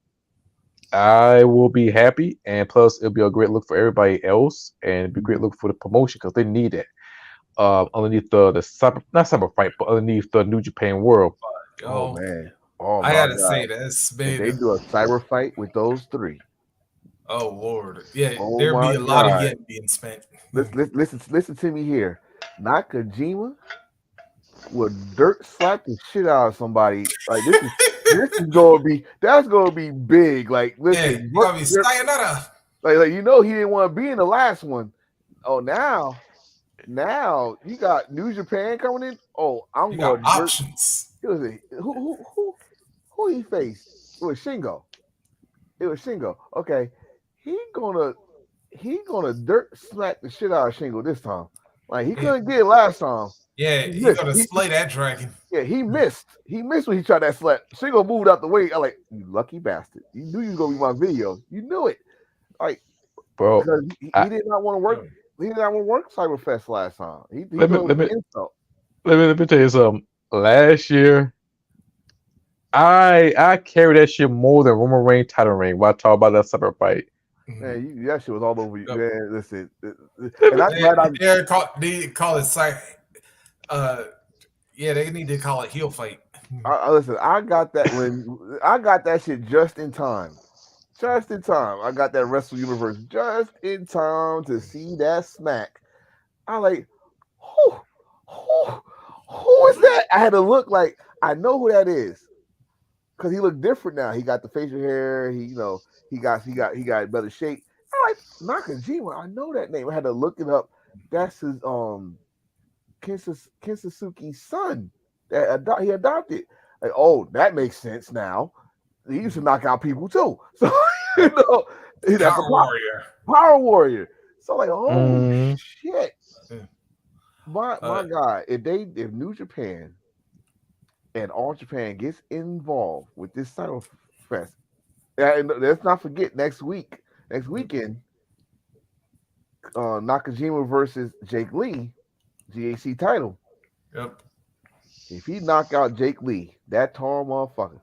I will be happy, and plus it'll be a great look for everybody else, and it'll be a great look for the promotion because they need it. Underneath the not cyber fight, but underneath the New Japan World. Oh man! I gotta say that's if they do a cyber fight with those three. Oh Lord, yeah, there'd be a lot of yen being spent. Listen to me here. Nakajima would dirt slap the shit out of somebody. Like this is that's gonna be big. Like listen, gonna be sayonara. Like he didn't want to be in the last one. Oh now you got New Japan coming in. Oh, I'm going to options. Who he faced? It was Shingo. Okay, he gonna dirt smack the shit out of Shingo this time. Like he couldn't get it last time. Yeah, he's gonna slay that dragon. Yeah, he missed. He missed when he tried that slap. Shingo moved out the way. I'm like, you lucky bastard. You knew you was gonna be my video. You knew it. Like, bro, because he did not want to work. He did not want to work Cyberfest last time. Let me tell you something. Last year, I carried that shit more than Roman Reigns title reign while I talk about that cyber fight. Man, that shit was all over you. Man, listen. And I'm glad they call it they need to call it heel fight. Listen, I got that shit just in time. Just in time. I got that Wrestle Universe just in time to see that smack. I like, who is that? I had to look like I know who that is. Cause he looked different now. He got the facial hair, he got better shape. I like Nakajima. I know that name. I had to look it up. That's his Kensuke's son that he adopted. Like, oh, that makes sense now. He used to knock out people too. So that's Power Warrior. So like, oh shit. My God, if New Japan and All Japan gets involved with this Cyber Fest, and let's not forget next weekend, Nakajima versus Jake Lee, GAC title. Yep. If he knock out Jake Lee, that tall motherfucker.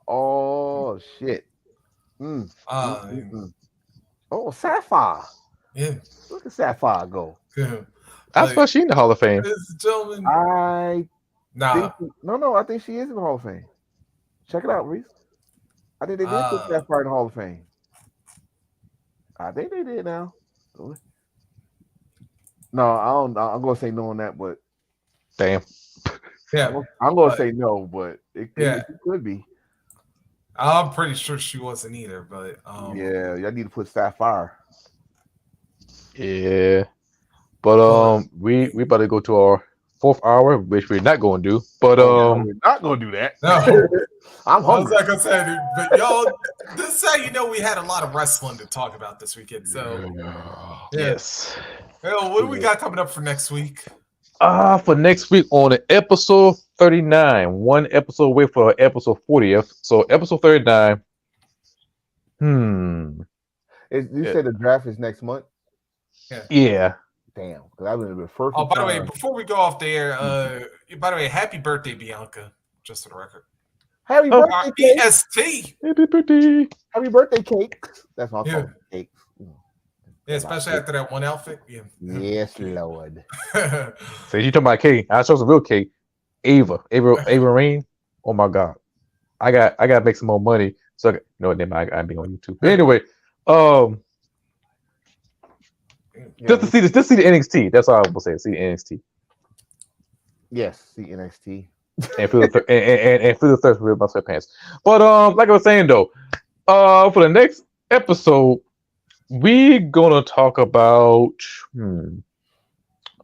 Oh shit. Oh, Sapphire. Yeah. Look at Sapphire go. That's why she in the Hall of Fame. Gentlemen. I Nah. I think she is in the Hall of Fame. Check it out, Reese. I think they did put Sapphire in the Hall of Fame. I think they did now. No, I don't. I'm gonna say no on that, but damn. Yeah, I'm gonna say no, but it could be. I'm pretty sure she wasn't either, but yeah, y'all need to put Sapphire. Yeah, but we about to go to our 4th hour, which we're not going to do. But we're not gonna do that. No, I'm hungry. I was like I said, but y'all, this is how you know we had a lot of wrestling to talk about this weekend. So yes. Well, what do we got coming up for next week? For next week on episode 39, one episode away for episode 40th. So episode 39. You said the draft is next month? Yeah. Damn, because I would have been first. Oh, by the way, before we go off the air, by the way, happy birthday, Bianca. Just for the record. Happy birthday, cake. EST. Happy birthday. Happy birthday, cake. That's my fault. Cake. Yeah, especially after that one outfit. Yeah. Yes, Lord. So you talking about cake? I chose a real cake. Ava Rain. Oh my God. I got to make some more money. So you know what? Then I be on YouTube. But anyway, just to see this, just see the NXT. That's all I will say. See the NXT. Yes, see NXT. And feel the and feel the thirst for my sweatpants. But like I was saying though, for the next episode, we're gonna talk about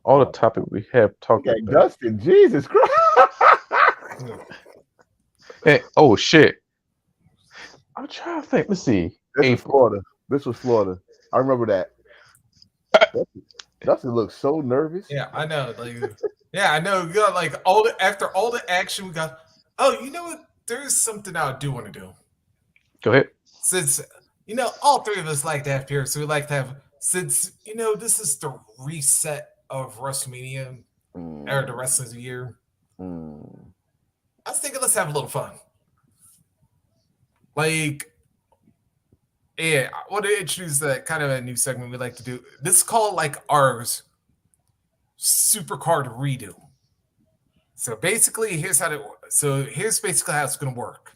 all the topic we have talked about. Dustin, Jesus Christ! And, oh shit! I'm trying to think. Let's see. This was Florida. This was Florida. I remember that. Dustin looks so nervous. Yeah, I know. Like, yeah, I know. We got like after all the action, we got. Oh, you know what? There's something I do want to do. Go ahead. Since all three of us like to have peers, so we like to have. Since this is the reset of Wrestlemania or the rest of the year. I was thinking, let's have a little fun. Like, yeah, I want to introduce that kind of a new segment we like to do. This is called like ours Supercard redo. So basically, here's basically how it's going to work.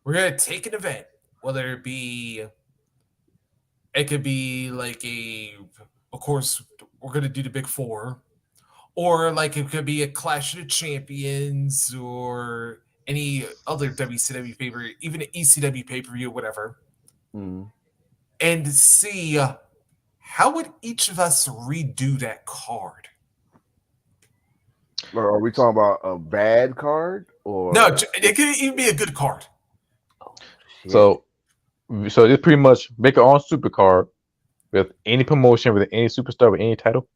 We're going to take an event, whether it could be like of course, we're going to do the Big Four, or like it could be a Clash of the Champions or any other WCW pay-per-view, even an ECW pay-per-view, whatever. And see how would each of us redo that card. Or are we talking about a bad card or no? It could even be a good card. So just pretty much make our own super card with any promotion, with any superstar, with any title.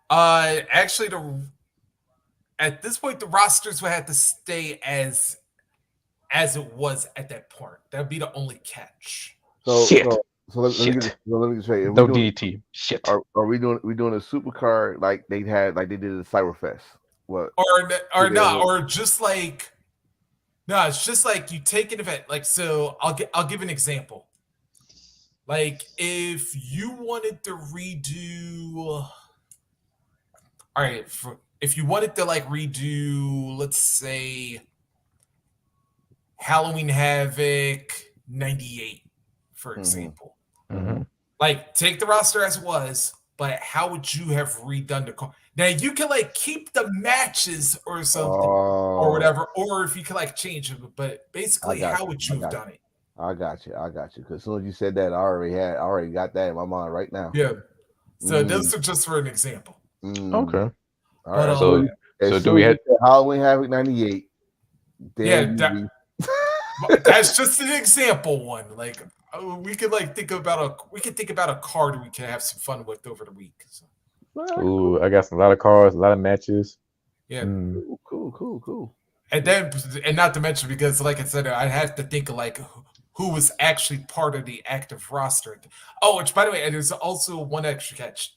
Actually, at this point, the rosters would have to stay as it was at that point. That would be the only catch. So let me get straight. No DDT. Shit. Are we doing a super card like they did at Cyberfest? What? Or not? Or just like no? It's just like you take an event. Like so, I'll give an example. Like if you wanted to redo, all right. If you wanted to like redo, let's say Halloween Havoc 98, for example. Like take the roster as it was, but how would you have redone the card? Now you can like keep the matches or something or whatever, or if you can like change it, but basically how would you have done it? I got you. Because as soon as you said that, I already got that in my mind right now. Yeah. So those are just for an example. Okay. All right. So do we have Halloween Havoc 98? That's just an example one. Like we could think about a card we can have some fun with over the week. So. Ooh, I got a lot of cards, a lot of matches. Yeah. Cool. And not to mention, because like I said, I'd have to think of like who was actually part of the active roster. Oh, which by the way, there's also one extra catch.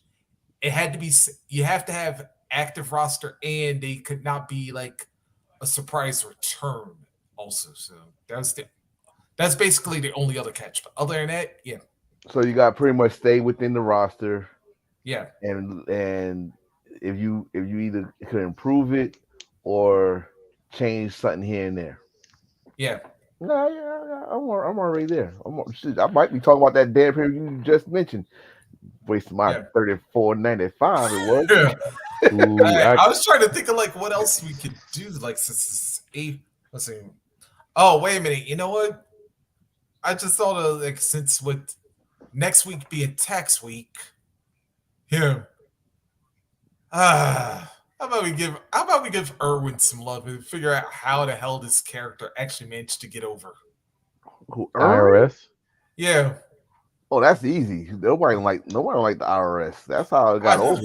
It had to be, you have to have active roster and they could not be like a surprise return also. So that's basically the only other catch. But other than that, yeah. So you got pretty much stay within the roster. Yeah. And if you either could improve it or change something here and there. Yeah. No, yeah, I'm already there. I might be talking about that damn period you just mentioned. Wasting my $34.95. It was. Yeah. Ooh, I was trying to think of like what else we could do. Like since it's 8. Let's see. Oh, wait a minute. You know what? I just thought of like since with next week being tax week. Here. How about we give Irwin some love and figure out how the hell this character actually managed to get over? Who, IRS? Yeah. Oh, that's easy. Nobody like the IRS. That's how it got over.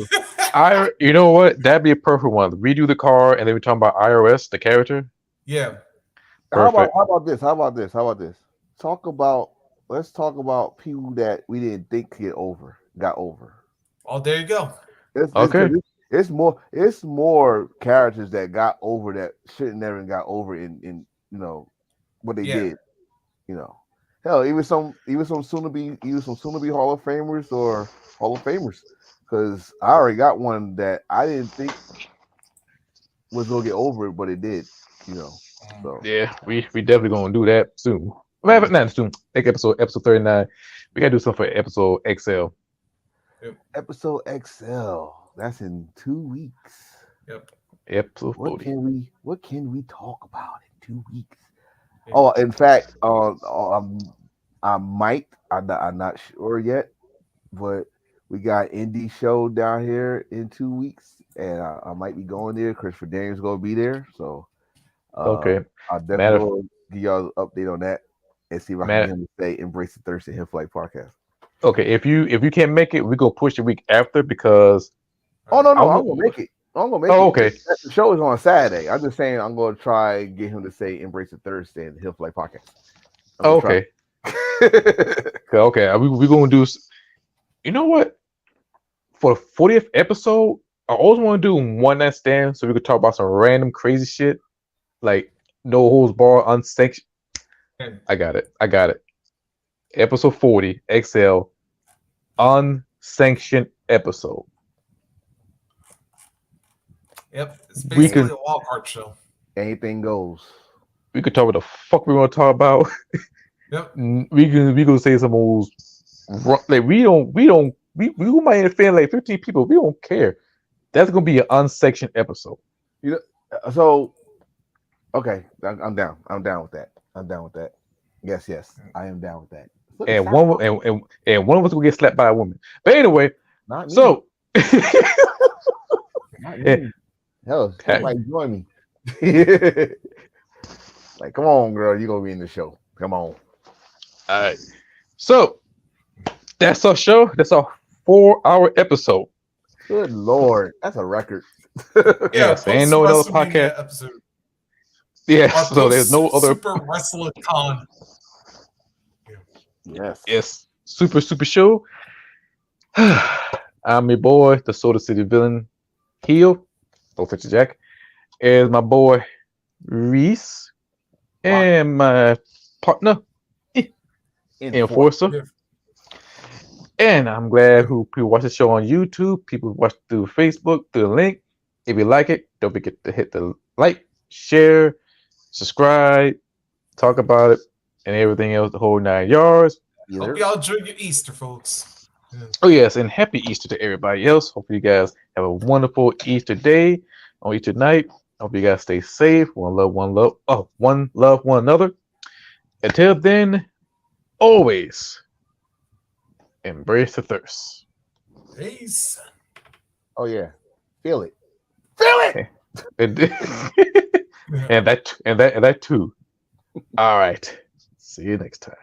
You know what? That'd be a perfect one. Redo the car, and then we're talking about IRS, the character. Yeah. Perfect. How about this? Let's talk about people that we didn't think got over. Oh, there you go. It's more characters that got over that shouldn't never got over in what they did. Hell, even some soon to be Hall of Famers or Hall of Famers. Because I already got one that I didn't think was gonna get over it, but it did. So yeah, we definitely gonna do that soon. Not soon. Like episode 39. We gotta do something for episode XL. Episode XL. That's in 2 weeks. Yep. Episode 40. What can we talk about in 2 weeks? Yeah. Oh, in fact, I'm not sure yet, but we got indie show down here in 2 weeks, and I might be going there. Christopher Daniels gonna be there, so okay. I'll definitely give y'all an update on that and see if I can get him to say "Embrace the Thirst" and Hip Flight podcast. Okay, if you can't make it, we go push the week after because. Oh no, I'm gonna make it. Okay. The show is on Saturday. I'm just saying I'm gonna try and get him to say "Embrace the Thirst" and Hip Flight podcast. Okay. Okay. We gonna do. You know what? For the 40th episode, I always want to do one night stand so we could talk about some random crazy shit, like no holds barred, unsanctioned. I got it. Episode 40 XL, unsanctioned episode. Yep, it's basically a wild card show. Anything goes. We could talk what the fuck we want to talk about. Yep. We gonna say some old like we might offend like 15 people. We don't care. That's gonna be an unsanctioned episode. So okay, I'm down. I'm down with that. Yes, I am down with that. And one of us will get slapped by a woman. But anyway, not me. So not me. Hell, somebody join me. Like, come on, girl, you gonna be in the show. Come on. All right. So that's our show. That's our 4-hour episode. Good Lord, that's a record. Yes, ain't no other podcast episode. Yes, so there's no other Super Wrestler Con. Yes. Super show. I'm your boy, the Soda City Villain, Heel. Don't touch the jack. Is my boy Reese and my partner Enforcer. Yeah. And I'm glad people watch the show on YouTube. People watch through Facebook, through the link. If you like it, don't forget to hit the like, share, subscribe, talk about it, and everything else, the whole 9 yards. Hope y'all enjoy your Easter, folks. Yeah. Oh, yes, and happy Easter to everybody else. Hope you guys have a wonderful Easter day or Easter night. Hope you guys stay safe. One love one another. Until then, always embrace the thirst. Peace. Oh, yeah. Feel it. And that too. All right. See you next time.